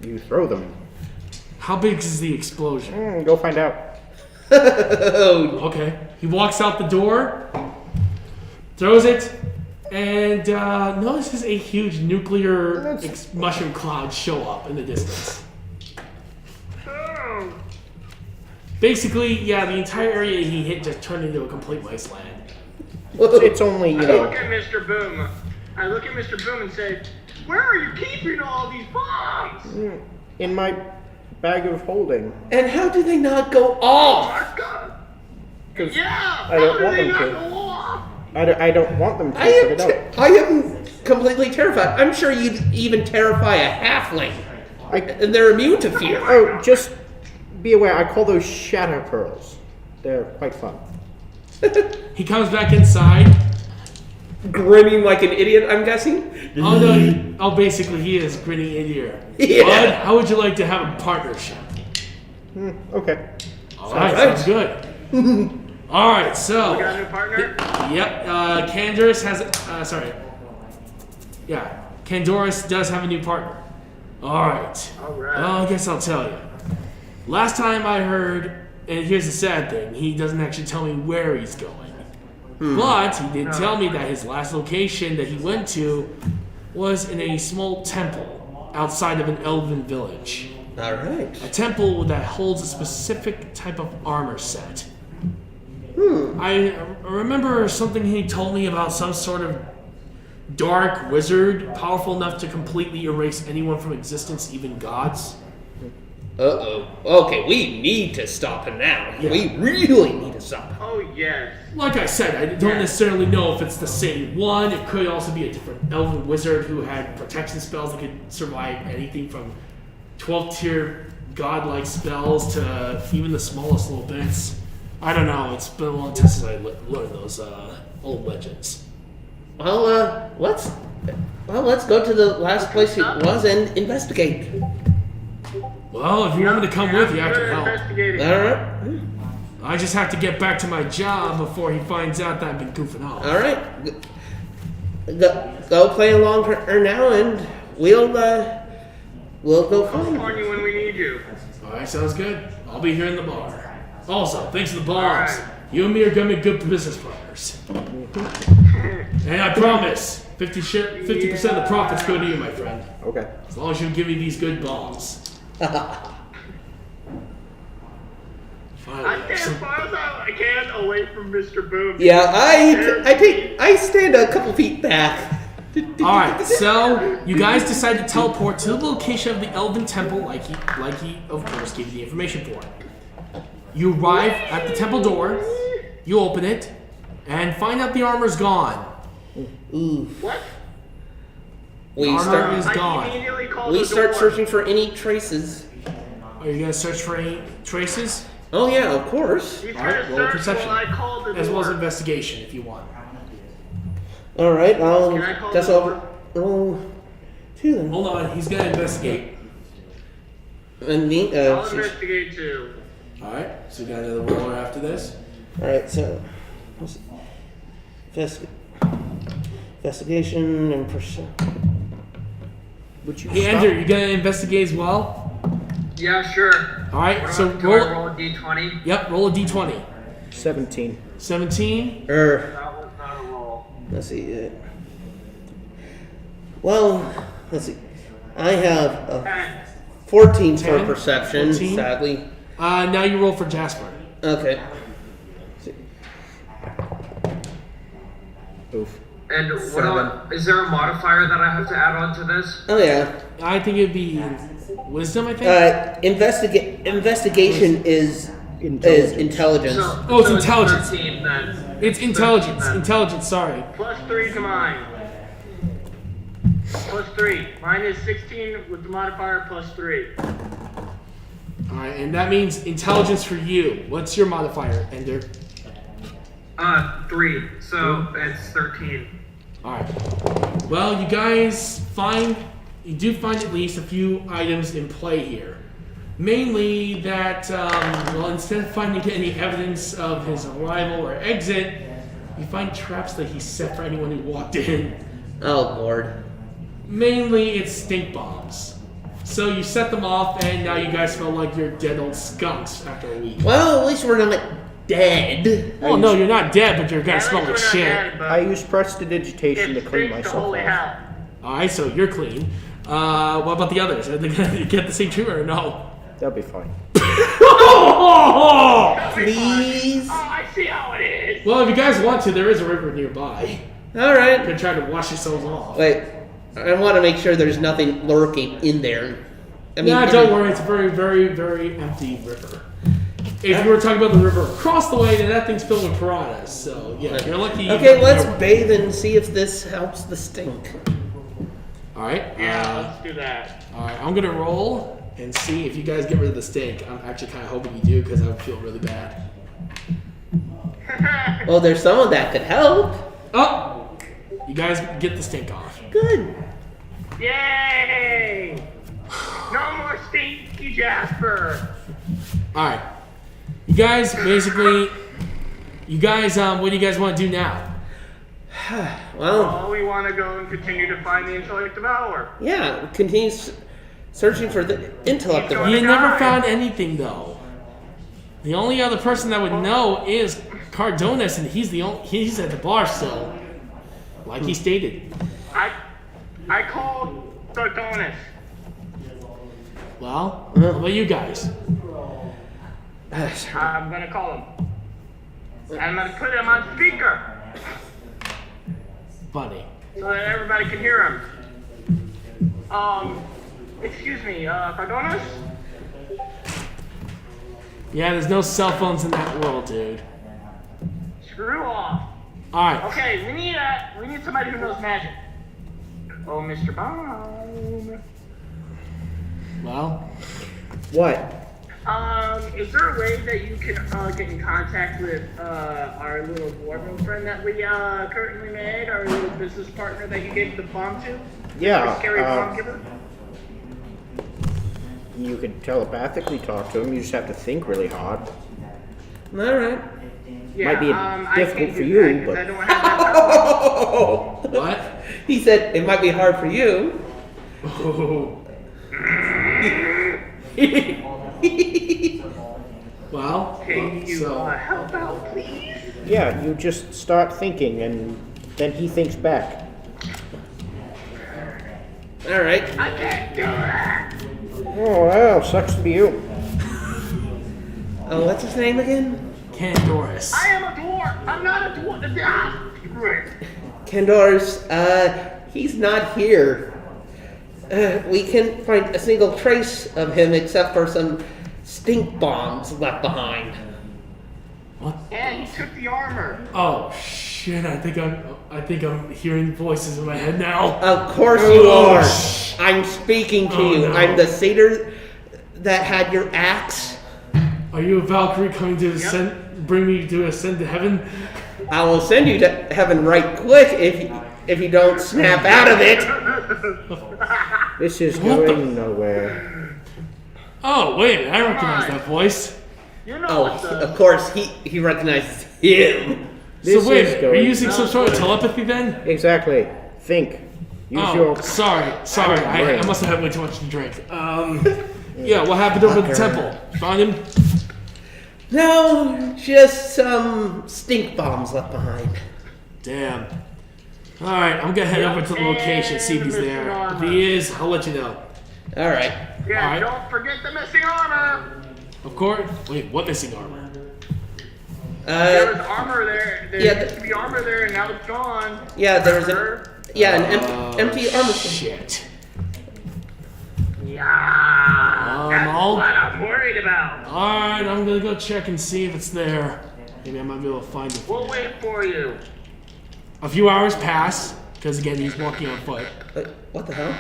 do? You throw them. How big is the explosion? Go find out. Okay. He walks out the door, throws it, and notices a huge nuclear mushroom cloud show up in the distance. Oh. Basically, yeah, the entire area he hit just turned into a complete wasteland. It's only, you I know. look at Mr. Boom. I look at Mr. Boom and say, "Where are you keeping all these bombs?" In my bag of holding. And how do they not go Oh off? my God! 'Cause Yeah. I don't how do want they them not to. go off? I don't want them to, I so am, they don't. I am completely terrified. I'm sure you'd even terrify a halfling. And they're immune to fear. Oh, just be aware, I call those shadow pearls. They're quite fun. He comes back inside. Grinning like an idiot, I'm guessing. Oh no! Oh, basically, he is grinning idiot. Yeah. Bud, how would you like to have a partnership? Okay. All right, right. sounds good. All right, so. We got a new partner. Yep, Candoris has. Yeah, Candoris does have a new partner. All right. All right. Well, I guess I'll tell you. Last time I heard, and here's the sad thing: he doesn't actually tell me where he's going. But he did tell me that his last location that he went to was in a small temple outside of an elven village. All right. A temple that holds a specific type of armor set. I remember something he told me about some sort of dark wizard, powerful enough to completely erase anyone from existence, even gods. Uh-oh. Okay, we need to stop him now. Yeah. We really need to stop him. Oh yes. Like I said, I don't necessarily know if it's the same one. It could also be a different elven wizard who had protection spells that could survive anything from 12th tier godlike spells to even the smallest little bits. I don't know. It's been a long time since I learned those old legends. Well, let's go to the last place it was and investigate. Well, if you want me to come with you, I can help. Investigating. All right. I just have to get back to my job before he finds out that I've been goofing off. All right. Go play along her now, and we'll go I'll find find you. you when we need you. All right, sounds good. I'll be here in the bar. Also, thanks to the bombs, All right. you and me are gonna be good business partners. And I promise, 50% of the profits go to you, my friend. Okay. As long as you give me these good bombs. Finally, I stand as far as I can away from Mr. Boom. Yeah, I stand a couple feet back. Alright, so you guys decide to teleport to the location of the Elven Temple like he of course gave you the information for. You arrive at the temple door, you open it, and find out the armor's gone. Ooh. What? We Armor start is I gone. immediately call we the start door. searching for any traces. Are you gonna search for any traces? Oh yeah, of course. He's Alright, trying to roll search perception. while I call the As well as door. investigation if you want. All right, I'll Can I call guess the I'll door? roll two then. Hold on, he's gonna investigate. And me. I'll investigate too. Alright, so you got another roller after this. All right, so investigation and perception. Would you Hey, stop? Andrew, you gonna investigate as well? Yeah, sure. Alright, What so about- do I roll. roll a d20? Yep, roll a d20. 17. 17. That was not a roll. Let's see. Well, let's see. I have a 14 for 10, perception. 14. Sadly. Now you roll for Jasper. Okay. Oof. And what 7. is there a modifier that I have to add on to this? Oh yeah. I think it'd be wisdom, I think. Investigation is intelligence. So, Oh, it's so intelligence. 13 then. It's 13 intelligence. then. Intelligence, sorry. +3 to mine. +3. Mine is 16 with the modifier +3. Alright, and that means intelligence for you. What's your modifier, Ender? 3. So it's 13. Alright. Well, you guys you do find at least a few items in play here. Mainly that, instead of finding any evidence of his arrival or exit, you find traps that he set for anyone who walked in. Oh lord. Mainly, it's stink bombs. So you set them off, and now you guys smell like you're dead old skunks after a week. Well, at least we're not dead. Well, no, you're not dead, but you're gonna At smell least like we're not shit. dead, but I use prestidigitation to it clean stinks to myself holy off. hell. Alright, so you're clean. What about the others? Are they gonna get the same treatment or no? That'll be fine. Please. Oh, I see how it is. Well, if you guys want to, there is a river nearby. All You right. can try to wash yourselves off. Wait, I want to make sure there's nothing lurking in there. I mean, Nah, don't worry. It's a very, very, very empty river. If you were talking about the river across the way, then that thing's filled with piranhas. So, yeah, you're lucky. Okay, let's bathe and see if this helps the stink. All right. Yeah, let's do that. All right, I'm gonna roll and see if you guys get rid of the stink. I'm actually kind of hoping you do because I would feel really bad. Well, there's someone that could help. Oh, you guys get the stink off. Good. Yay! No more stinky Jasper. All right, you guys basically, what do you guys want to do now? Well, Oh, we want to go and continue to find the intellect devour. yeah, continue searching for the intellect. Keep of going. You never found anything though. The only other person that would know is Cardonis, and he's at the bar still, like he stated. I called Sardonis. Well, what about you guys? I'm gonna call him. I'm gonna put him on speaker Buddy. so that everybody can hear him. Excuse me, Sardonis? Yeah, there's no cell phones in that world, dude. Screw off. All right. Okay, we need somebody who knows magic. Oh, Mr. Bond. What? Oh. Is there a way that you can get in contact with our little dwarven friend that we currently made, our little business partner that you gave the bomb to? Yeah. The scary bomb giver? You can telepathically talk to him. You just have to think really hard. All right. Yeah, Might be I difficult can't for do you, that 'cause but- I don't have that. What? He said it might be hard for you. Well, Can you so help out, please? Yeah, you just start thinking, and then he thinks back. All right. I can't do that. Oh, well, sucks to be you. Oh, what's his name again? Candoris. I am a dwarf. I'm not a dwarf. Ah, great. Kendor's. He's not here. We can't find a single trace of him except for some stink bombs left behind. What? And he took the armor. Oh shit! I think I'm hearing voices in my head now. Of course you Oh, are. sh- I'm speaking to Oh, you. no. I'm the satyr that had your axe. Are you a Valkyrie coming to bring me to ascend to heaven? I will send you to heaven right quick if you don't snap out of it. This is What the- going nowhere. Oh wait, I recognize that voice. You know Oh, what the... of course he recognizes him. This so wait, is are you going- using some sort of telepathy then? Exactly. Think. Use Oh, your... sorry. I brain. must have had way too much to drink. Yeah, what happened over at the temple? Found him? No, just some stink bombs left behind. Damn. Alright, I'm gonna head over to the location, see if he's there. If he is, I'll let you know. All right. Yeah, Alright. don't forget the missing armor. Of course. Wait, what missing armor? There was armor there. There yeah, used to be armor there, and now it's gone. Yeah, there was an Oh, empty armor. Shit. Yeah, that's I'll- what I'm worried about. Alright, I'm gonna go check and see if it's there. Maybe I might be able to find it. We'll wait for you. A few hours pass, because again, he's walking on foot. What the hell?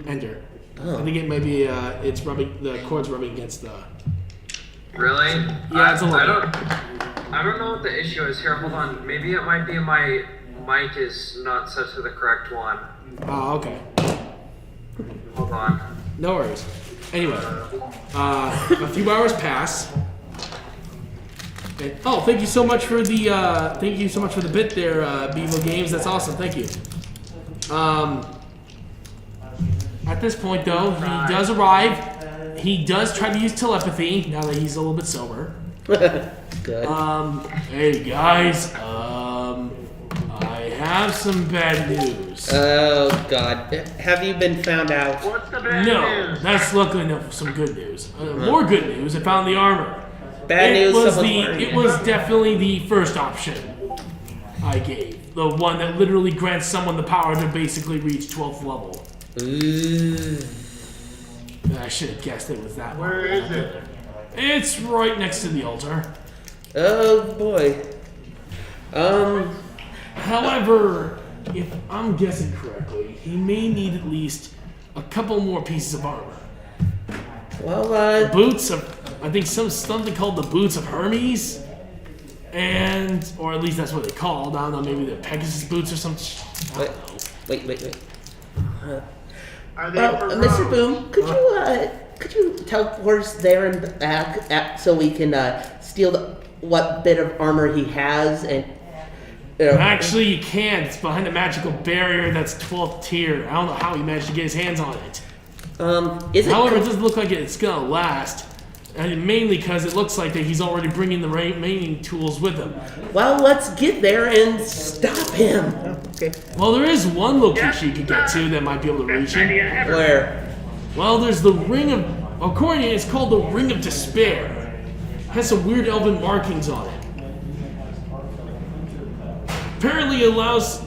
Enter. Oh. I think it might be, it's rubbing, the cord's rubbing against the... Really? Yeah, it's a little I don't know what the issue is here. Hold on. Maybe it might be my mic is not set to the correct one. Oh, okay. Hold on. No worries. Anyway, a few hours pass. And, oh, thank you so much for the bit there, Bevo Games. That's awesome. Thank you. At this point, though, he does arrive. He does try to use telepathy now that he's a little bit sober. Good. Hey guys, I have some bad news. Oh God, have you been found out? What's the bad No, news? that's luckily enough for some good news. More good news, I found the armor. Bad news. It was definitely the first option I gave. The one that literally grants someone the power to basically reach 12th level. Ooh. I should have guessed it was that one. Where is it? It's right next to the altar. Oh boy. However, if I'm guessing correctly, he may need at least a couple more pieces of armor. Well, Boots of, I think something called the Boots of Hermes, or at least that's what they're called. I don't know, maybe they're Pegasus boots or something. I don't know. wait. Are they for Mr. Rose? Boom, could you teleport us there and back so we can steal what bit of armor he has and. Actually, you can't. It's behind a magical barrier that's 12th tier. I don't know how he managed to get his hands on it. However, it doesn't look like it's gonna last. And mainly because it looks like that he's already bringing the remaining tools with him. Well, let's get there and stop him. Okay. Well, there is one location you could get to that might be able to reach him. Where? Well, there's the Ring of... According to it, it's called the Ring of Despair. It has some weird elven markings on it. Apparently it allows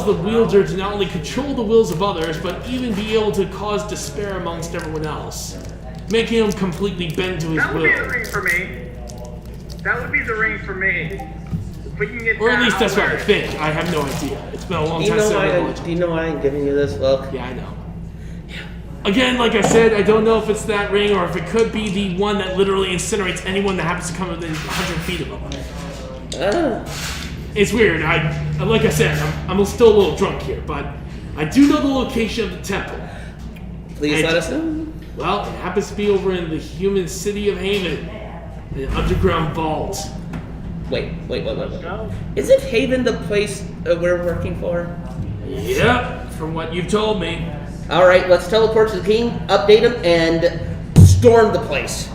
the wielder to not only control the wills of others, but even be able to cause despair amongst everyone else, making him completely bend to his That would be the will. ring for me. That would be the ring for me. If we can get Or at that, least that's I'll what I wear it. think. I have no idea. It's been a long Do you time know since why? I've been Do religion. you know why I'm giving you this look? Yeah, I know. Again, like I said, I don't know if it's that ring or if it could be the one that literally incinerates anyone that happens to come within 100 feet of him. It's weird. Like I said, I'm still a little drunk here, but I do know the location of the temple. Please let us know. Well, it happens to be over in the human city of Haven, an underground vault. Wait. Isn't Haven the place we're working for? Yep, from what you've told me. All right, let's teleport to the king, update him, and storm the place.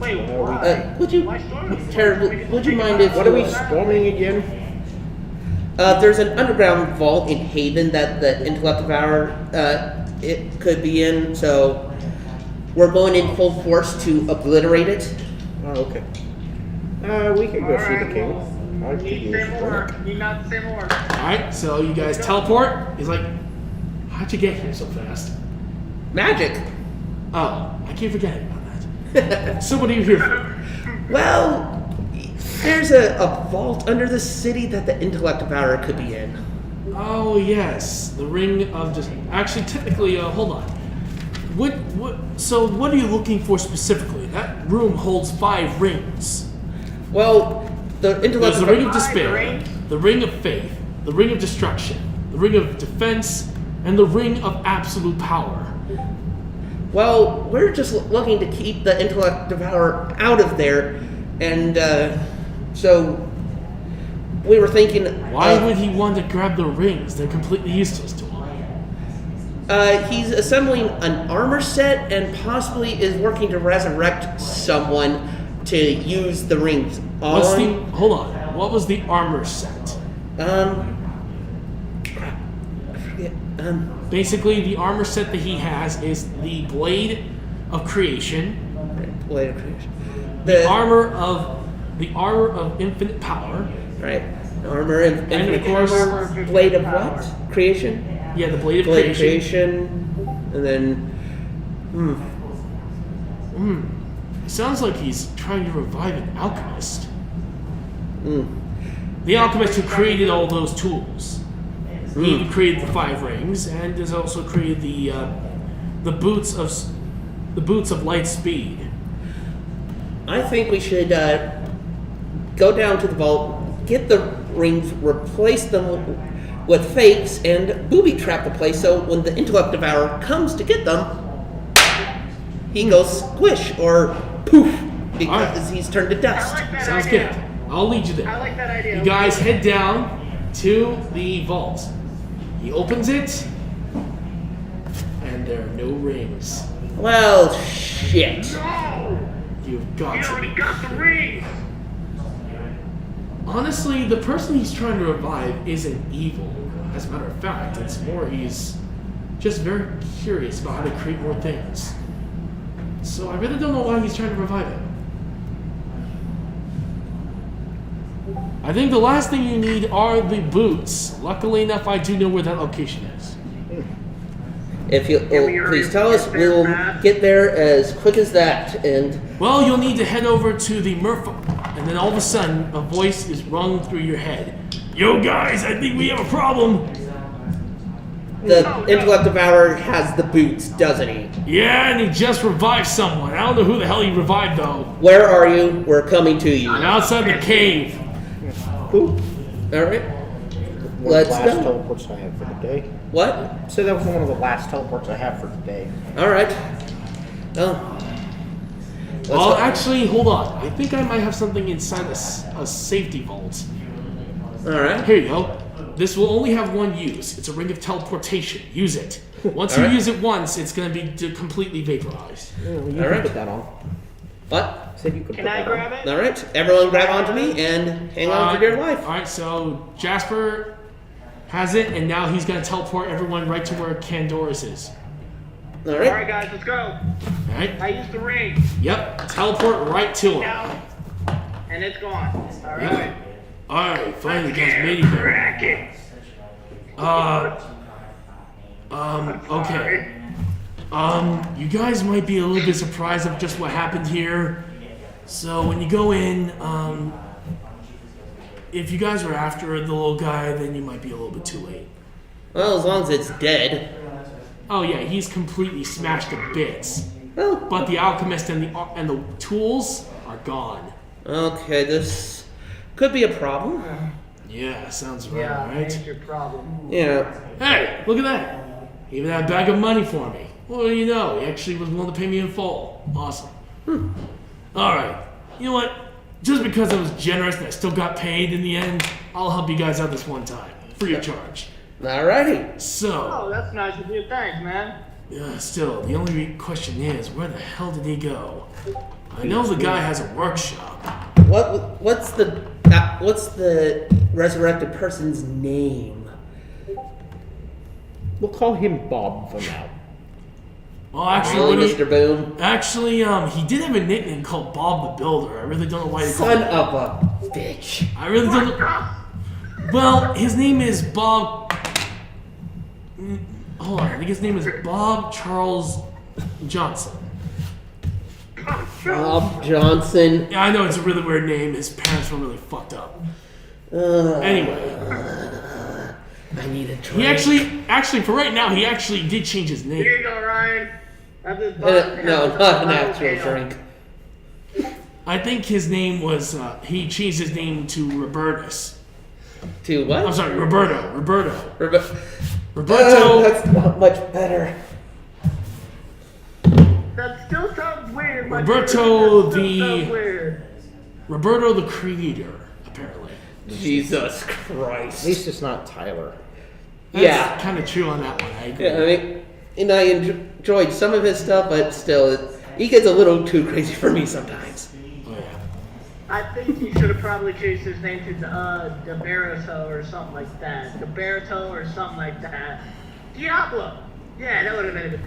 Wait, why? Would you, Why storm? Tara, would you mind if What are we storming again? there's an underground vault in Haven that the Intellect Devourer it could be in, so we're going in full force to obliterate it. Oh, okay. We could go see the king. I could Need use say more. that. Need not say more. Alright, so you guys teleport. He's like, how'd you get here so fast? Magic. Oh, I keep forgetting about that. So what are you here for? Well, there's a vault under the city that the Intellect Devourer could be in. Oh yes, the ring of just. Actually, technically, hold on. So what are you looking for specifically? That room holds 5 rings. Well, the Intellect There's the ring of Five despair, rings? the ring of faith, the ring of destruction, the ring of defense, and the ring of absolute power. Well, we're just looking to keep the Intellect Devourer out of there, and so we were thinking. Why would he want to grab the rings? They're completely useless to him. He's assembling an armor set and possibly is working to resurrect someone to use the rings on. Hold on. What was the armor set? Crap. I forget. Basically, the armor set that he has is the Blade of Creation, Blade of Creation. the armor of infinite power, Right. Armor and of course, Blade of what? Creation? yeah, the Blade of Blade of Creation. Creation. And then. It sounds like he's trying to revive an alchemist. The alchemist who created all those tools. He created the 5 rings and has also created the boots of light speed. I think we should go down to the vault, get the rings, replace them with fakes, and booby trap the place so when the Intellect Devourer comes to get them, he goes squish or poof because he's turned to I dust. like that Sounds idea. good. I'll lead you there. I like that idea. You guys head down to the vault. He opens it, and there are no rings. Well, shit. No! You've We got already to. got the rings! Honestly, the person he's trying to revive isn't evil. As a matter of fact, it's more he's just very curious about how to create more things. So I really don't know why he's trying to revive it. I think the last thing you need are the boots. Luckily enough, I do know where that location is. If you please tell us, we will get there as quick as that. And Well, you'll need to head over to the Murph, and then all of a sudden, a voice is rung through your head. Yo, guys, I think we have a problem. the Intellect Devourer has the boots, doesn't he? Yeah, and he just revived someone. I don't know who the hell he revived, though. Where are you? We're coming to you. I'm outside the cave. Cool. All right. One Let's of the last go. teleports I have for the day. What? So that was one of the last teleports I have for the day. All right. Oh. Let's Well, go. actually, hold on. I think I might have something inside a safety vault. All right. Here you go. This will only have one use. It's a ring of teleportation. Use it. Once you Alright. use it once, it's going to be completely vaporized. Yeah, well, you All can right. put that on. What? Said you could Can put I that grab on. it? All right. Everyone, grab onto me and hang on for dear life. Alright, so Jasper has it, and now he's going to teleport everyone right to where Candoris is. All Alright, right. guys, let's go. Alright? I used the ring. Yep, teleport right to him. Now, and it's gone. Alright. Alright, finally guys made it here. Racket. Okay. You guys might be a little bit surprised of just what happened here. So when you go in, if you guys were after the little guy, then you might be a little bit too late. Well, as long as it's dead. Oh yeah, he's completely smashed to bits. Well, But the alchemist and the tools are gone. okay, this could be a problem. Yeah, sounds about Yeah, right. major problem. Yeah. Hey, look at that! Even had a bag of money for me. Well, you know, he actually was willing to pay me in full. Awesome. Alright, you know what? Just because I was generous and I still got paid in the end, I'll help you guys out this one time. Free of charge. Alrighty. So, Oh, that's nice of you. Thanks, man. still, the only question is, where the hell did he go? I know the guy has a workshop. What's the resurrected person's name? We'll call him Bob for now. Well, actually, Really, Mr. Boom? Actually, he did have a nickname called Bob the Builder. I really don't know why they call Son him. of a bitch. I really don't know. Well, his name is Bob. Hold on, I think his name is Bob Charles Johnson. Bob Johnson. Yeah, I know it's a really weird name. His parents were really fucked up. Anyway, I need a drink. he actually, for right now, he actually did change his Here name. you go, Ryan. Have this No, not an actual ale. drink. I think his name was. He changed his name to Robertus. To what? I'm sorry, Roberto. Roberto. Oh, that's not much better. That still sounds weird. but Roberto that still the- sounds weird. Roberto the Creator, apparently. Jesus At Christ. least it's not Tyler. Yeah. Kind of true on that one. I agree. Yeah, I mean, and I enjoyed some of his stuff, but still, he gets a little too crazy for me sometimes. Oh, yeah. I think he should have probably changed his name to Deberito or something like that. Deberito or something like that. Diablo. Yeah, that would have been it.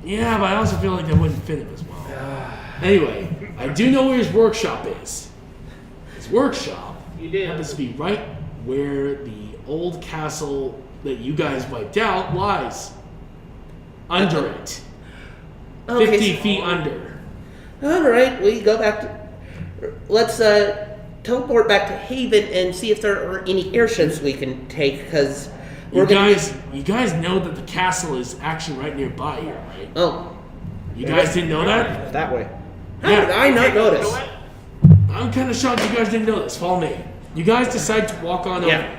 Yeah, but I also feel like that wouldn't fit him as well. Anyway, I do know where his workshop is. His workshop You did. happens to be right where the old castle that you guys wiped out lies. Under it. 50 feet under. Alright, we go back to... Let's teleport back to Haven and see if there are any airships we can take, because You guys know that the castle is actually right nearby here, right? Oh, You guys didn't know that? That way. how did I not notice? I'm kind of shocked you guys didn't know this. Follow me. You guys decide to walk on Yeah. over.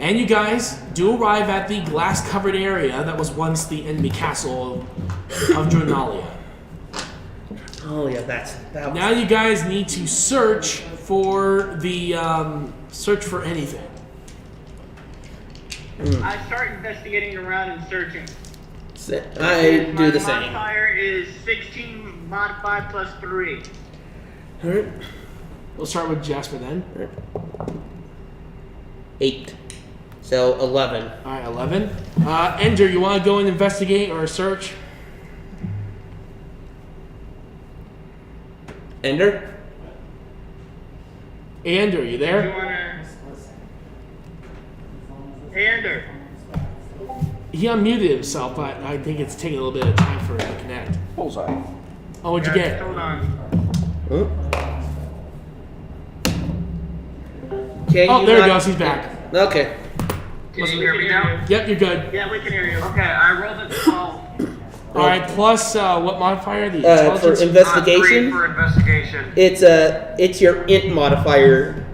And you guys do arrive at the glass-covered area that was once the enemy castle of Dronalia. Oh yeah, that was... Now you guys need to search for the search for anything. I start investigating around and searching. I do the My same. modifier is 16 modified plus 3. Alright. We'll start with Jasper then. 8. So 11. All right, 11. Ender, you want to go and investigate or search? Ender? Ender, you You there? wanna? Hey, Ender. He unmuted himself, but I think it's taking a little bit of time for it to connect. Bullseye. Oh, what'd you Guys, get? Hold on. Huh? Can Oh, you there he not- goes. He's back. Okay. Can you hear me now? Yep, you're good. Yeah, we can hear you. Okay, I rolled a 12. All right, plus what modifier? The For intelligence? investigation, 3 for investigation. it's your int modifier.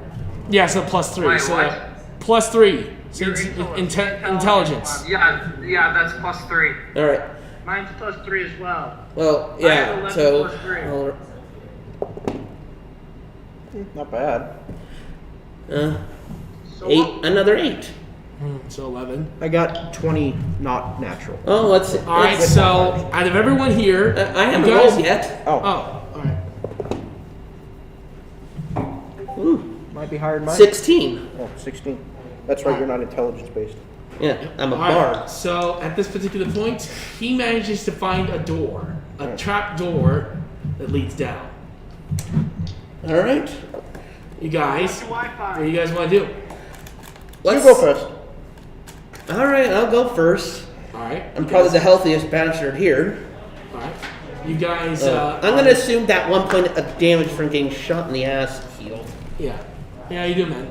Yeah, so plus 3. Wait, So what? plus 3. So Your it's intelligence. intelligence. Yeah, that's plus 3. All right. Mine's +3 as well. Well, I have yeah. 11 So. plus 3. Not bad. So 8. what- Another 8. So 11. I got 20 not natural. Oh, let's. All right, let's- so out of everyone here, I haven't you guys- rolled yet. Oh, Oh, all right. ooh, might be higher than mine. 16. Oh, 16. That's right, you're not intelligence based. Yeah, I'm a All right, bard. so at this particular point, he manages to find a door, a trap door that leads down. All right. You guys, Wi-Fi. what do you guys want to do? Let's You go first. All right, I'll go first. All right. I'm probably the healthiest bastard here. All right. You guys. I'm gonna assume that 1 point of damage from getting shot in the ass healed. Yeah. Yeah, you do, man.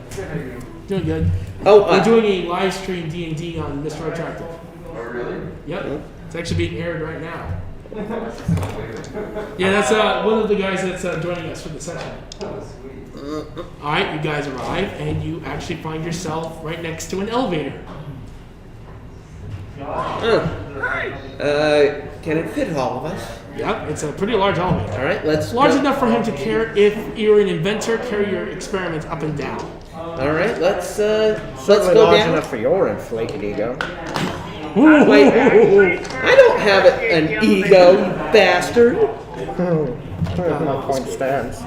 Doing good. Oh, We're doing a live stream D&D on Mr. Retroactive. Oh, really? Yep. It's actually being aired right now. Yeah, that's one of the guys that's joining us for the session. All right, you guys arrive, and you actually find yourself right next to an elevator. Can it fit all of us? Yep, it's a pretty large elevator. All right, let's. It's large go. enough for him to carry, if you're an inventor, carry your experiments up and down. All right, let's Certainly go large down. enough for your inflated ego. Wait, I don't have an ego, you bastard. My point stands.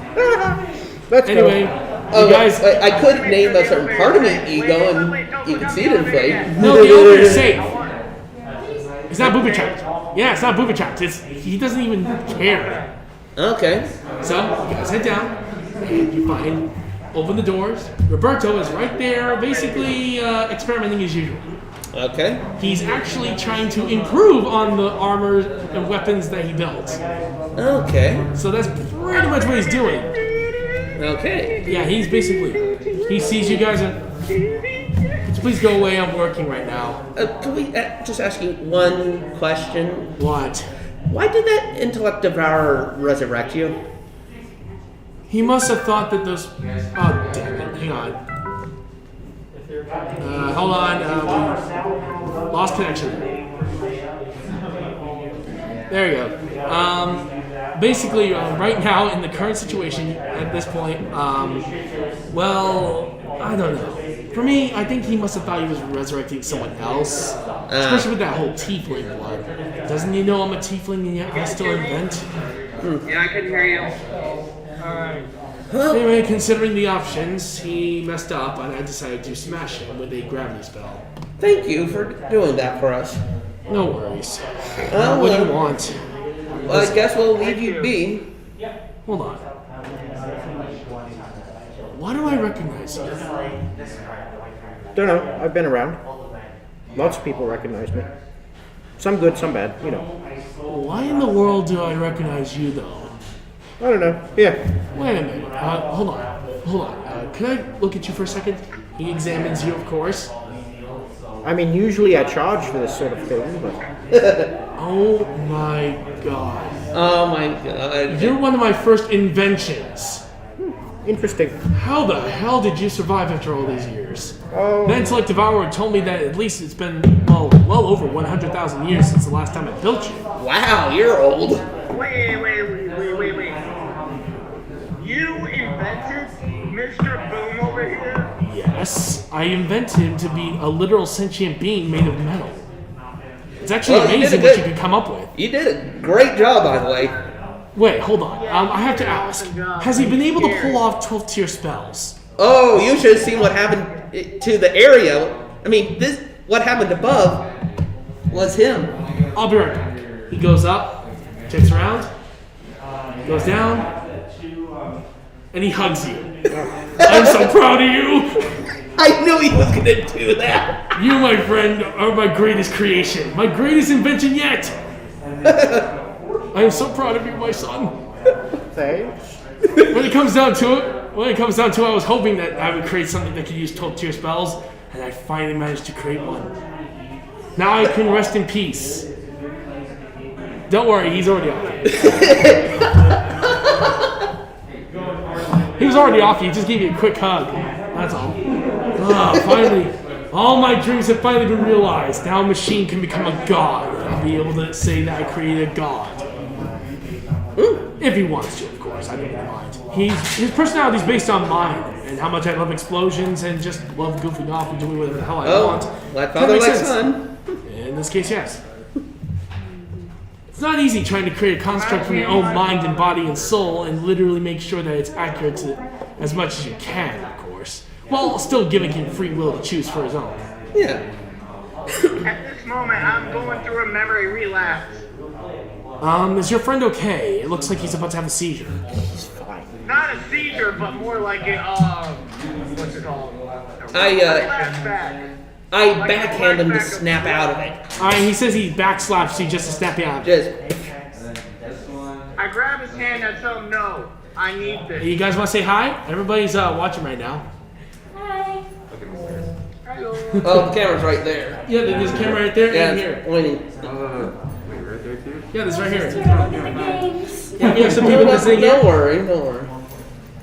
Let's Anyway, go. Oh, you guys. I could name a certain part of my ego, and you can see it inflate. No, the elevator's safe. It's not booby trapped. Yeah, it's not booby trapped. He doesn't even care. Okay. So you guys head down, and you find, open the doors. Roberto is right there, basically experimenting as usual. Okay. He's actually trying to improve on the armor and weapons that he built. Okay. So that's pretty much what he's doing. Okay. Yeah, he's basically, he sees you guys and, so please go away, I'm working right now. Can we just ask you one question? What? Why did that intellect devourer resurrect you? He must have thought that those, oh damn it, hang on. Hold on, we lost connection. There you go. Basically, right now in the current situation at this point, well, I don't know. For me, I think he must have thought he was resurrecting someone else, especially with that whole tiefling blood. Doesn't he know I'm a tiefling and yet I still invent? Yeah, I can hear you. Anyway, considering the options, he messed up and I decided to smash him with a gravity spell. Thank you for doing that for us. No worries. Well, What do you want? Well, I guess we'll leave you be. Hold on. Why do I recognize you? Don't know. I've been around. Lots of people recognize me. Some good, some bad. You know. Why in the world do I recognize you, though? I don't know. Yeah. Wait a minute. Hold on. Hold on. Can I look at you for a second? He examines you, of course. I mean, usually I charge for this sort of thing, but Oh my god. Oh my god. You're one of my first inventions. interesting. How the hell did you survive after all these years? Oh, The Intellect Devourer told me that at least it's been, well over 100,000 years since the last time I built you. Wow, you're old. Wait. You invented Mr. Boom over here? Yes, I invented him to be a literal sentient being made of metal. It's actually Well, you amazing did what good. you can come up with. You did a great job, by the way. Wait, hold on. I have to ask. Has he been able to pull off 12th tier spells? Oh, you should have seen what happened to the area. I mean, what happened above was him. I'll be right back. He goes up, checks around, goes down, and he hugs you. I'm so proud of you. I knew he was gonna do that. You, my friend, are my greatest creation, my greatest invention yet. I am so proud of you, my son. Thanks. When it comes down to it, I was hoping that I would create something that could use top tier spells, and I finally managed to create one. Now I can rest in peace. Don't worry, he's already off. He was already off. He just gave you a quick hug. That's all. Finally, all my dreams have finally been realized. Now a machine can become a god. I'll be able to say that I created a god. If he wants to, of course. I don't mind. His personality is based on mine and how much I love explosions and just love goofing off and doing whatever the hell I want. Like That father, makes like sense. son. In this case, yes. It's not easy trying to create a construct from your own mind and body and soul and literally make sure that it's accurate to as much as you can, of course, while still giving him free will to choose for his own. Yeah. At this moment, I'm going through a memory relapse. Is your friend okay? It looks like he's about to have a seizure. Not a seizure, but more like a, what's it called? I backhand him to snap out of it. He says he backslaps you just to snap you out. Just. I grab his hand and tell him, no, I need this. You guys want to say hi? Everybody's watching right now. Hello. Oh, the camera's right there. Yeah, there's a camera right there Yeah, and it's here. pointing. Yeah, there's right here. Games. Yeah, we have some people listening in. Don't worry, don't worry.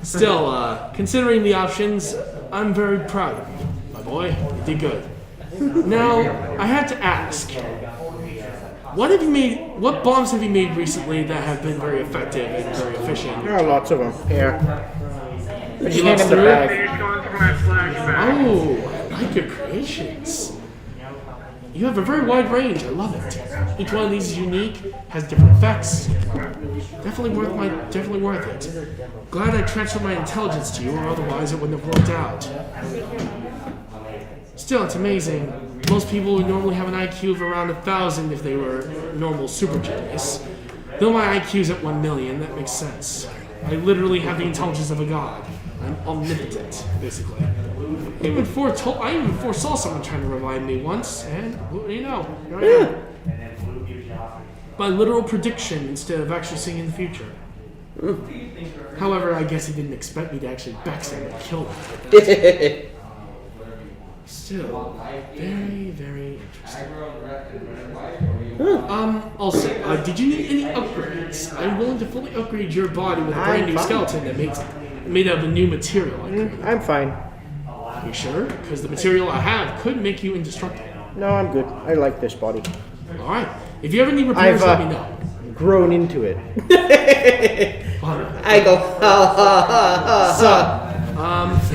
Still, considering the options, I'm very proud of you, my boy. You did good. Now, I have to ask, what bombs have you made recently that have been very effective and very efficient? There are lots of them. Yeah. Did Just you hand look him the through? bag. Finish going through my flashback. Oh, I like your creations. You have a very wide range. I love it. Each one of these is unique, has different effects. Definitely worth it. Glad I transferred my intelligence to you, or otherwise it wouldn't have worked out. Still, it's amazing. Most people would normally have an IQ of around 1,000 if they were normal super genius. Though my IQ's at 1 million, that makes sense. I literally have the intelligence of a god. I'm omnipotent, basically. I even foresaw someone trying to revive me once, and what do you know? Here I am. By literal prediction instead of actually seeing in the future. However, I guess he didn't expect me to actually backstab and kill him. Still, very, very interesting. Also, did you need any upgrades? I'm willing to fully upgrade your body with a brand new fine. skeleton that made out of a new material. I'm fine. You sure? Because the material I have could make you indestructible. No, I'm good. I like this body. Alright. If you ever need repairs, let me know. Grown into it. Alright. I go, ha ha ha ha.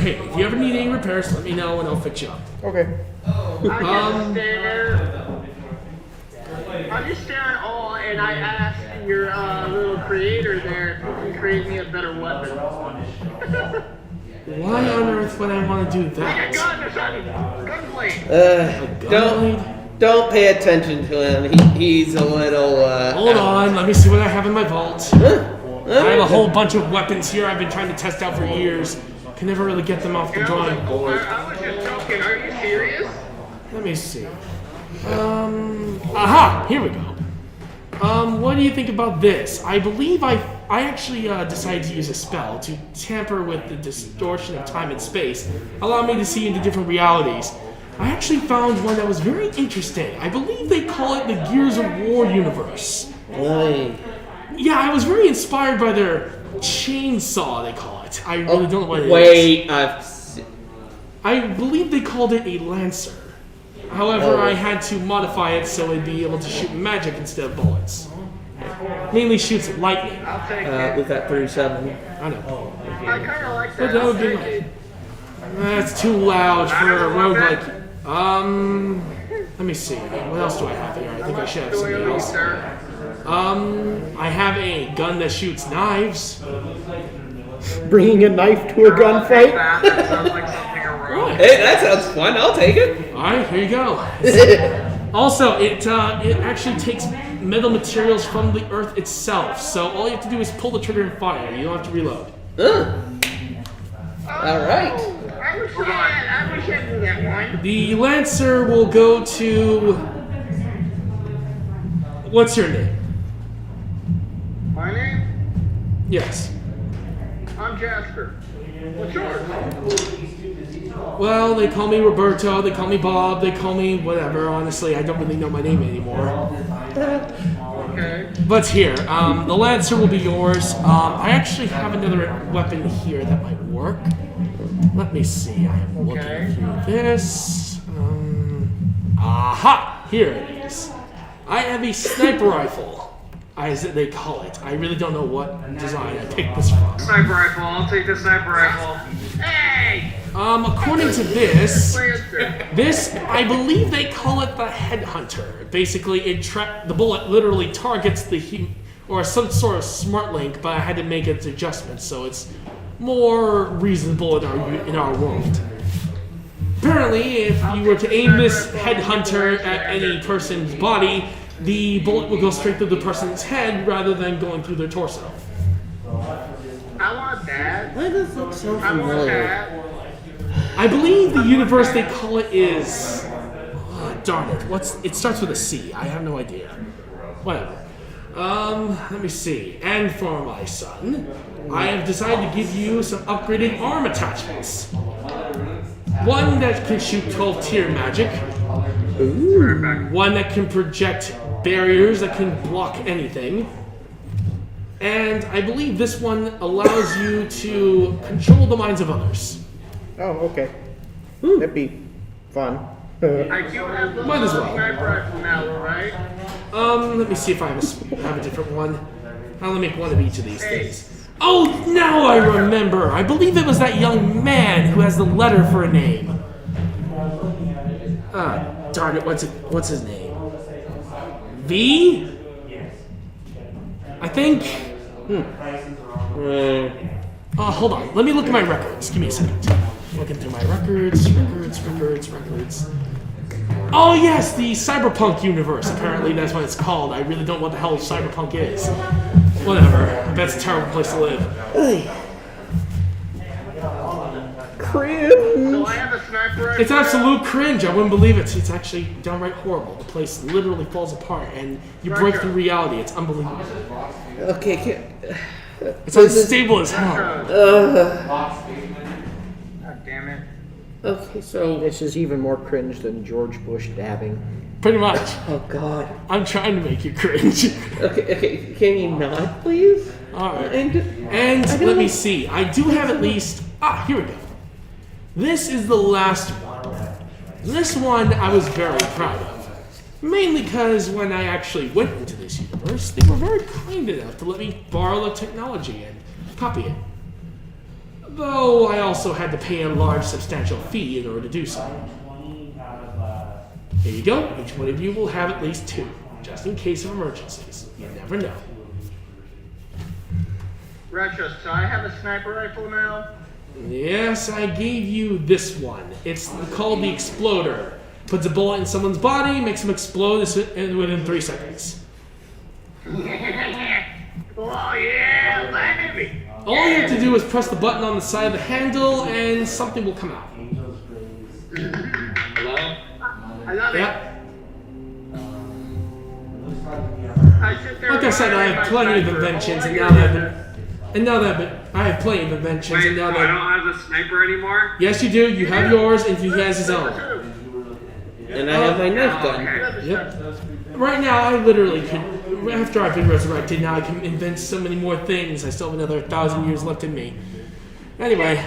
Hey, if you ever need any repairs, let me know and I'll fix you up. Okay. I'm just staring all, and I asked your little creator there if he can create me a better weapon. Why on earth would I want to do Like a that? gun or something. Gunblade. Don't pay attention to him. He's a little. Hold on, let me see what I have in my vault. I have a whole bunch of weapons here I've been trying to test out for years. Can never really get them off the drawing board. I was just joking. Are you serious? Let me see. Aha! Here we go. What do you think about this? I believe I actually decided to use a spell to tamper with the distortion of time and space, allow me to see into different realities. I actually found one that was very interesting. I believe they call it the Gears of War universe. Why? Yeah, I was very inspired by their chainsaw, they call it. I really don't know what it is. Wait, I believe they called it a lancer. However, I had to modify it so it'd be able to shoot magic instead of bullets. Mainly shoots lightning. I'll take it. we got 37. I know. I kind of like But that. that would I'll be take nice. it. That's too loud for a Another roguelike. Let me see. What else do I have here? I think I should have something Doily, else. sir. I have a gun that shoots knives. Bringing a knife to a I'll take gunfight. that. That sounds like something heroic. Hey, that sounds fun. I'll take it. Alright, here you go. Also, it actually takes metal materials from the earth itself, so all you have to do is pull the trigger and fire. You don't have to reload. All right. I wish I knew that one. The Lancer will go to... What's your name? My name? Yes. I'm Jasper. What's yours? Well, they call me Roberto, they call me Bob, they call me whatever. Honestly, I don't really know my name anymore. Okay. But here, the Lancer will be yours. I actually have another weapon here that might work. Let me see. I am looking through this. Aha! Here it is. I have a sniper rifle, as they call it. I really don't know what design I picked this from. Sniper rifle. I'll take the sniper rifle. Hey! According to this, Lancer. this, I believe they call it the headhunter. Basically, the bullet literally targets or some sort of smart link, but I had to make its adjustments, so it's more reasonable in our world. Apparently, if you were to aim this headhunter at any person's body, the bullet will go straight through the person's head rather than going through their torso. I want that. Why does that sound I want familiar? that. I believe the universe they call it is... darn it. It starts with a C. I have no idea. Whatever. Let me see. And for my son, I have decided to give you some upgraded arm attachments. One that can shoot 12-tier magic. One that can project barriers that can block anything. And I believe this one allows you to control the minds of others. Oh, okay. That'd be fun. I do have the Might as well. sniper rifle now, right? Let me see if I have a different one. I'll make one of each of these things. Oh, now I remember. I believe it was that young man who has the letter for a name. Darn it. What's his name? V? I think. Hold on. Let me look at my records. Give me a second. Looking through my records. Oh yes, the cyberpunk universe. Apparently that's what it's called. I really don't know what the hell cyberpunk is. Whatever. I bet it's a terrible place to live. Cringe. So I have a sniper rifle. It's absolute cringe. I wouldn't believe it. It's actually downright horrible. The place literally falls apart and you break through reality. It's unbelievable. Okay. It's unstable as hell. God damn it. Okay, so This is even more cringe than George Bush dabbing. Pretty much. oh god. I'm trying to make you cringe. Okay. Can you not, please? Alright. And And let me see. I do have at least... here we go. This is the last one. This one I was very proud of. Mainly because when I actually went into this universe, they were very kind enough to let me borrow the technology and copy it. Though I also had to pay a large substantial fee in order to do so. Here you go. Each one of you will have at least 2, just in case of emergencies. You never know. Retro, so I have a sniper rifle now? Yes, I gave you this one. It's called the Exploder. Puts a bullet in someone's body, makes them explode within 3 seconds. Oh yeah, baby! All you have to do is press the button on the side of the handle and something will come out. Hello? I love Yep. it. I sit there Like I said, I have plenty of inventions, and now that I have plenty of inventions, Wait, and now I that don't have the sniper anymore? yes, you do. You have yours, and he has his own. and I have my knife gun. Okay. Yep. Right now, I literally could. After I've been resurrected, now I can invent so many more things. I still have another 1,000 years left in me. Anyway,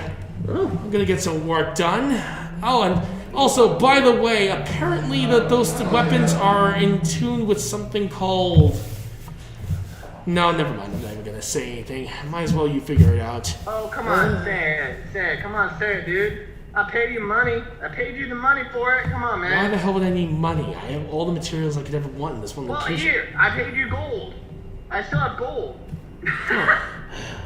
I'm gonna get some work done. Oh, and also, by the way, apparently those weapons are in tune with something called. No, never mind. I'm not even gonna say anything. Might as well you figure it out. Oh, come on, say it. Come on, say it, dude. I paid you money. I paid you the money for it. Come on, Why man. the hell would I need money? I have all the materials I could ever want in this one Well, location. here, I paid you gold. I still have gold.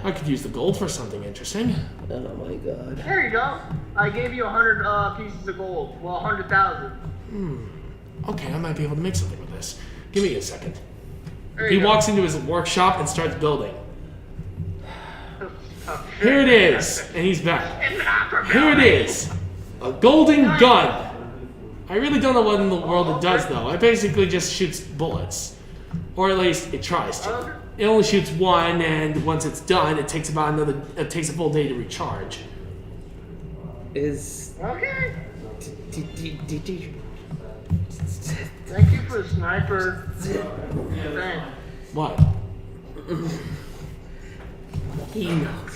I could use the gold for something interesting. Oh my god. There you go. I gave you 100 pieces of gold. Well, 100,000. Okay, I might be able to make something with this. Give me a second. There He you go. walks into his workshop and starts building. Here it is, and he's back. Here it is, a golden gun. I really don't know what in the world it does though. It basically just shoots bullets, or at least it tries to. It only shoots one, and once it's done, it takes It takes a full day to recharge. Is Okay. did you? Thank you for the sniper. Thanks. What? He knows.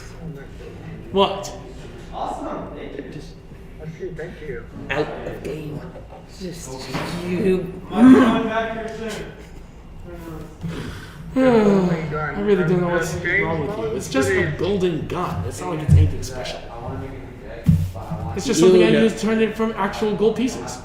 What? Let's see, thank you. Out of game. Just you. I really don't know what's wrong with you. It's just a golden gun. It's not like it's anything special. It's just something I used to turn it from actual gold pieces.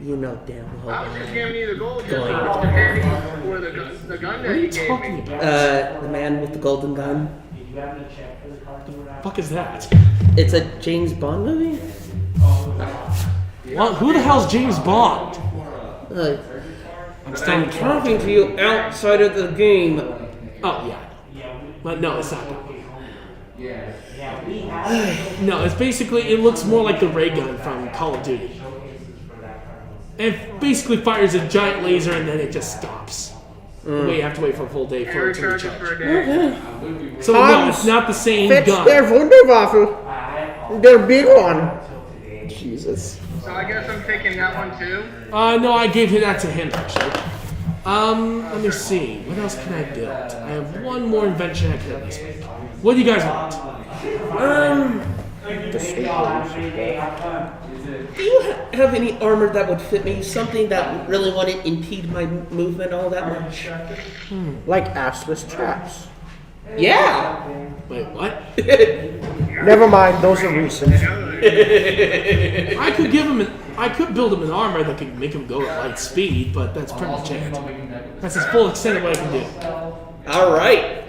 You know damn well. I was just giving you the gold Going. for the gun What are that you you gave talking me. about? The man with the golden gun. The fuck is that? It's a James Bond movie. Well, who the hell's James Bond? I'm talking to you outside of the game. Oh yeah, but no, it's not. No, it's basically it looks more like the ray gun from Call of Duty. It basically fires a giant laser and then it just stops. You have to wait for a full day for it to Recharges for a recharge. day. So no, it's not the same Fetch gun. their Wunderwaffe. Their big one. Jesus. So I guess I'm taking that one too. No, I gave that to him actually. Let me see. What else can I build? I have one more invention I can at least make. What do you guys want? The skateboarders. Do you have any armor that would fit me? Something that really wouldn't impede my movement all that much? Like assless chaps. Yeah. Wait, what? Never mind, those are recent. I could give him I could build him an armor that could make him go at light speed, but that's pretty much it. That's his full extent of what I can do. All right.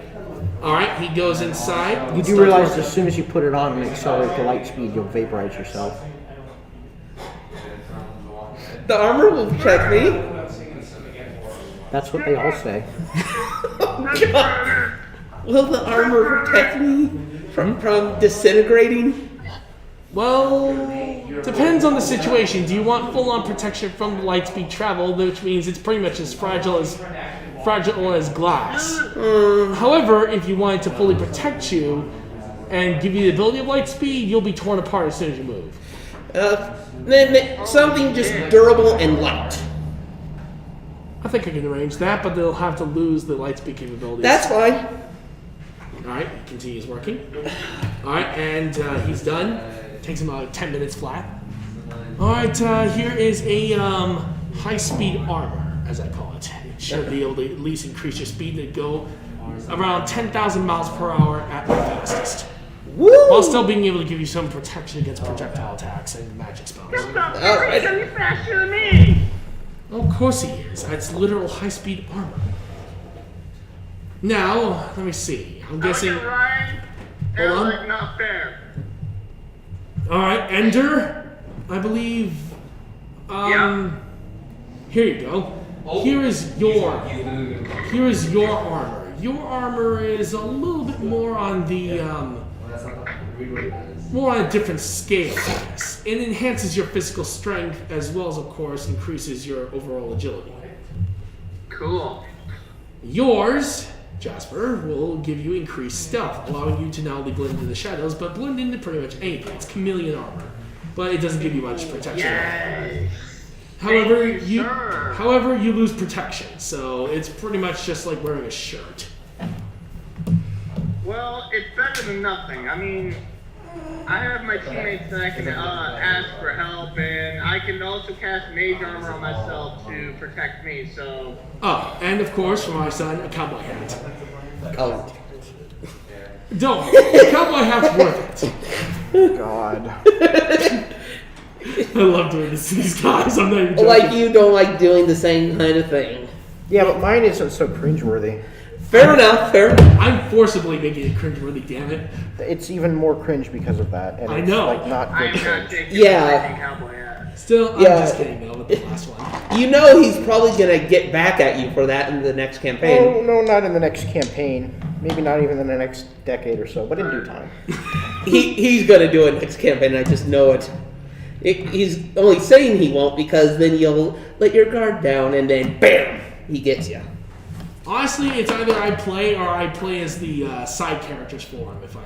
Alright, he goes inside. You do realize as soon as you put it on and accelerate to light speed, you'll vaporize yourself. The armor will protect me. That's what they all say. God. Will the armor protect me from disintegrating? Well, depends on the situation. Do you want full-on protection from the light speed travel, which means it's pretty much as fragile as glass. However, if you want it to fully protect you and give you the ability of light speed, you'll be torn apart as soon as you move. Something just durable and light. I think I can arrange that, but they'll have to lose the light speed capabilities. That's fine. Alright, he continues working. Alright, and he's done. Takes him about 10 minutes flat. Alright, here is a high-speed armor, as I call it. It should be able to at least increase your speed to go around 10,000 miles per hour at the fastest. Woo! While still being able to give you some protection against projectile attacks and magic spells. Stop racing faster than me. Of course he is. That's literal high-speed armor. Now, let me see. I'm guessing... I Ryan. Hold on. Like not fair. Alright, Ender, I believe... Yeah. Here you go. Here is your armor. Your armor is a little bit more on the, more on a different scale, I guess. It enhances your physical strength as well as, of course, increases your overall agility. Cool. Yours, Jasper, will give you increased stealth, allowing you to not only blend into the shadows, but blend into pretty much anything. It's chameleon armor, but it doesn't give you much protection. Yay. However, Thank you, sir. however, you lose protection, so it's pretty much just like wearing a shirt. Well, it's better than nothing. I mean, I have my teammates that I can ask for help, and I can also cast mage armor on myself to protect me. So. Oh, and of course, for my son, a cowboy hat. Oh. Don't. The cowboy hat's worth it. God. I love doing this to these guys. I'm not even joking. Like you don't like doing the same kind of thing. Yeah, but mine isn't so cringeworthy. Fair enough. Fair enough. I'm forcibly making it cringeworthy, damn it. It's even more cringe because of that. And I it's know. like not I'm good not cringe. taking Yeah. the cowboy hat. Still, I'm Yeah. just kidding though with the last one. You know he's probably gonna get back at you for that in the next campaign. Oh, no, not in the next campaign. Maybe not even in the next decade or so, but in due time. He's gonna do it next campaign. I just know it. He's only saying he won't because then you'll let your guard down and then bam, he gets you. Honestly, it's either I play or I play as the side characters for him if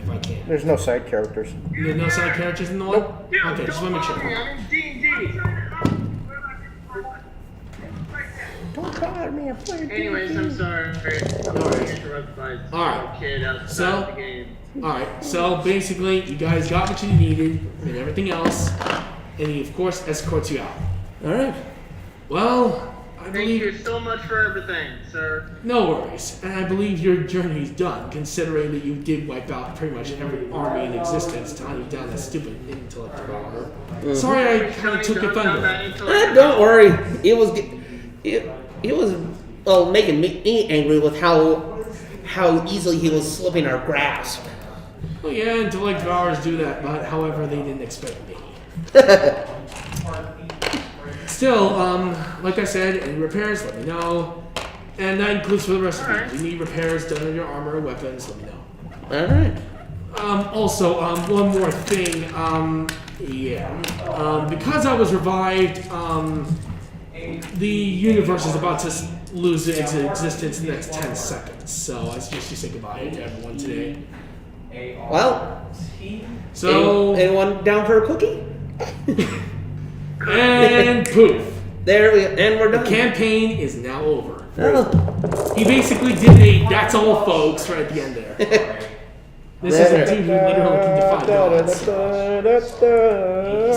I can. There's no side characters. There's no side characters in the one? Okay, just want to make sure. I'm in D&D. Don't bother me, I'm playing Anyways, I'm sorry. No worries. Interrupted by Alright. a kid outside So- the game. Alright, so basically, you guys got what you needed and everything else, and he, of course, escorts you out. Alright. Well, I Thank believe... you so much for everything, sir. No worries, and I believe your journey's done, considering that you did wipe out pretty much every army in existence to hunt you down that stupid intellect devourer. Sorry I kind of took your thunder. Don't worry. It was making me angry with how easily he was slipping our grasp. Well, yeah, intellect devourers do that, but however, they didn't expect me. Still, like I said, any repairs, let me know. And that includes for the rest of you. If you need repairs done on your armor or weapons, let me know. Alright. Also, one more thing. Because I was revived, the universe is about to lose its existence in the next 10 seconds. So I suggest you say goodbye to everyone today. Well, So, anyone down for a cookie? and poof. And we're done. The campaign is now over. Oh. He basically did a "that's all, folks" right at the end there. This is a dude who literally can defy gods.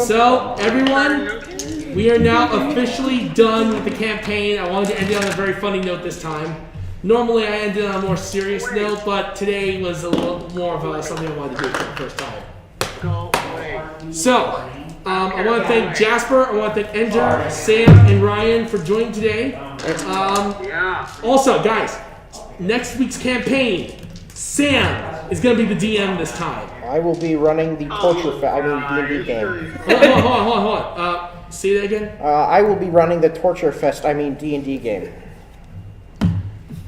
So, everyone, we are now officially done with the campaign. I wanted to end it on a very funny note this time. Normally, I ended on a more serious note, but today was a little more of something I wanted to do for the first time. Go away. So, I want to thank Jasper, I want to thank Ender, Sam, and Ryan for joining today. Yeah. Also, guys, next week's campaign, Sam is going to be the DM this time. I will be running the torture D&D game. Hold on. Say that again. I will be running the Torture Fest, D&D game.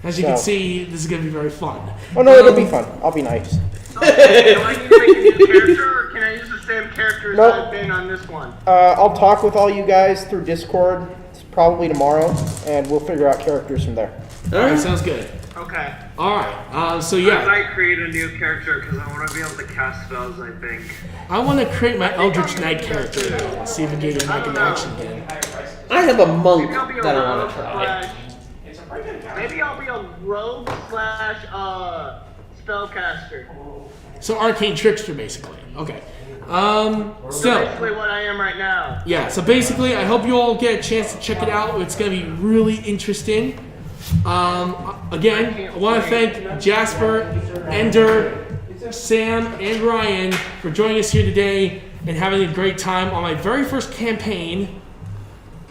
As you can see, this is going to be very fun. Oh no, it'll be fun. I'll be nice. Do I need to make a new character, or can I use the same characters Nope. I've been on this one? I'll talk with all you guys through Discord, probably tomorrow, and we'll figure out characters from there. Alright, sounds good. Okay. Alright, so I yeah, might create a new character because I want to be able to cast spells, I think. I want to create my Eldritch Knight character now. See if we can get back into action again. I have a monk Maybe I'll be a that I rogue want to try. slash. Maybe I'll be a rogue slash spellcaster. So Arcane Trickster, basically. Okay. So So, basically what I am right now. yeah, so basically, I hope you all get a chance to check it out. It's going to be really interesting. Again, I want to thank Jasper, Ender, Sam, and Ryan for joining us here today and having a great time on my very first campaign.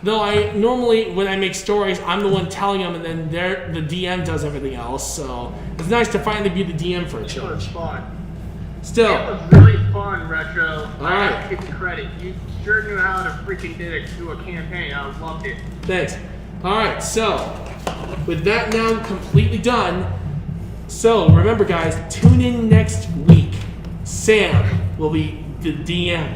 Though I normally, when I make stories, I'm the one telling them, and then the DM does everything else. So it's nice to finally be the DM for a It was change. fun. Still, It was really fun, Retro. I Alright. have to give you credit. You sure knew how to freaking do a campaign. I loved it. thanks. All right, so with that now completely done, so remember, guys, tune in next week. Sam will be the DM,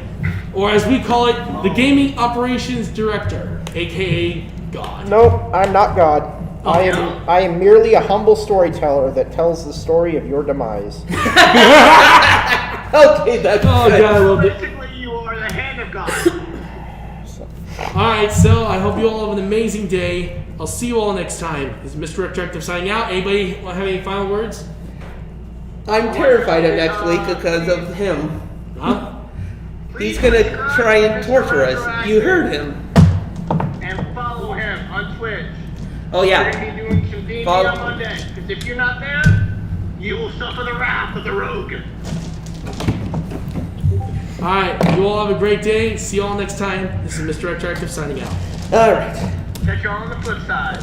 or as we call it, the Gaming Operations Director, aka God. Nope, I'm not God. I am merely a humble storyteller that tells the story of your demise. Okay, that's Oh good. God, I love it. Basically, you are the hand of God. All right, so I hope you all have an amazing day. I'll see you all next time. This is Mr. Retroactive signing out. Anybody want to have any final words? I'm terrified of next week because of him. Huh? He's gonna try and torture us. You heard him. And follow him on Twitch. Oh We're yeah. going to be doing some D&D Follow- on Monday. Because if you're not there, you will suffer the wrath of the rogue. All right, you all have a great day. See you all next time. This is Mr. Retroactive signing out. All right. Catch you all on the flip side.